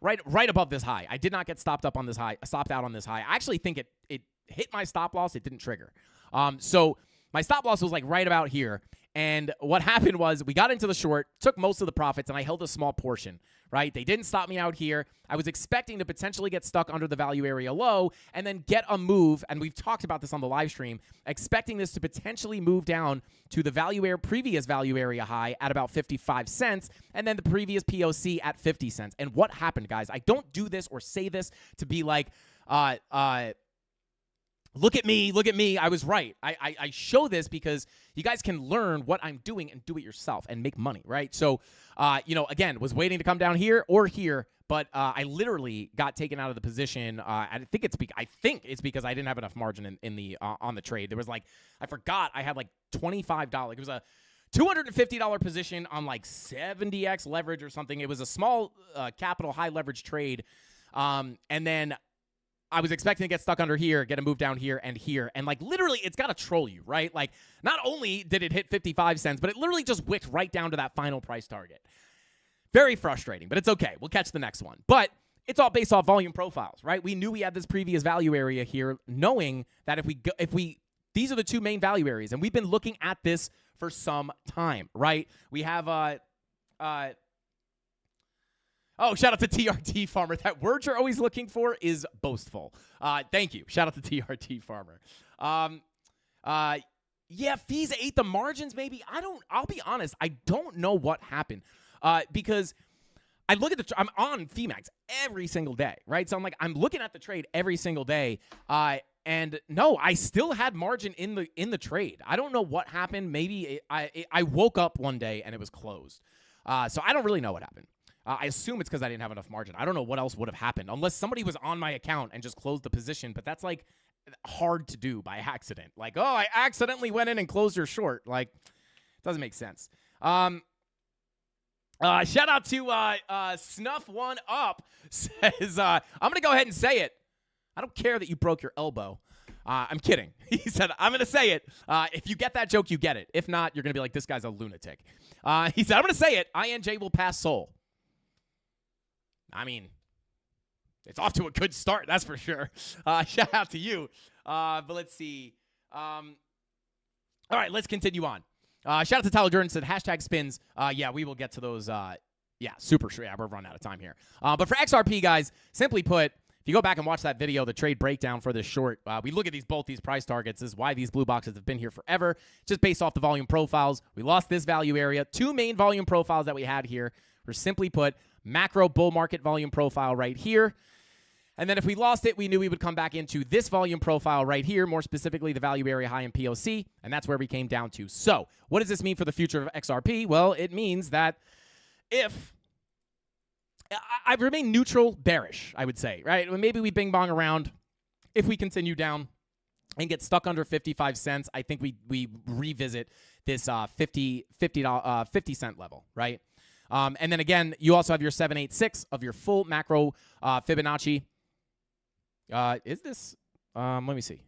right above this high. I did not get stopped out on this high. I actually think it hit my stop loss. It didn't trigger. So my stop loss was like right about here. And what happened was we got into the short, took most of the profits, and I held a small portion, right? They didn't stop me out here. I was expecting to potentially get stuck under the value area low and then get a move, and we've talked about this on the live stream, expecting this to potentially move down to the previous value area high at about 55 cents and then the previous POC at 50 cents. And what happened, guys? I don't do this or say this to be like, look at me, I was right. I show this because you guys can learn what I'm doing and do it yourself and make money, right? So, again, was waiting to come down here or here, but I literally got taken out of the position. I think it's because I didn't have enough margin in the on the trade. There was I forgot I had like $25. It was a $250 position on like 70x leverage or something. It was a small capital, high leverage trade. And then I was expecting to get stuck under here, get a move down here and here. And like literally it's got to troll you, right? Like not only did it hit 55 cents, but it literally just wicked right down to that final price target. Very frustrating, but it's okay. We'll catch the next one. But it's all based off volume profiles, right? We knew we had this previous value area here, knowing that these are the two main value areas, and we've been looking at this for some time, right? We have oh, shout out to TRT Farmer. That word you're always looking for is boastful. Thank you. Shout out to TRT Farmer. Yeah, fees ate the margins maybe. I'll be honest, I don't know what happened. Because I look at I'm on FeeMax every single day, right? So I'm looking at the trade every single day. And no, I still had margin in the trade. I don't know what happened. Maybe I woke up one day and it was closed. So I don't really know what happened. I assume it's because I didn't have enough margin. I don't know what else would have happened unless somebody was on my account and just closed the position. But that's like hard to do by accident. Like, oh, I accidentally went in and closed your short. Like, it doesn't make sense. Shout out to Snuff One Up says, I'm going to go ahead and say it. I don't care that you broke your elbow. I'm kidding. He said, I'm going to say it. If you get that joke, you get it. If not, you're going to be like, this guy's a lunatic. He said, I'm going to say it. INJ will pass Sol. I mean, it's off to a good start, that's for sure. Shout out to you. But let's see. All right, let's continue on. Shout out to Tyler Jordan, said hashtag spins. Yeah, we will get to those. Yeah, super sure. Yeah, we're running out of time here. But for XRP, guys, simply put, if you go back and watch that video, the trade breakdown for this short, we look at both these price targets. This is why these blue boxes have been here forever, just based off the volume profiles. We lost this value area. Two main volume profiles that we had here were simply put, macro bull market volume profile right here. And then if we lost it, we knew we would come back into this volume profile right here, more specifically the value area high in POC, and that's where we came down to. So what does this mean for the future of XRP? Well, it means that if I remain neutral bearish, I would say, right? Maybe we bing bong around. If we continue down and get stuck under 55 cents, I think we revisit this 50 cent level, right? And then again, you also have your 786 of your full macro Fibonacci. Is this? Let me see.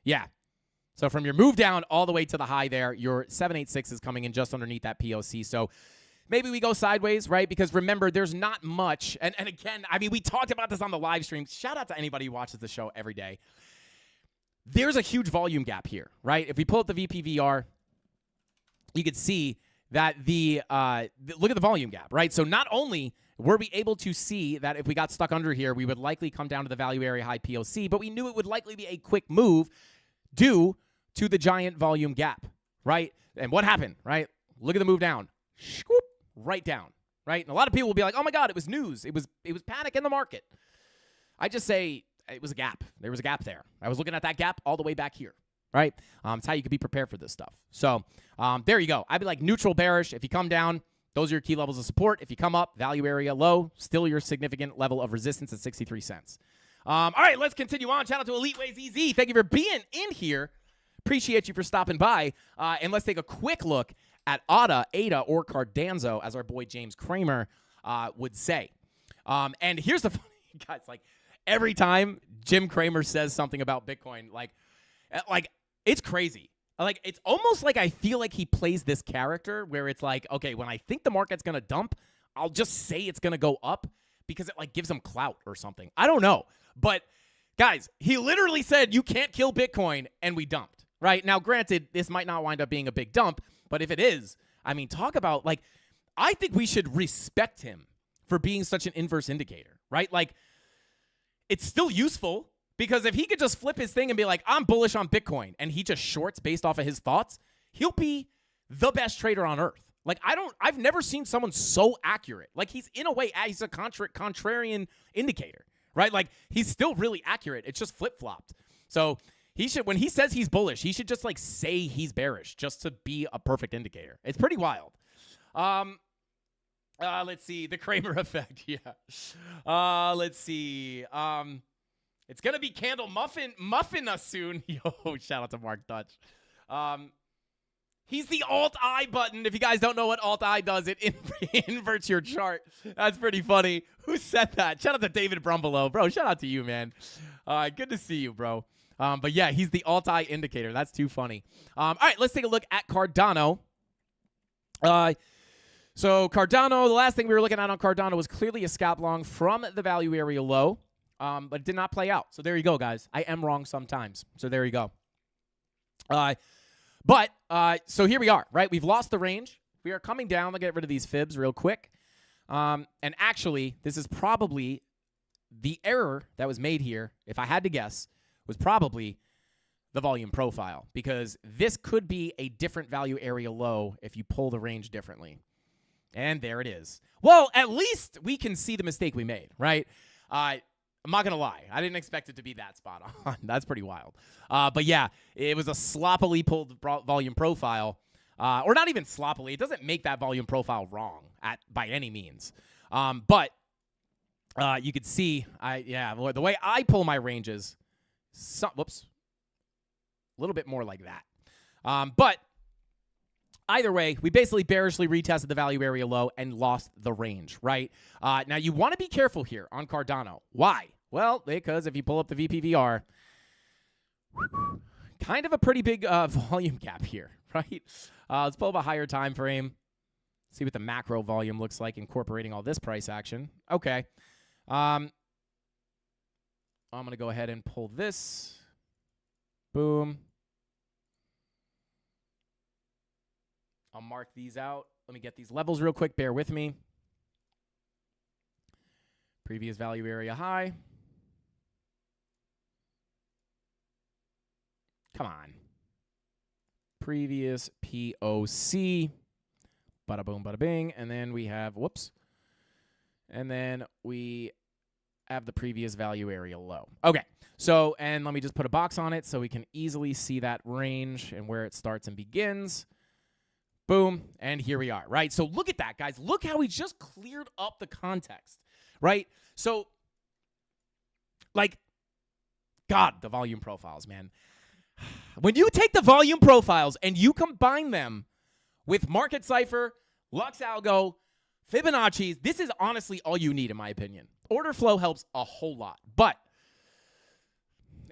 Yeah. So from your move down all the way to the high there, your 786 is coming in just underneath that POC. So maybe we go sideways, right? Because remember, there's not much. And again, I mean, we talked about this on the live stream. Shout out to anybody who watches the show every day. There's a huge volume gap here, right? If we pull up the VPVR, you could see that look at the volume gap, right? So not only were we able to see that if we got stuck under here, we would likely come down to the value area high POC, but we knew it would likely be a quick move due to the giant volume gap, right? And what happened, right? Look at the move down. Scoop, right down, right? And a lot of people will be like, oh my God, it was news. It was panic in the market. I just say it was a gap. There was a gap there. I was looking at that gap all the way back here. Right? It's how you can be prepared for this stuff. So there you go. I'd be like neutral bearish. If you come down, those are your key levels of support. If you come up, value area low, still your significant level of resistance at 63 cents. All right, let's continue on. Shout out to Elite Ways EZ. Thank you for being in here. Appreciate you for stopping by. And let's take a quick look at ADA, or Cardanzo, as our boy James Kramer would say. And here's the funny, guys, like every time Jim Kramer says something about Bitcoin, like it's crazy. Like, it's almost like I feel like he plays this character where it's like, okay, when I think the market's going to dump, I'll just say it's going to go up because it like gives him clout or something. I don't know. But guys, he literally said you can't kill Bitcoin, and we dumped, right? Now, granted, this might not wind up being a big dump, but if it is, I mean, talk about like, I think we should respect him for being such an inverse indicator, right? Like, it's still useful. Because if he could just flip his thing and be like, I'm bullish on Bitcoin, and he just shorts based off of his thoughts, he'll be the best trader on earth. Like, I've never seen someone so accurate. Like, he's in a way, he's a contrarian indicator, right? Like, he's still really accurate. It's just flip-flopped. So he should, when he says he's bullish, he should just like say he's bearish just to be a perfect indicator. It's pretty wild. Let's see, the Kramer effect. Yeah. Let's see. It's going to be muffin us soon. Yo, shout out to Mark Dutch. He's the Alt-I button. If you guys don't know what Alt-I does, it inverts your chart. That's pretty funny. Who said that? Shout out to David Brumbelow. Bro, shout out to you, man. Good to see you, bro. But yeah, he's the alt-I indicator. That's too funny. All right, let's take a look at Cardano. So Cardano, the last thing we were looking at on Cardano was clearly a scalp long from the value area low, but it did not play out. So there you go, guys. I am wrong sometimes. So there you go. So here we are, right? We've lost the range. We are coming down. I'll get rid of these fibs real quick. And actually, this is probably the error that was made here, if I had to guess, was probably the volume profile, because this could be a different value area low if you pull the range differently. And there it is. Well, at least we can see the mistake we made, right? I'm not going to lie. I didn't expect it to be that spot on. That's pretty wild. But yeah, it was a sloppily pulled volume profile. Or not even sloppily. It doesn't make that volume profile wrong by any means. But you could see, the way I pull my ranges, whoops, a little bit more like that. But either way, we basically bearishly retested the value area low and lost the range, right? Now, you want to be careful here on Cardano. Why? Well, because if you pull up the VPVR, kind of a pretty big volume gap here, right? Let's pull up a higher time frame. See what the macro volume looks like incorporating all this price action. Okay. I'm going to go ahead and pull this. Boom. I'll mark these out. Let me get these levels real quick. Bear with me. Previous value area high. Come on. Previous POC. Bada boom, bada bing. And then we have, whoops. And then we have the previous value area low. Okay. So, and let me just put a box on it so we can easily see that range and where it starts and begins. Boom. And here we are, right? So look at that, guys. Look how we just cleared up the context, right? So, like, God, the volume profiles, man. When you take the volume profiles and you combine them with Market Cipher, Lux Algo, Fibonacci's, this is honestly all you need, in my opinion. Order flow helps a whole lot. But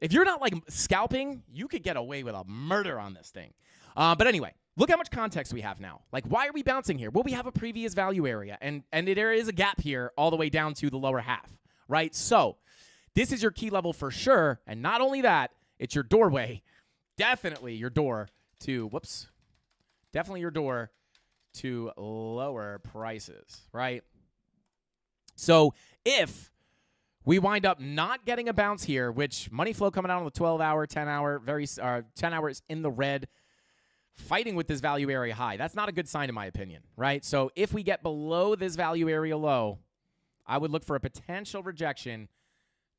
if you're not, like, scalping, you could get away with a murder on this thing. But anyway, look how much context we have now. Like, why are we bouncing here? Well, we have a previous value area, and there is a gap here all the way down to the lower half, right? So this is your key level for sure, and not only that, it's your doorway. Definitely your door to, whoops, definitely your door to lower prices, right? So if we wind up not getting a bounce here, which money flow coming out on the 12-hour, 10-hour, 10 hours in the red, fighting with this value area high, that's not a good sign in my opinion, right? So if we get below this value area low, I would look for a potential rejection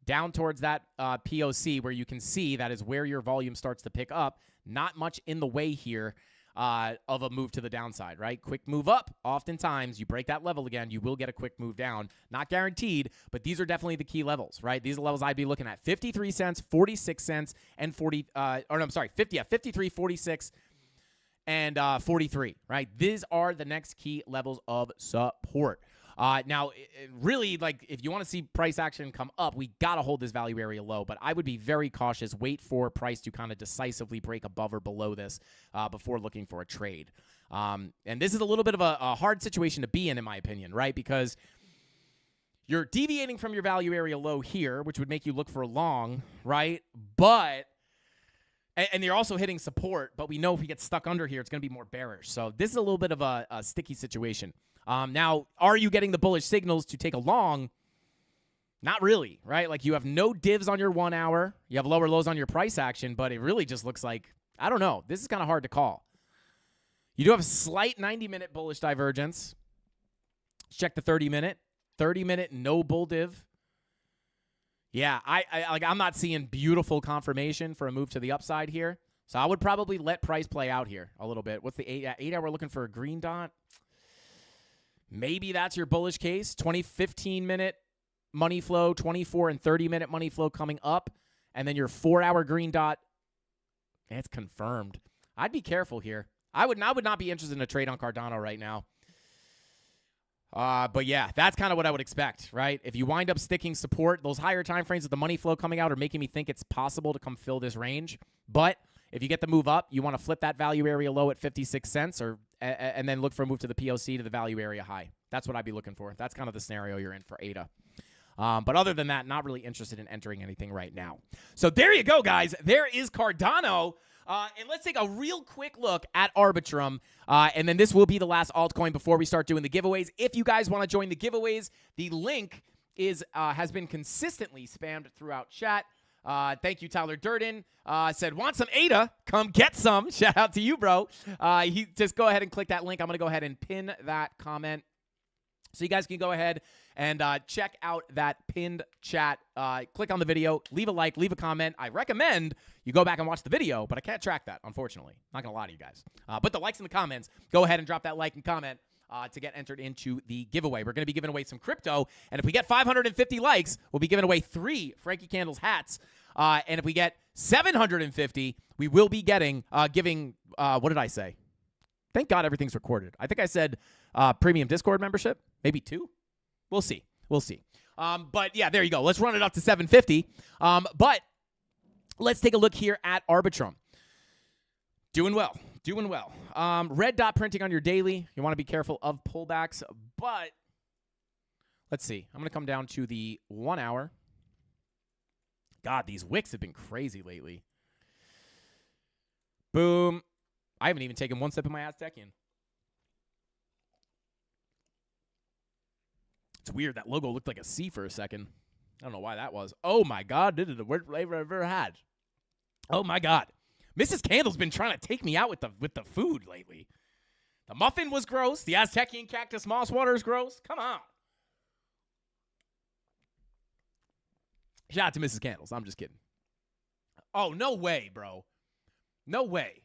down towards that POC where you can see that is where your volume starts to pick up. Not much in the way here of a move to the downside, right? Quick move up. Oftentimes, you break that level again, you will get a quick move down. Not guaranteed, but these are definitely the key levels, right? These are the levels I'd be looking at. 53 cents, 46 cents, and 53, 46, and 43, right? These are the next key levels of support. Now, really, like, if you want to see price action come up, we got to hold this value area low, but I would be very cautious. Wait for price to kind of decisively break above or below this before looking for a trade. And this is a little bit of a hard situation to be in my opinion, right? Because you're deviating from your value area low here, which would make you look for a long, right? But and you're also hitting support, but we know if we get stuck under here, it's going to be more bearish. So this is a little bit of a sticky situation. Now, are you getting the bullish signals to take a long? Not really, right? Like, you have no divs on your 1 hour. You have lower lows on your price action, but it really just looks like, I don't know. This is kind of hard to call. You do have a slight 90-minute bullish divergence. Let's check the 30-minute. 30-minute no bull div. Yeah, I'm not seeing beautiful confirmation for a move to the upside here. So I would probably let price play out here a little bit. What's the 8 hour looking for a green dot? Maybe that's your bullish case. 15-minute money flow, 24 and 30-minute money flow coming up, and then your 4-hour green dot. It's confirmed. I'd be careful here. I would not be interested in a trade on Cardano right now. But yeah, that's kind of what I would expect, right? If you wind up sticking support, those higher time frames with the money flow coming out are making me think it's possible to come fill this range. But if you get the move up, you want to flip that value area low at 56 cents and then look for a move to the POC to the value area high. That's what I'd be looking for. That's kind of the scenario you're in for ADA. But other than that, not really interested in entering anything right now. So there you go, guys. There is Cardano. And let's take a real quick look at Arbitrum. And then this will be the last altcoin before we start doing the giveaways. If you guys want to join the giveaways, the link has been consistently spammed throughout chat. Thank you, Tyler Durden. Said, want some ADA? Come get some. Shout out to you, bro. He just go ahead and click that link. I'm going to go ahead and pin that comment. So you guys can go ahead and check out that pinned chat. Click on the video, leave a like, leave a comment. I recommend you go back and watch the video, but I can't track that, unfortunately. Not going to lie to you guys. But the likes in the comments, go ahead and drop that like and comment to get entered into the giveaway. We're going to be giving away some crypto, and if we get 550 likes, we'll be giving away 3 Frankie Candles hats. And if we get 750, we will be giving, what did I say? Thank God everything's recorded. I think I said premium Discord membership, maybe 2. We'll see. We'll see. But yeah, there you go. Let's run it up to 750. But let's take a look here at Arbitrum. Doing well. Doing well. Red dot printing on your daily. You want to be careful of pullbacks. But let's see. I'm going to come down to the 1 hour. God, these wicks have been crazy lately. Boom. I haven't even taken one sip of my Aztecian. It's weird. That logo looked like a C for a second. I don't know why that was. Oh, my God. This is the worst flavor I've ever had. Oh, my God. Mrs. Candle's been trying to take me out with the food lately. The muffin was gross. The Aztecian cactus moss water is gross. Come on. Shout out to Mrs. Candles. I'm just kidding. Oh, no way, bro. No way.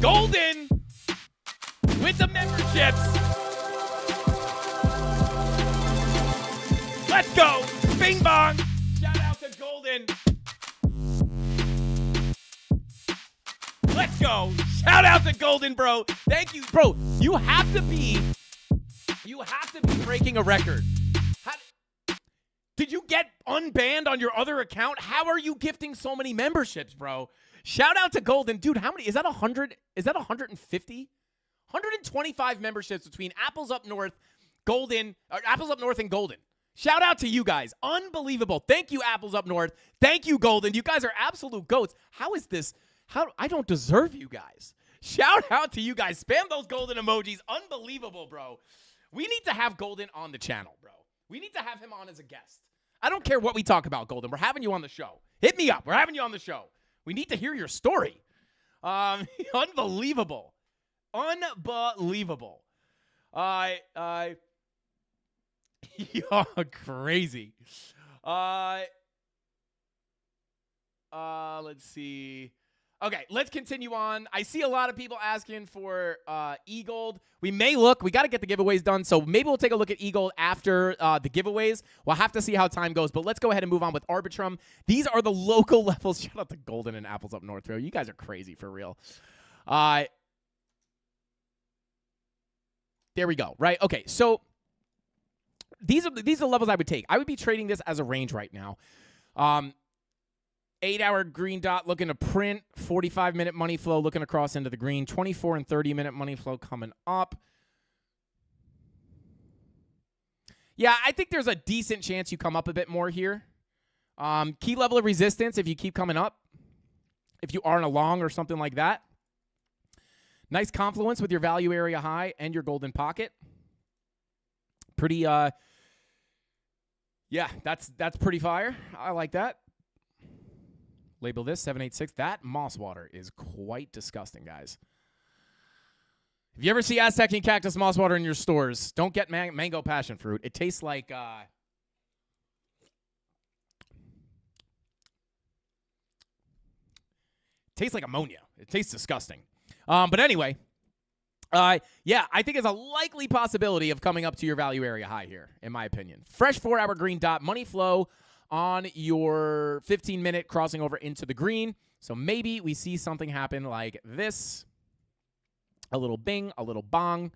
Golden with the memberships. Let's go. Bing bong. Shout out to Golden. Let's go. Shout out to Golden, bro. Thank you, bro. You have to be breaking a record. Did you get unbanned on your other account? How are you gifting so many memberships, bro? Shout out to Golden. Dude, how many? Is that 100? Is that 150? 125 memberships between Apples Up North, Golden, or Apples Up North and Golden. Shout out to you guys. Unbelievable. Thank you, Apples Up North. Thank you, Golden. You guys are absolute goats. How is this? I don't deserve you guys. Shout out to you guys. Spam those golden emojis. Unbelievable, bro. We need to have Golden on the channel, bro. We need to have him on as a guest. I don't care what we talk about, Golden. We're having you on the show. Hit me up. We're having you on the show. We need to hear your story. Unbelievable. Unbelievable. You're crazy. Let's see. Okay, let's continue on. I see a lot of people asking for e-gold. We may look. We got to get the giveaways done, so maybe we'll take a look at e-gold after the giveaways. We'll have to see how time goes, but let's go ahead and move on with Arbitrum. These are the local levels. Shout out to Golden and Apples Up North, bro. You guys are crazy for real. There we go, right? Okay, so these are the levels I would take. I would be trading this as a range right now. 8-hour green dot looking to print. 45-minute money flow looking to cross into the green. 24 and 30-minute money flow coming up. Yeah, I think there's a decent chance you come up a bit more here. Key level of resistance if you keep coming up. If you are in a long or something like that. Nice confluence with your value area high and your golden pocket. Pretty, yeah, that's pretty fire. I like that. Label this 786. That moss water is quite disgusting, guys. If you ever see Aztecian cactus moss water in your stores, don't get mango passion fruit. It tastes like ammonia. It tastes disgusting. But anyway, yeah, I think it's a likely possibility of coming up to your value area high here, in my opinion. Fresh 4-hour green dot, money flow on your 15-minute crossing over into the green. So maybe we see something happen like this. A little bing, a little bong.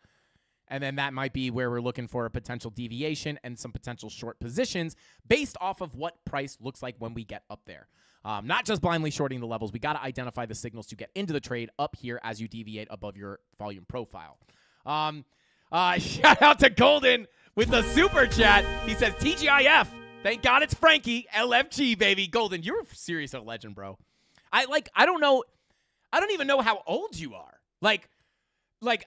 And then that might be where we're looking for a potential deviation and some potential short positions based off of what price looks like when we get up there. Not just blindly shorting the levels. We got to identify the signals to get into the trade up here as you deviate above your volume profile. Shout out to Golden with the super chat. He says, TGIF. Thank God it's Frankie. LFG, baby. Golden, you're serious a legend, bro. I don't know. I don't even know how old you are. Like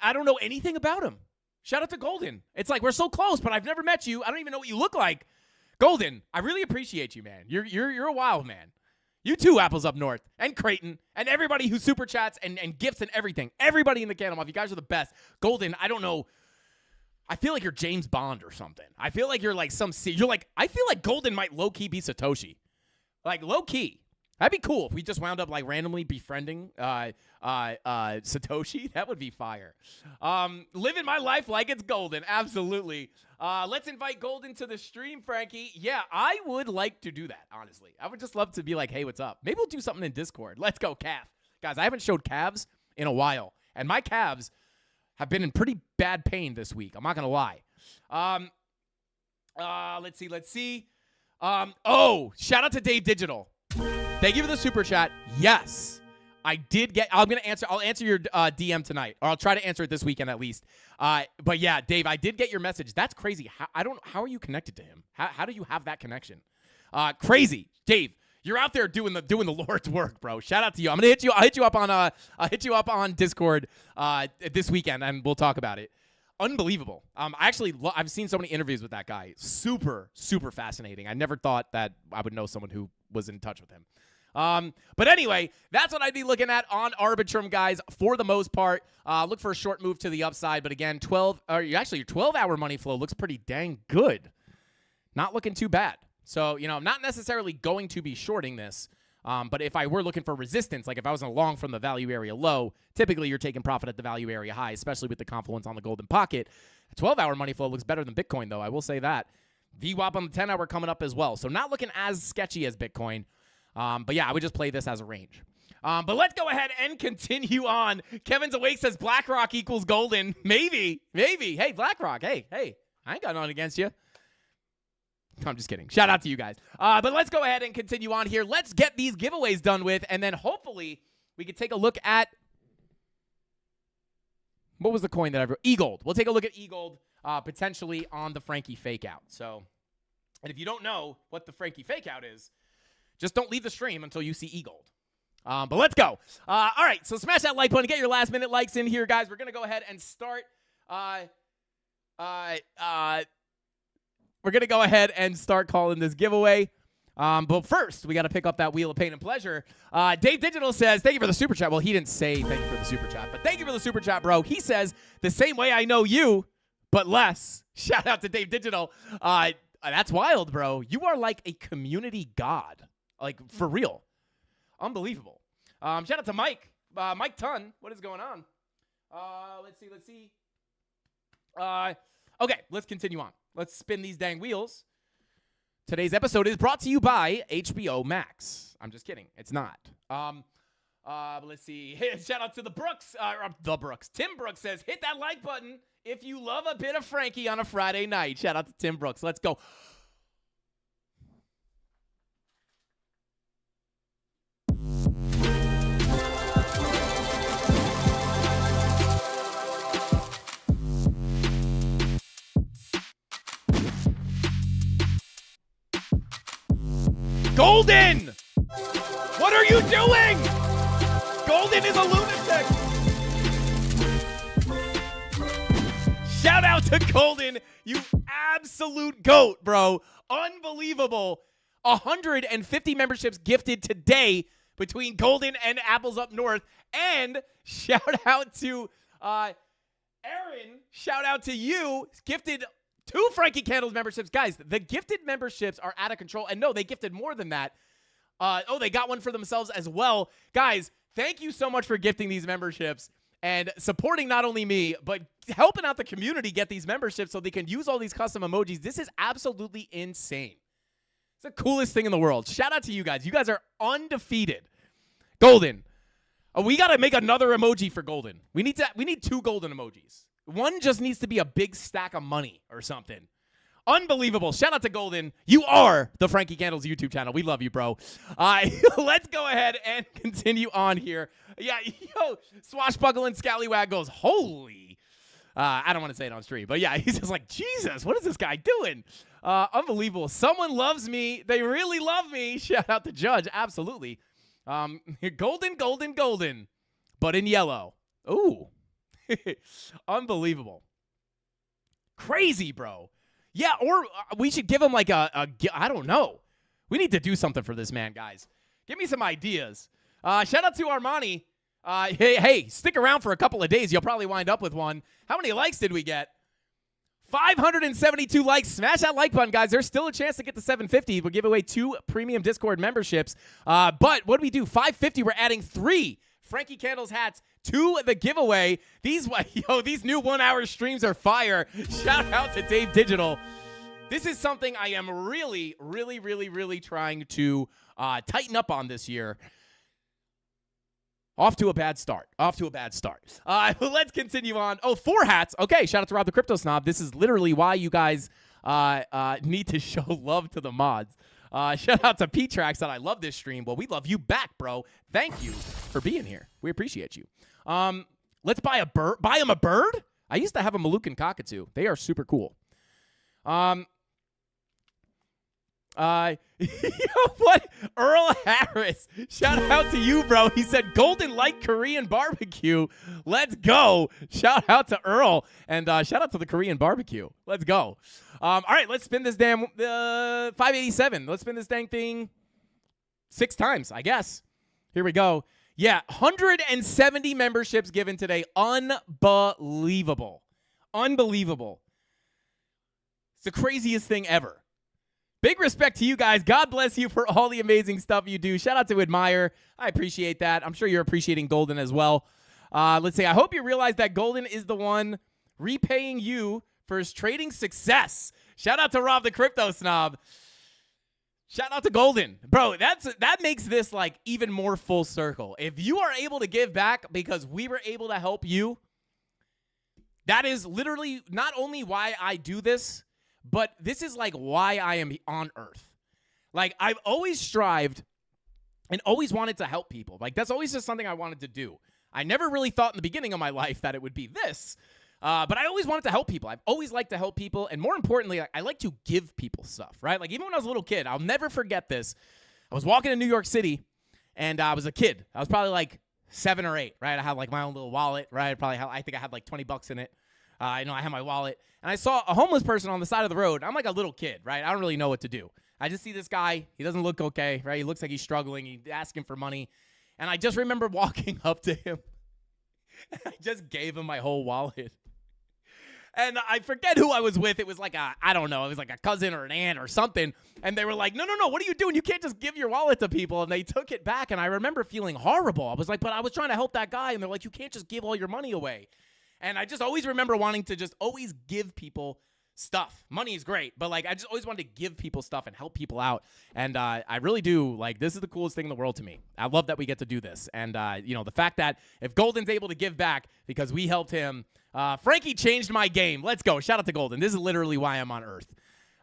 I don't know anything about him. Shout out to Golden. It's like we're so close, but I've never met you. I don't even know what you look like. Golden, I really appreciate you, man. You're a wild man. You too, Apples Up North, and Creighton, and everybody who super chats and gifts and everything. Everybody in the CandleMafia, you guys are the best. Golden, I don't know. I feel like you're James Bond or something. I feel like you're like I feel like Golden might low-key be Satoshi. Like, low-key. That'd be cool if we just wound up like randomly befriending Satoshi. That would be fire. Living my life like it's Golden. Absolutely. Let's invite Golden to the stream, Frankie. Yeah, I would like to do that, honestly. I would just love to be like, hey, what's up? Maybe we'll do something in Discord. Let's go, calf. Guys, I haven't showed calves in a while, and my calves have been in pretty bad pain this week. I'm not going to lie. Let's see. Shout out to Dave Digital. Thank you for the super chat. Yes, I did get. I'll answer your DM tonight, or I'll try to answer it this weekend at least. But yeah, Dave, I did get your message. That's crazy. How are you connected to him? How do you have that connection? Crazy, Dave. You're out there doing the Lord's work, bro. Shout out to you. I'll hit you up on Discord this weekend, and we'll talk about it. Unbelievable. I've seen so many interviews with that guy. Super, super fascinating. I never thought that I would know someone who was in touch with him. But anyway, that's what I'd be looking at on Arbitrum, guys, for the most part. Look for a short move to the upside. But again, your 12-hour money flow looks pretty dang good. Not looking too bad. So, I'm not necessarily going to be shorting this. But if I were looking for resistance, like if I was in a long from the value area low, typically you're taking profit at the value area high, especially with the confluence on the golden pocket. A 12-hour money flow looks better than Bitcoin, though. I will say that. VWAP on the 10-hour coming up as well. So not looking as sketchy as Bitcoin. But yeah, I would just play this as a range. But let's go ahead and continue on. Kevin's Awake says BlackRock equals golden. Maybe. Hey, BlackRock. Hey, I ain't got nothing against you. I'm just kidding. Shout out to you guys. But let's go ahead and continue on here. Let's get these giveaways done with, and then hopefully we can take a look at what was the coin that I wrote? E-Gold. We'll take a look at E-Gold potentially on the Frankie fake out. So, and if you don't know what the Frankie fake out is, just don't leave the stream until you see E-Gold. But let's go. All right, so smash that like button. Get your last minute likes in here, guys. We're going to go ahead and start. We're going to go ahead and start calling this giveaway. But first, we got to pick up that Wheel of Pain and Pleasure. Dave Digital says, thank you for the super chat. Well, he didn't say thank you for the super chat, but thank you for the super chat, bro. He says, the same way I know you, but less. Shout out to Dave Digital. That's wild, bro. You are like a community god. Like, for real. Unbelievable. Shout out to Mike. Mike Tunn. What is going on? Let's see. Okay, let's continue on. Let's spin these dang wheels. Today's episode is brought to you by HBO Max. I'm just kidding. It's not. But let's see. Shout out to the Brooks. Tim Brooks says, hit that like button if you love a bit of Frankie on a Friday night. Shout out to Tim Brooks. Let's go. Golden! What are you doing? Golden is a lunatic! Shout out to Golden, you absolute GOAT, bro. Unbelievable. 150 memberships gifted today between Golden and Apples Up North. And shout out to Aaron. Shout out to you. Gifted 2 Frankie Candles memberships. Guys, the gifted memberships are out of control. And no, they gifted more than that. They got one for themselves as well. Guys, thank you so much for gifting these memberships and supporting not only me, but helping out the community get these memberships so they can use all these custom emojis. This is absolutely insane. It's the coolest thing in the world. Shout out to you guys. You guys are undefeated. Golden. Oh, we got to make another emoji for Golden. We need 2 golden emojis. One just needs to be a big stack of money or something. Unbelievable. Shout out to Golden. You are the Frankie Candles YouTube channel. We love you, bro. Let's go ahead and continue on here. Yeah, yo, Swashbuckling Scallywag goes, holy. I don't want to say it on stream, but yeah, he's just like, Jesus, what is this guy doing? Unbelievable. Someone loves me. They really love me. Shout out to Judge. Absolutely. Golden, golden, golden, but in yellow. Ooh. Unbelievable. Crazy, bro. Yeah, or we should give him like I don't know. We need to do something for this man, guys. Give me some ideas. Shout out to Armani. Hey, stick around for a couple of days. You'll probably wind up with one. How many likes did we get? 572 likes. Smash that like button, guys. There's still a chance to get to 750. We'll give away 2 premium Discord memberships. But what do we do? 550, we're adding 3 Frankie Candles hats to the giveaway. These new 1-hour streams are fire. Shout out to Dave Digital. This is something I am really, really, really, really trying to tighten up on this year. Off to a bad start. Let's continue on. Oh, 4 hats. Okay, shout out to Rob the Crypto Snob. This is literally why you guys need to show love to the mods. Shout out to P-Trax that I love this stream. Well, we love you back, bro. Thank you for being here. We appreciate you. Let's buy a bird. Buy him a bird? I used to have a Moluccan cockatoo. They are super cool. What? Earl Harris. Shout out to you, bro. He said golden light Korean barbecue. Let's go. Shout out to Earl. And shout out to the Korean barbecue. Let's go. All right, let's spin this damn 587. Let's spin this dang thing 6 times, I guess. Here we go. Yeah, 170 memberships given today. Unbelievable. Unbelievable. It's the craziest thing ever. Big respect to you guys. God bless you for all the amazing stuff you do. Shout out to Admire. I appreciate that. I'm sure you're appreciating Golden as well. Let's see. I hope you realize that Golden is the one repaying you for his trading success. Shout out to Rob the Crypto Snob. Shout out to Golden. Bro, that makes this like even more full circle. If you are able to give back because we were able to help you, that is literally not only why I do this, but this is like why I am on Earth. Like, I've always strived and always wanted to help people. Like, that's always just something I wanted to do. I never really thought in the beginning of my life that it would be this. But I always wanted to help people. I've always liked to help people. And more importantly, I like to give people stuff, right? Like, even when I was a little kid, I'll never forget this. I was walking in New York City, and I was a kid. I was probably like 7 or 8, right? I had like my own little wallet, right? I think I had like 20 bucks in it. I had my wallet. And I saw a homeless person on the side of the road. I'm like a little kid, right? I don't really know what to do. I just see this guy. He doesn't look okay, right? He looks like he's struggling. He's asking for money. And I just remember walking up to him. And I just gave him my whole wallet. And I forget who I was with. It was like I don't know. It was like a cousin or an aunt or something. And they were like, no, what are you doing? You can't just give your wallet to people. And they took it back. And I remember feeling horrible. I was like, but I was trying to help that guy. And they're like, you can't just give all your money away. And I just always remember wanting to just always give people stuff. Money is great, but like I just always wanted to give people stuff and help people out. And I really do. Like, this is the coolest thing in the world to me. I love that we get to do this. And the fact that if Golden's able to give back because we helped him, Frankie changed my game. Let's go. Shout out to Golden. This is literally why I'm on Earth.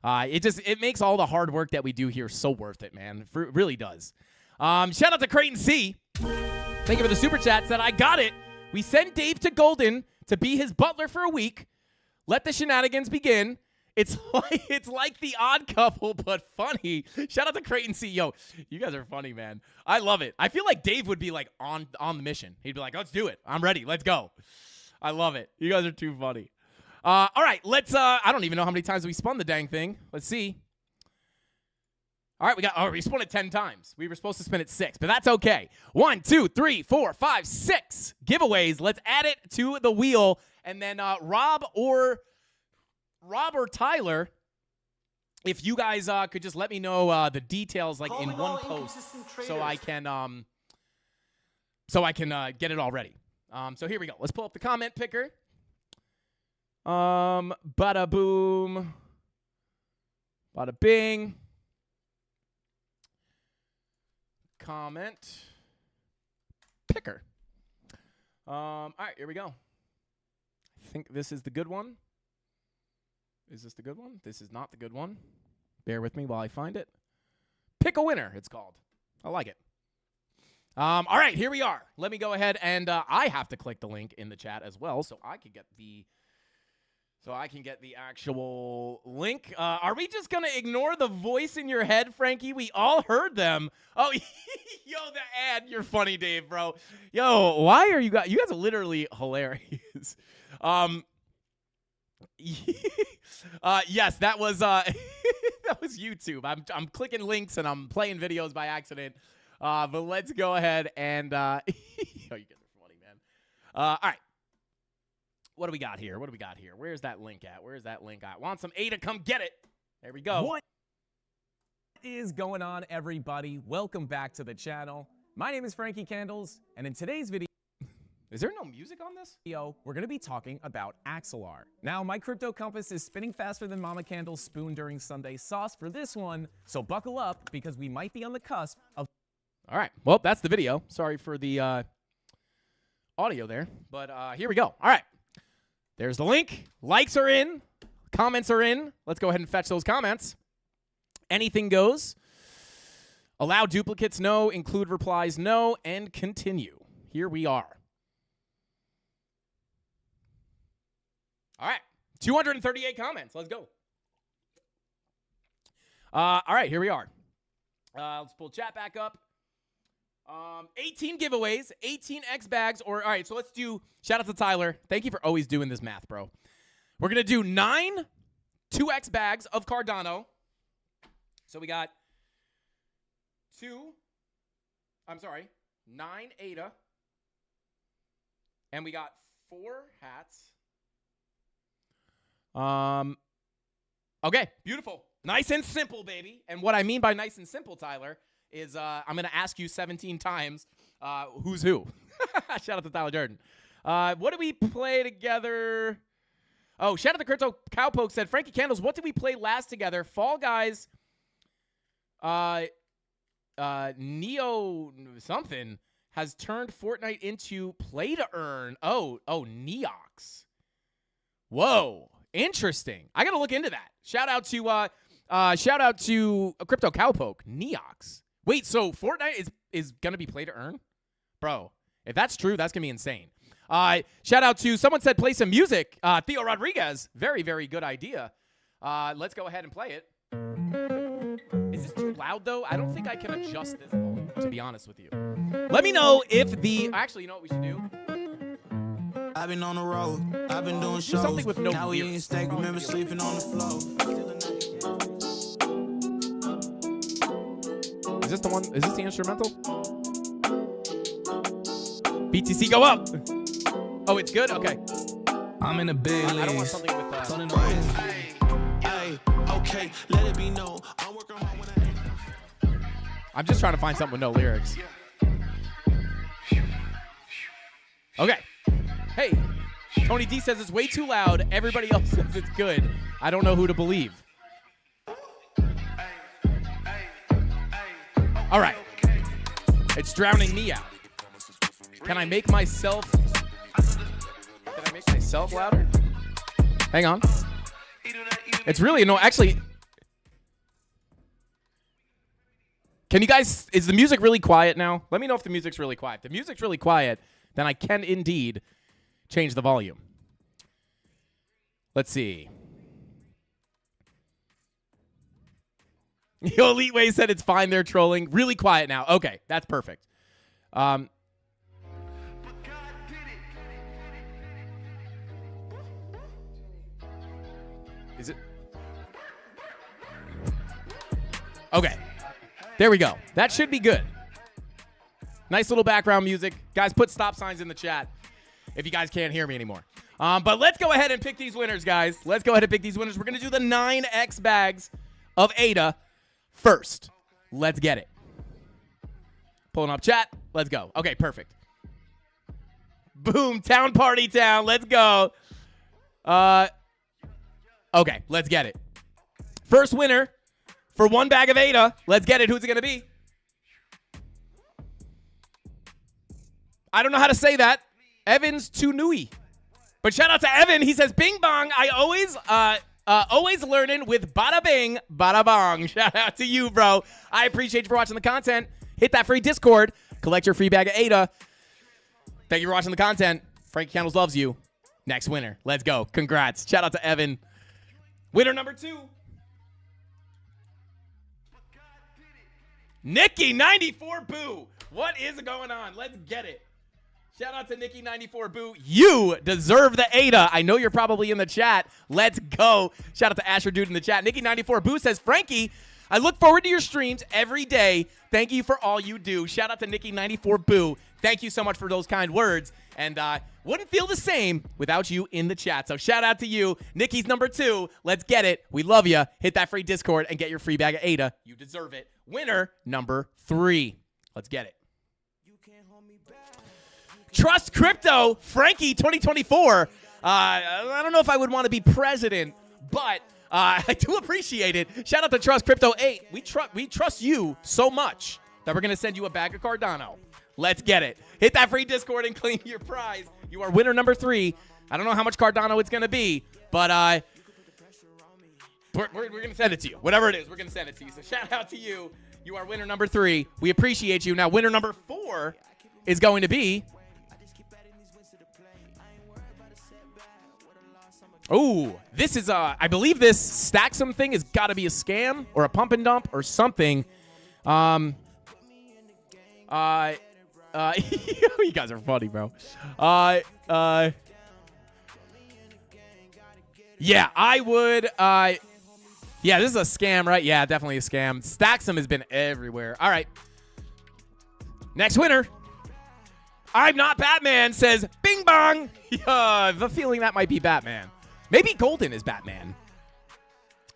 It makes all the hard work that we do here so worth it, man. It really does. Shout out to Creighton C. Thank you for the super chat. Said I got it. We sent Dave to Golden to be his butler for a week. Let the shenanigans begin. It's like the Odd Couple, but funny. Shout out to Creighton CEO. You guys are funny, man. I love it. I feel like Dave would be like on the mission. He'd be like, let's do it. I'm ready. Let's go. I love it. You guys are too funny. All right, let's I don't even know how many times we spun the dang thing. Let's see. All right, we spun it 10 times. We were supposed to spin it 6, but that's okay. 1, 2, 3, 4, 5, 6 giveaways. Let's add it to the wheel, and then Rob or Tyler, if you guys could just let me know the details like in one post, so I can get it all ready. So here we go. Let's pull up the comment picker. Bada boom, bada bing. comment. Picker. All right, here we go. I think this is the good one. Is this the good one? This is not the good one. Bear with me while I find it. Pick a winner, it's called. I like it. All right, here we are. Let me go ahead and I have to click the link in the chat as well, so I can get the actual link. Are we just gonna ignore the voice in your head, Frankie? We all heard them. Oh, yo, the ad. You're funny, Dave, bro. Yo, why are you guys? You guys are literally hilarious. Yes, that was that was YouTube. I'm clicking links and I'm playing videos by accident. But let's go ahead and yo, you guys are funny, man. All right. What do we got here? Where's that link at? Want some A to come get it. There we go. What is going on, everybody? Welcome back to the channel. My name is Frankie Candles, and in today's video, Is there no music on this? we're going to be talking about Axelar. Now, my crypto compass is spinning faster than Mama Candle's spoon during Sunday sauce for this one, so buckle up because we might be on the cusp of... All right. Well, that's the video. Sorry for the audio there, but here we go. All right. There's the link. Likes are in. Comments are in. Let's go ahead and fetch those comments. Anything goes. Allow duplicates, no. Include replies, no. And continue. Here we are. All right. 238 comments. Let's go. All right. Here we are. Let's pull chat back up. 18 giveaways, 18 X bags, or all right, so let's do, shout out to Tyler. Thank you for always doing this math, bro. We're going to do 9 2X bags of Cardano. So we got 9 ADA. And we got 4 hats. Okay, beautiful. Nice and simple, baby. And what I mean by nice and simple, Tyler, is I'm going to ask you 17 times who's who. Shout out to Tyler Durden. What did we play together? Oh, shout out to Crypto Cowpoke said, Frankie Candles, what did we play last together? Fall Guys, Neo something has turned Fortnite into play to earn. Oh, Neox. Whoa, interesting. I got to look into that. Shout out to Crypto Cowpoke, Neox. Wait, so Fortnite is going to be play to earn? Bro, if that's true, that's going to be insane. Shout out to, someone said play some music. Theo Rodriguez, very, very good idea. Let's go ahead and play it. Is this too loud, though? I don't think I can adjust this volume, to be honest with you. Let me know if the, actually, you know what we should do? I've been on the road, I've been doing Do shows. something with no now we lyrics. ain't steak, remember sleeping on the floor. Is this the one? Is this the instrumental? BTC go up. Oh, it's good? Okay. I'm in the big I don't want leagues. something with Turning the waves. Hey, okay, let it be known. I'm working hard when I'm just trying to find something with no lyrics. Okay. Hey, Tony D says it's way too loud. Everybody else says it's good. I don't know who to believe. All right. It's drowning me out. Can I make myself louder? Hang on. It's really annoying. Actually, can you guys, is the music really quiet now? Let me know if the music's really quiet. If the music's really quiet, then I can indeed change the volume. Let's see. Yo, Elite Way said it's fine. They're trolling. Really quiet now. Okay, that's perfect. Is it? Okay. There we go. That should be good. Nice little background music. Guys, put stop signs in the chat if you guys can't hear me anymore. But let's go ahead and pick these winners, guys. Let's go ahead and pick these winners. We're going to do the 9X bags of ADA first. Let's get it. Pulling up chat. Let's go. Okay, perfect. Boom. Town party town. Let's go. Okay, let's get it. First winner for 1 bag of ADA. Let's get it. Who's it going to be? I don't know how to say that. Evan's too newy. But shout out to Evan. He says, bing bong. I always learning with bada bing, bada bong. Shout out to you, bro. I appreciate you for watching the content. Hit that free Discord. Collect your free bag of ADA. Thank you for watching the content. Frankie Candles loves you. Next winner. Let's go. Congrats. Shout out to Evan. Winner number 2. Nikki 94 Boo. What is going on? Let's get it. Shout out to Nikki 94 Boo. You deserve the ADA. I know you're probably in the chat. Let's go. Shout out to Asher Dude in the chat. Nikki 94 Boo says, Frankie, I look forward to your streams every day. Thank you for all you do. Shout out to Nikki 94 Boo. Thank you so much for those kind words. And wouldn't feel the same without you in the chat. So shout out to you. Nikki's number 2. Let's get it. We love you. Hit that free Discord and get your free bag of ADA. You deserve it. Winner number 3. Let's get it. Trust Crypto, Frankie 2024. I don't know if I would want to be president, but I do appreciate it. Shout out to Trust Crypto 8. We trust you so much that we're going to send you a bag of Cardano. Let's get it. Hit that free Discord and claim your prize. You are winner number 3. I don't know how much Cardano it's going to be, but we're going to send it to you. Whatever it is, we're going to send it to you. So shout out to you. You are winner number 3. We appreciate you. Now, winner number 4 is going to be... Oh, this is, I believe this Stacksum thing has got to be a scam or a pump and dump or something. You guys are funny, bro. Yeah, I would, yeah, this is a scam, right? Yeah, definitely a scam. Stacksum has been everywhere. All right. Next winner. I'm not Batman says, bing bong. I have a feeling that might be Batman. Maybe Golden is Batman.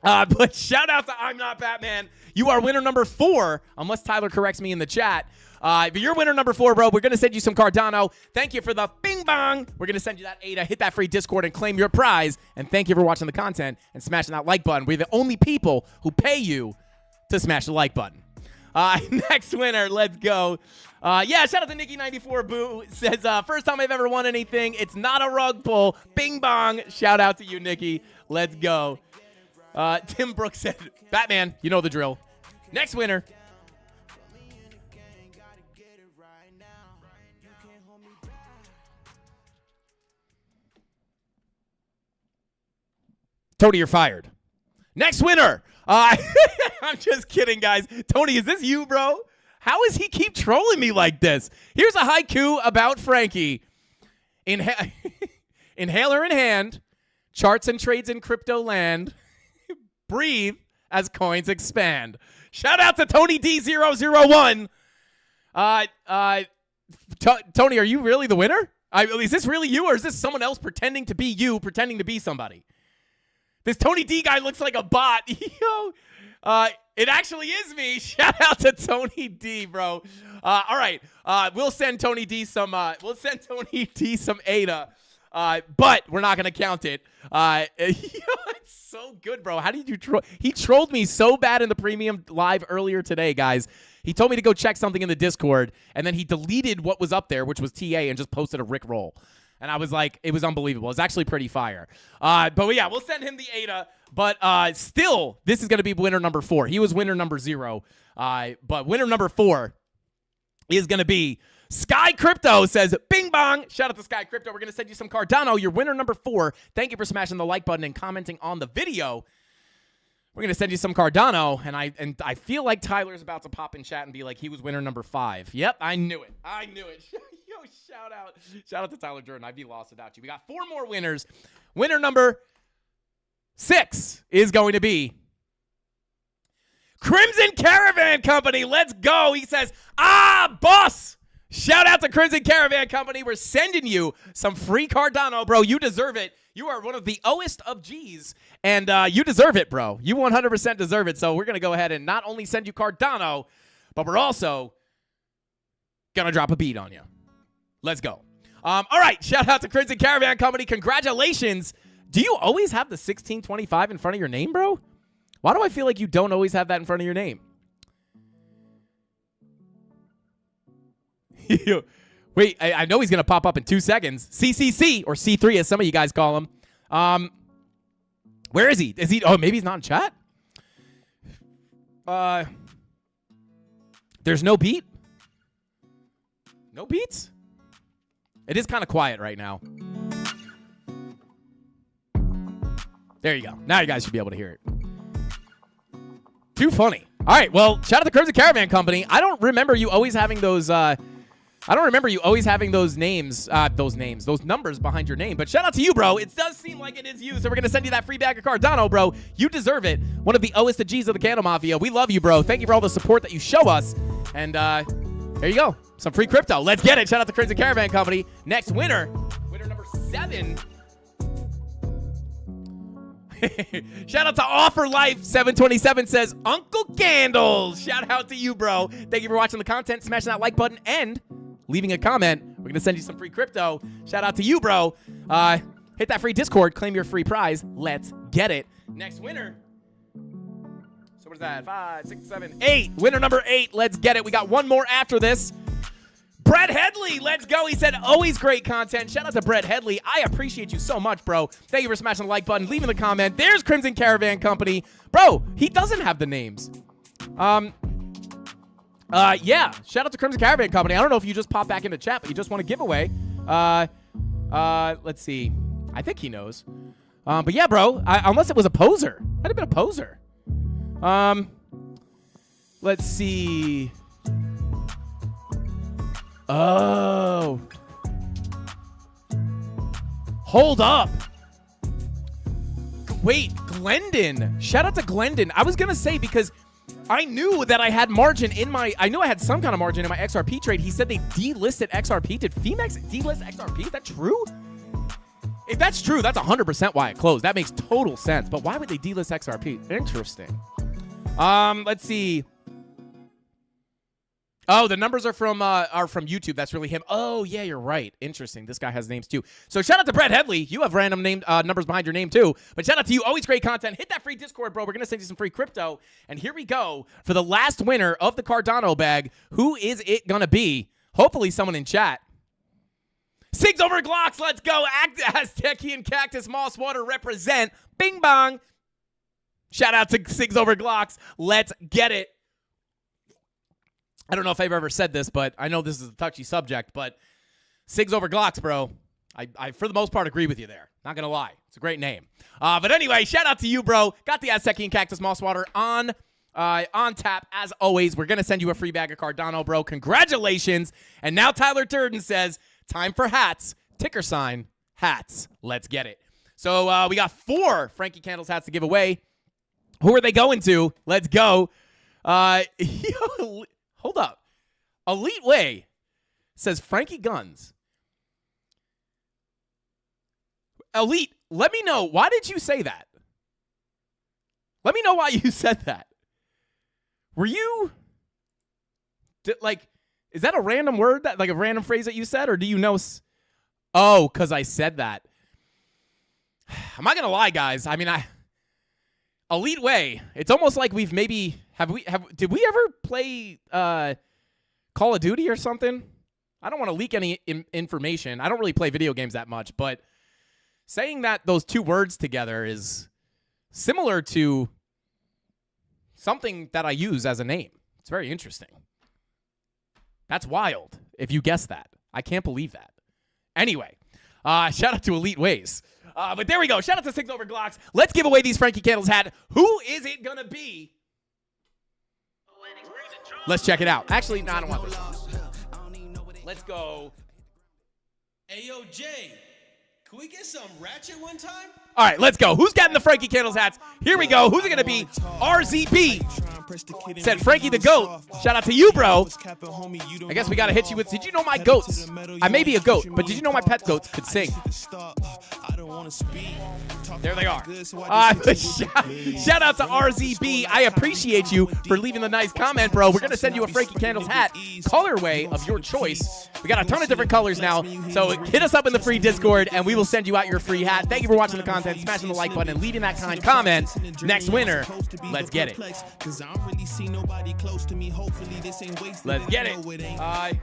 But shout out to I'm Not Batman. You are winner number 4, unless Tyler corrects me in the chat. But you're winner number 4, bro. We're going to send you some Cardano. Thank you for the bing bong. We're going to send you that ADA. Hit that free Discord and claim your prize. And thank you for watching the content and smashing that like button. We're the only people who pay you to smash the like button. Next winner, let's go. Yeah, shout out to Nikki 94 Boo. Says, first time I've ever won anything. It's not a rug pull. Bing bong. Shout out to you, Nikki. Let's go. Tim Brooks said, Batman, you know the drill. Next winner. Tony, you're fired. Next winner. I'm just kidding, guys. Tony, is this you, bro? How does he keep trolling me like this? Here's a haiku about Frankie. Inhaler in hand, charts and trades in crypto land. Breathe as coins expand. Shout out to Tony D001. Tony, are you really the winner? Is this really you, or is this someone else pretending to be you, pretending to be somebody? This Tony D guy looks like a bot. Yo, it actually is me. Shout out to Tony D, bro. All right, we'll send Tony D some. We'll send Tony D some ADA, but we're not gonna count it. Yo, it's so good, bro. How did you troll? He trolled me so bad in the premium live earlier today, guys. He told me to go check something in the Discord, and then he deleted what was up there, which was TA, and just posted a Rick roll. And I was like, it was unbelievable. It's actually pretty fire. But yeah, we'll send him the ADA. But still, this is going to be winner number 4. He was winner number 0. But winner number 4 is going to be Sky Crypto says, bing bong. Shout out to Sky Crypto. We're going to send you some Cardano. You're winner number 4. Thank you for smashing the like button and commenting on the video. We're going to send you some Cardano. And I feel like Tyler's about to pop in chat and be like, he was winner number 5. Yep, I knew it. I knew it. Yo, shout out to Tyler Jordan. I'd be lost without you. We got 4 more winners. Winner number 6 is going to be Crimson Caravan Company. Let's go. He says, boss. Shout out to Crimson Caravan Company. We're sending you some free Cardano, bro. You deserve it. You are one of the Oest of G's, and you deserve it, bro. You 100% deserve it. So we're going to go ahead and not only send you Cardano, but we're also going to drop a beat on you. Let's go. All right. Shout out to Crimson Caravan Company. Congratulations. Do you always have the 1625 in front of your name, bro? Why do I feel like you don't always have that in front of your name? Wait, I know he's going to pop up in 2 seconds. CCC, or C3 as some of you guys call him. Where is he? Is he? Oh, maybe he's not in chat? There's no beat? No beats? It is kind of quiet right now. There you go. Now you guys should be able to hear it. Too funny. All right, well, shout out to Crimson Caravan Company. I don't remember you always having those names, those numbers behind your name. But shout out to you, bro. It does seem like it is you, so we're going to send you that free bag of Cardano, bro. You deserve it. One of the O's to G's of the Candle Mafia. We love you, bro. Thank you for all the support that you show us. And there you go. Some free crypto. Let's get it. Shout out to Crimson Caravan Company. Next winner number 7. Shout out to Offer Life 727 says Uncle Candles. Shout out to you, bro. Thank you for watching the content, smashing that like button, and leaving a comment. We're gonna send you some free crypto. Shout out to you, bro. Hit that free Discord, claim your free prize. Let's get it. Next winner. So what is that? 5, 6, 7, 8. Winner number 8. Let's get it. We got one more after this. Brett Headley, let's go. He said, always great content. Shout out to Brett Headley. I appreciate you so much, bro. Thank you for smashing the like button, leaving the comment. There's Crimson Caravan Company. Bro, he doesn't have the names. Yeah. Shout out to Crimson Caravan Company. I don't know if you just popped back into chat, but you just want a giveaway. Let's see. I think he knows. But yeah, bro, unless it was a poser. Might have been a poser. Let's see. Oh. Hold up. Wait, Glendon. Shout out to Glendon. I was going to say, because I knew that I had margin in my, I knew I had some kind of margin in my XRP trade. He said they delisted XRP. Did Femex delist XRP? Is that true? If that's true, that's 100% why it closed. That makes total sense. But why would they delist XRP? Interesting. Let's see. Oh, the numbers are from YouTube. That's really him. Oh, yeah, you're right. Interesting. This guy has names too. So shout out to Brett Headley. You have random name numbers behind your name too. But shout out to you. Always great content. Hit that free Discord, bro. We're going to send you some free crypto. And here we go for the last winner of the Cardano bag. Who is it going to be? Hopefully someone in chat. Sigs over Glocks. Let's go. Aztecian and Cactus Moss Water represent. Bing bong. Shout out to Sigs over Glocks. Let's get it. I don't know if I've ever said this, but I know this is a touchy subject, but Sigs over Glocks, bro. I for the most part, agree with you there. Not going to lie. It's a great name. But anyway, shout out to you, bro. Got the Aztecian Cactus Moss Water on tap. As always, we're going to send you a free bag of Cardano, bro. Congratulations. And now Tyler Durden says, time for hats. Ticker sign, hats. Let's get it. So we got 4 Frankie Candles hats to give away. Who are they going to? Let's go. Hold up. Elite Way says Frankie Guns. Elite, let me know. Why did you say that? Let me know why you said that. Were you... is that a random word, that like a random phrase that you said? Or do you know... Oh, because I said that. I'm not going to lie, guys. I mean, Elite Way. It's almost like we've maybe... Did we ever play Call of Duty or something? I don't want to leak any information. I don't really play video games that much, but saying that those two words together is similar to something that I use as a name. It's very interesting. That's wild if you guessed that. I can't believe that. Anyway, shout out to Elite Ways. But there we go. Shout out to Sigs over Glocks. Let's give away these Frankie Candles hat. Who is it going to be? Let's check it out. Actually, no, I don't want this one. Let's go. Hey, yo, Jay, can we get some ratchet one time? All right, let's go. Who's getting the Frankie Candles hats? Here we go. Who's it going to be? RZB said Frankie the GOAT. Shout out to you, bro. I guess we got to hit you with, did you know my goats? I may be a goat, but did you know my pet goats could sing? There they are. Shout out to RZB. I appreciate you for leaving the nice comment, bro. We're going to send you a Frankie Candles hat, colorway of your choice. We got a ton of different colors now, so hit us up in the free Discord, and we will send you out your free hat. Thank you for watching the content, smashing the like button, and leaving that kind comment. Next winner, let's get it. Let's get it.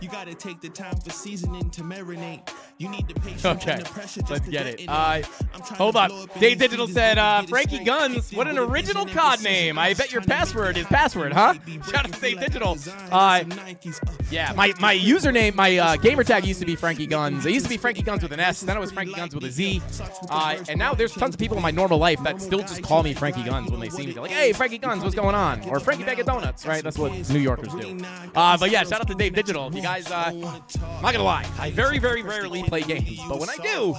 You gotta take the time for seasoning to marinate. You need the patience Okay, and the pressure just let's to get it. in. I'm trying Hold to up. blow up Dave in Digital the said, season, Frankie get Guns, straight what an with the original vision and COD precision. name. I bet your I'm trying to password be is password, huh? be Shout out to breaking Dave like Digital. designs and Nikes. Yeah, my username, my gamer tag used to be Frankie Guns. It used to be Frankie Guns with an S, then it was Frankie Guns with a Z. And now there's tons of people in my normal life that still just call me Frankie Guns when they see me. They're like, hey, Frankie Guns, what's going on? Or Frankie Bag of Donuts, right? That's what New Yorkers do. But yeah, shout out to Dave Digital. If you guys, I'm not gonna lie, I very, very rarely play games. But when I do,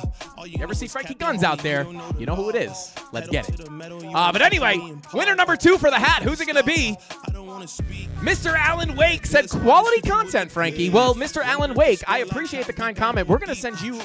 you ever see Frankie Guns out there, you know who it is. Let's get it. But anyway, winner number 2 for the hat. Who's it gonna be? Mr. Alan Wake said quality content, Frankie. Well, Mr. Alan Wake, I appreciate the kind comment. We're going to send you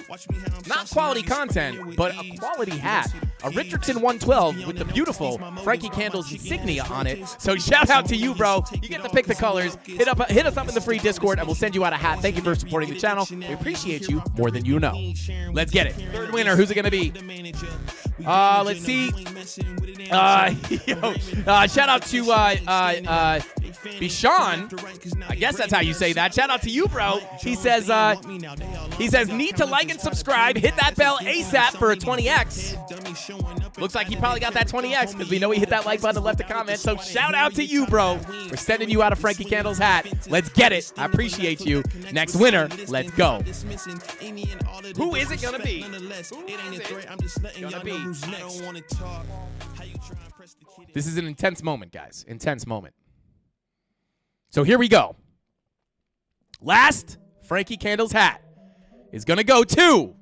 not quality content, but a quality hat. A Richardson 112 with the beautiful Frankie Candles insignia on it. So shout out to you, bro. You get to pick the colors. Hit us up in the free Discord, and we'll send you out a hat. Thank you for supporting the channel. We appreciate you more than you know. Let's get it. Third winner, who's it going to be? Let's see. Shout out to Bishan. I guess that's how you say that. Shout out to you, bro. He says, need to like and subscribe. Hit that bell ASAP for a 20X. Looks like he probably got that 20X because we know he hit that like button and left a comment. So shout out to you, bro. We're sending you out a Frankie Candles hat. Let's get it. I appreciate you. Next winner, let's go. Who is it gonna be? Who is it gonna be? This is an intense moment, guys. Intense moment. So here we go. Last Frankie Candles hat is gonna go to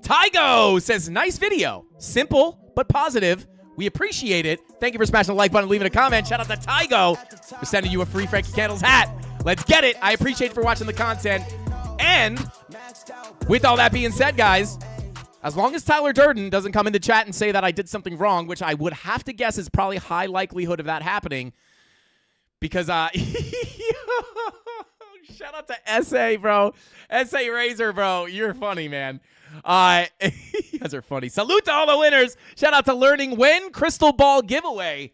Tygo. Says, nice video. Simple, but positive. We appreciate it. Thank you for smashing the like button and leaving a comment. Shout out to Tygo for sending you a free Frankie Candles hat. Let's get it. I appreciate you for watching the content. And with all that being said, guys, as long as Tyler Durden doesn't come in the chat and say that I did something wrong, which I would have to guess is probably high likelihood of that happening, because shout out to SA, bro. SA Razor, bro. You're funny, man. You guys are funny. Salute to all the winners. Shout out to Learning When Crystal Ball giveaway.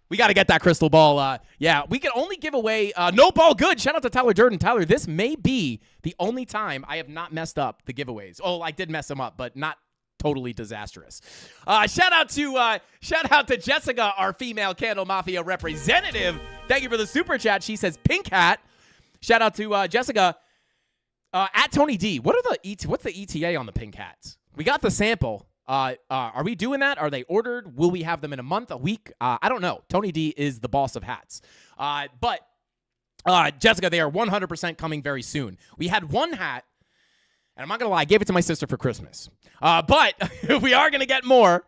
We got to get that crystal ball. Yeah, we can only give away no ball good. Shout out to Tyler Durden. Tyler, this may be the only time I have not messed up the giveaways. Oh, I did mess them up, but not totally disastrous. Shout out to Jessica, our female CandleMafia representative. Thank you for the super chat. She says pink hat. Shout out to Jessica. At Tony D, what's the ETA on the pink hats? We got the sample. Are we doing that? Are they ordered? Will we have them in a month, a week? I don't know. Tony D is the boss of hats. But Jessica, they are 100% coming very soon. We had one hat, and I'm not going to lie, I gave it to my sister for Christmas. But we are going to get more.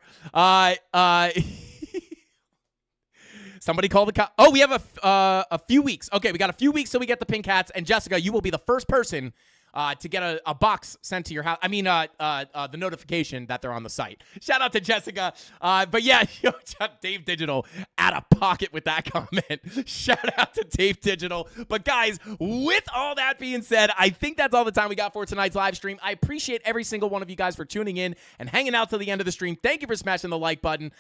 Somebody call the oh, we have a few weeks. Okay, we got a few weeks till we get the pink hats. And Jessica, you will be the first person to get a box sent to your house. I mean, the notification that they're on the site. Shout out to Jessica. But yeah, Dave Digital out of pocket with that comment. Shout out to Dave Digital. But guys, with all that being said, I think that's all the time we got for tonight's live stream. I appreciate every single one of you guys for tuning in and hanging out till the end of the stream. Thank you for smashing the like button.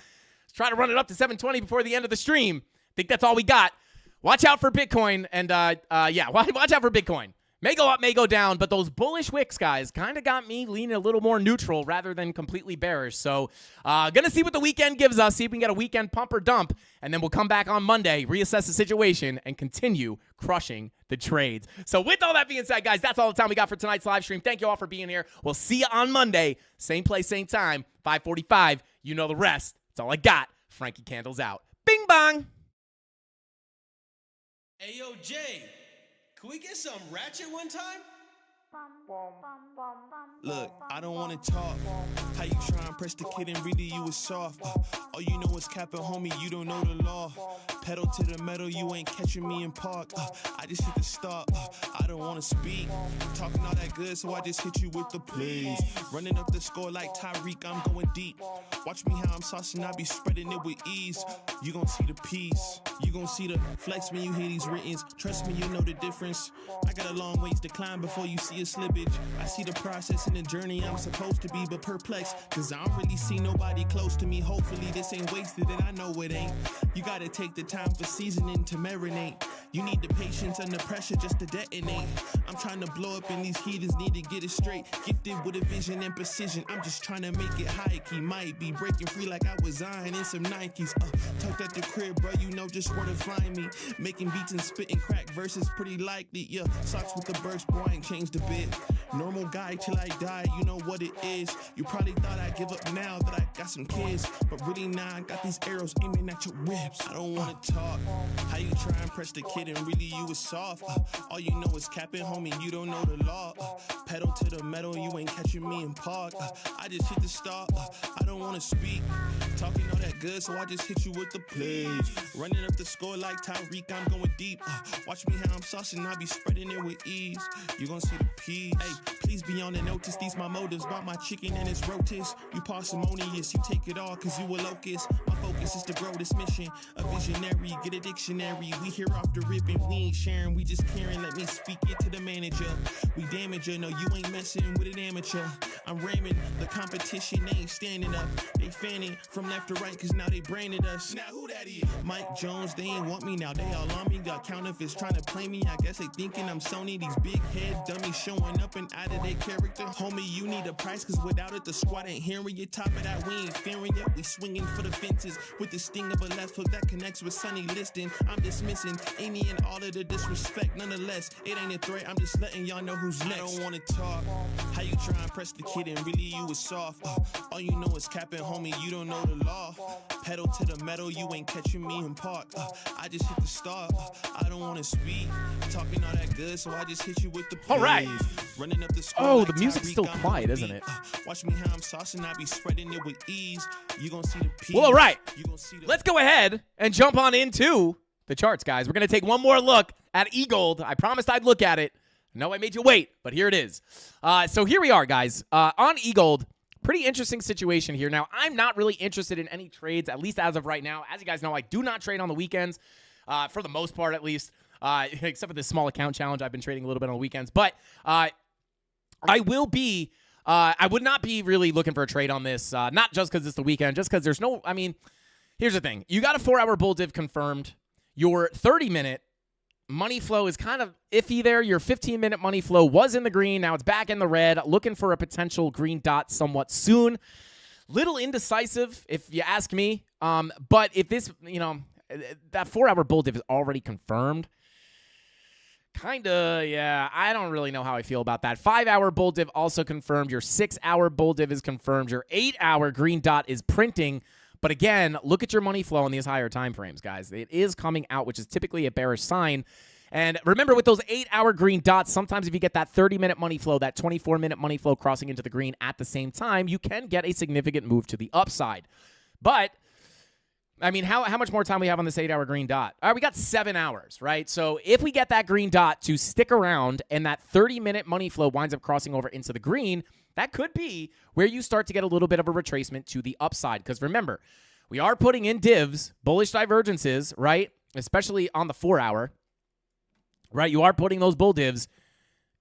Let's try to run it up to 720 before the end of the stream. I think that's all we got. Watch out for Bitcoin. And yeah, watch out for Bitcoin. May go up, may go down, but those bullish wicks, guys, kind of got me leaning a little more neutral rather than completely bearish. So going to see what the weekend gives us, see if we can get a weekend pump or dump, and then we'll come back on Monday, reassess the situation, and continue crushing the trades. So with all that being said, guys, that's all the time we got for tonight's live stream. Thank you all for being here. We'll see you on Monday. Same place, same time, 5:45. You know the rest. That's all I got. Frankie Candles out. Bing bong. Hey, yo, Jay, can we get some ratchet one time? Look, I don't wanna talk. How you try and press the kid and really you was soft. All you know is capping, homie, you don't know the law. Pedal to the metal, you ain't catching me in park. I just hit the stop. I don't wanna speak. Talking all that good, so I just hit you with the plays. Running up the score like Tyreek, I'm going deep. Watch me how I'm saucing, I be spreading it with ease. You gon' see the peace. You gon' see the flex when you hear these writtens. Trust me, you know the difference. I got a long ways to climb before you see a slippage. I see the process and the journey I'm supposed to be, but perplexed. Cause I don't really see nobody close to me. Hopefully this ain't wasted and I know it ain't. You gotta take the time for seasoning to marinate. You need the patience under pressure just to detonate. I'm trying to blow up and these heathens need to get it straight. Gifted with a vision and precision. I'm just trying to make it high key. Might be breaking free like I was Zion in some Nikes. Tucked at the crib, bro, you know just where to find me. Making beats and spitting crack verses pretty likely. Yeah, socks with the burst, boy, I ain't changed a bit. Normal guy till I die, you know what it is. You probably thought I'd give up now that I got some kids. But really now I got these arrows aiming at your ribs. I don't wanna talk. How you try and press the kid and really you was soft. All you know is capping, homie, you don't know the law. Pedal to the metal, you ain't catching me in park. I just hit the stop. I don't wanna speak. Talking all that good, so I just hit you with the plays. Running up the score like Tyreek, I'm going deep. Watch me how I'm saucing, I be spreading it with ease. You gon' see the peas. Hey, please be on the notice. These my motives, bought my chicken and it's rotis. You parsimonious, you take it all cause you a locust. My focus is to grow this mission. A visionary, get a dictionary. We here off the rip and we ain't sharing, we just caring. Let me speak it to the manager. We damage her, no you ain't messing with an amateur. I'm ramming, the competition ain't standing up. They fanning from left to right cause now they branded us. Now who that is? Mike Jones, they ain't want me now, they all on me. Got counterfeits trying to play me, I guess they thinking I'm Sony. These big head dummies showing up and out of their character. Homie, you need a price cause without it the squad ain't hearing you. Top of that, we ain't fearing it. We swinging for the fences with the sting of a left hook that connects with Sonny Liston. I'm dismissing any and all of the disrespect. Nonetheless, it ain't a threat, I'm just letting y'all know who's next. I don't wanna talk. How you try and press the kid and really you was soft. All you know is capping, homie, you don't know the law. Pedal to the metal, you ain't catching me in park. I just hit the start. I don't wanna speak. Talking all that good, so I just hit you with the plays. All right. Running up the score Oh, like the music's Tyreek, still I'm quiet, on isn't beat. it? Watch me how I'm saucing, I be spreading it with ease. You gon' see the peas. Well, all right. You gon' see the Let's go ahead and jump on into the charts, guys. We're going to take one more look at eGold. I promised I'd look at it. I know I made you wait, but here it is. So here we are, guys. On eGold, pretty interesting situation here. Now, I'm not really interested in any trades, at least as of right now. As you guys know, I do not trade on the weekends, for the most part at least, except for this small account challenge. I've been trading a little bit on the weekends. But I will be... I would not be really looking for a trade on this, not just because it's the weekend, just because there's no, I mean, here's the thing. You got a 4-hour bull div confirmed. Your 30-minute money flow is kind of iffy there. Your 15-minute money flow was in the green. Now it's back in the red, looking for a potential green dot somewhat soon. Little indecisive, if you ask me. But if this, that 4-hour bull div is already confirmed, yeah, I don't really know how I feel about that. 5-hour bull div also confirmed. Your 6-hour bull div is confirmed. Your 8-hour green dot is printing. But again, look at your money flow in these higher time frames, guys. It is coming out, which is typically a bearish sign. And remember, with those 8-hour green dots, sometimes if you get that 30-minute money flow, that 24-minute money flow crossing into the green at the same time, you can get a significant move to the upside. But I mean, how much more time we have on this 8-hour green dot? All right, we got 7 hours, right? So if we get that green dot to stick around and that 30-minute money flow winds up crossing over into the green, that could be where you start to get a little bit of a retracement to the upside. Because remember, we are putting in divs, bullish divergences, right? Especially on the 4-hour, right? You are putting those bull divs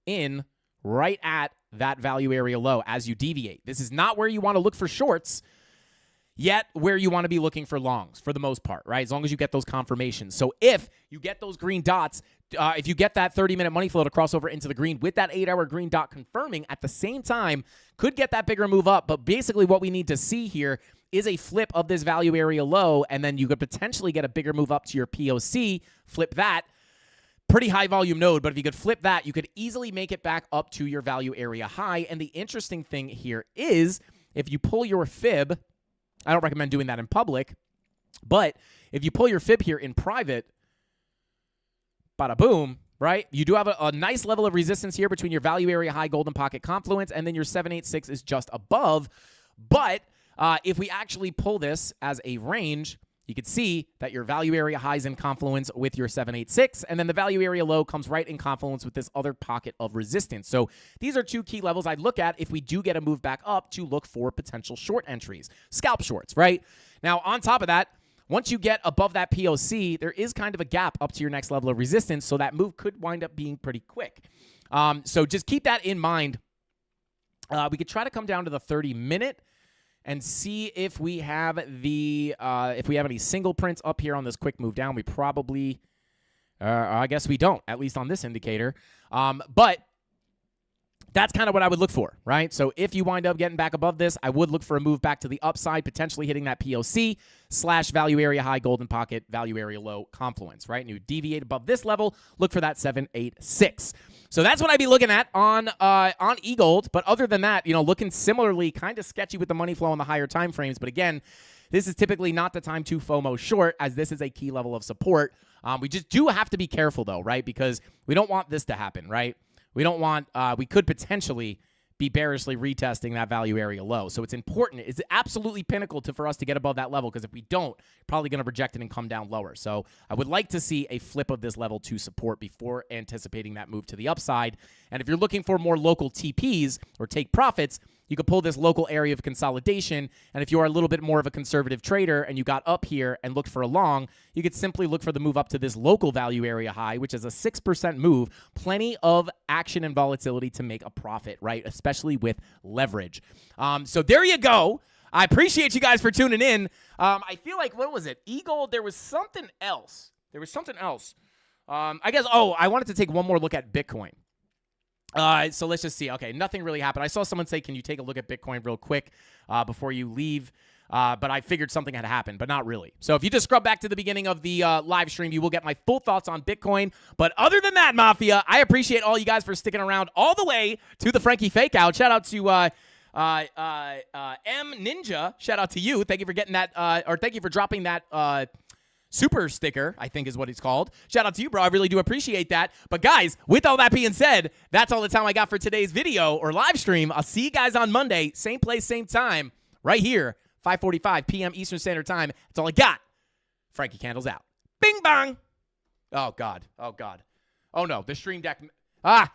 in right at that value area low as you deviate. This is not where you want to look for shorts, yet where you want to be looking for longs for the most part, right? As long as you get those confirmations. So if you get those green dots, if you get that 30-minute money flow to cross over into the green with that 8-hour green dot confirming at the same time, could get that bigger move up. But basically what we need to see here is a flip of this value area low, and then you could potentially get a bigger move up to your POC, flip that. Pretty high volume node, but if you could flip that, you could easily make it back up to your value area high. And the interesting thing here is if you pull your fib, I don't recommend doing that in public, but if you pull your fib here in private, bada boom, right? You do have a nice level of resistance here between your value area high, golden pocket confluence, and then your 786 is just above. But if we actually pull this as a range, you can see that your value area high is in confluence with your 786, and then the value area low comes right in confluence with this other pocket of resistance. So these are two key levels I'd look at if we do get a move back up to look for potential short entries, scalp shorts, right? Now, on top of that, once you get above that POC, there is kind of a gap up to your next level of resistance, so that move could wind up being pretty quick. So just keep that in mind. We could try to come down to the 30-minute and see if we have any single prints up here on this quick move down. We probably, I guess we don't, at least on this indicator. But that's kind of what I would look for, right? So if you wind up getting back above this, I would look for a move back to the upside, potentially hitting that POC / value area high, golden pocket, value area low confluence, right? And you deviate above this level, look for that 786. So that's what I'd be looking at on eGold. But other than that, looking similarly, kind of sketchy with the money flow on the higher time frames. But again, this is typically not the time to FOMO short, as this is a key level of support. We just do have to be careful though, right? Because we don't want this to happen, right? We don't want, we could potentially be bearishly retesting that value area low. So it's important. It's absolutely pinnacle for us to get above that level, because if we don't, probably going to reject it and come down lower. So I would like to see a flip of this level to support before anticipating that move to the upside. And if you're looking for more local TPs or take profits, you could pull this local area of consolidation. And if you are a little bit more of a conservative trader and you got up here and looked for a long, you could simply look for the move up to this local value area high, which is a 6% move. Plenty of action and volatility to make a profit, right? Especially with leverage. So there you go. I appreciate you guys for tuning in. I feel like, what was it? eGold, there was something else. I guess, I wanted to take one more look at Bitcoin. So let's just see. Okay, nothing really happened. I saw someone say, can you take a look at Bitcoin real quick before you leave? But I figured something had happened, but not really. So if you just scrub back to the beginning of the live stream, you will get my full thoughts on Bitcoin. But other than that, Mafia, I appreciate all you guys for sticking around all the way to the Frankie Fake Out. Shout out to M Ninja. Shout out to you. Thank you for getting that, or thank you for dropping that super sticker, I think is what it's called. Shout out to you, bro. I really do appreciate that. But guys, with all that being said, that's all the time I got for today's video or live stream. I'll see you guys on Monday. Same place, same time, right here, 5:45 p.m. Eastern Standard Time. That's all I got. Frankie Candles out. Bing bong. Oh, God. Oh, God. Oh, no. The stream deck. Ah!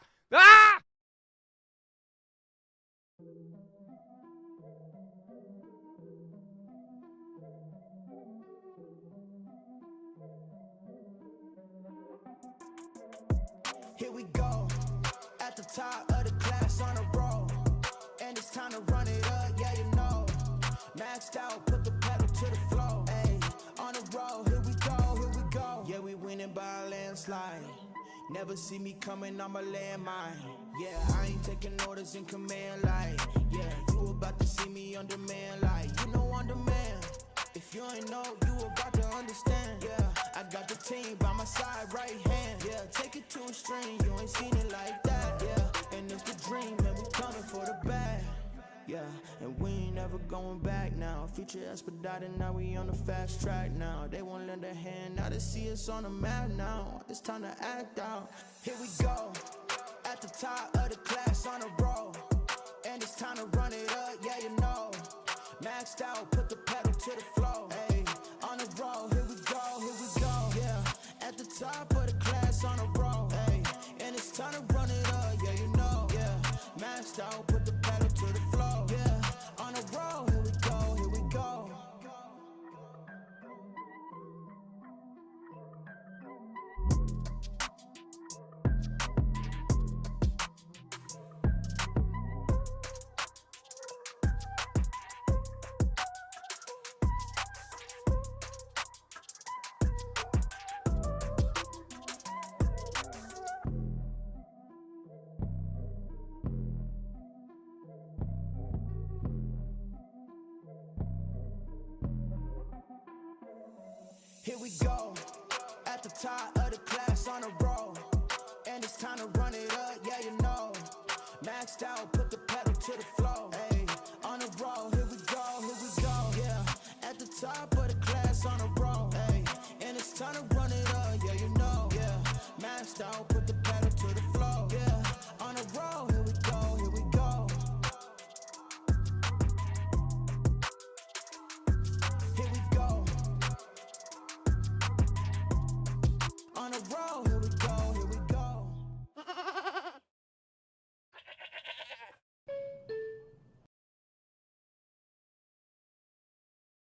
Here we go, at the top of the class on a roll, and it's time to run it up, yeah you know. Maxed out, put the pedal to the floor, ayy, on the road, here we go. Yeah, we winning by a landslide. Never see me coming, I'm a landmine. Yeah, I ain't taking orders in command, like, yeah, you about to see me on demand, like, you know on demand. If you ain't know, you about to understand. Yeah, I got the team by my side, right hand. Yeah, take it to a string, you ain't seen it like that. Yeah, and it's the dream, and we coming for the bag. Yeah, and we ain't never going back now. Future expedited, now we on the fast track now. They won't lend a hand, now they see us on the map now. It's time to act out. Here we go, at the top of the class on a roll, and it's time to run it up, yeah you know. Maxed out, put the pedal to the floor, ayy, on the road, here we go, yeah, at the top of the class on a roll, ayy, and it's time to run it up, yeah you know, yeah, maxed out, put the pedal to the floor, yeah, on the road, here we go, here we go. Here we go, at the top of the class on a roll, and it's time to run it up, yeah you know. Maxed out, put the pedal to the floor, ayy, on the road, here we go, yeah, at the top of the class on a roll.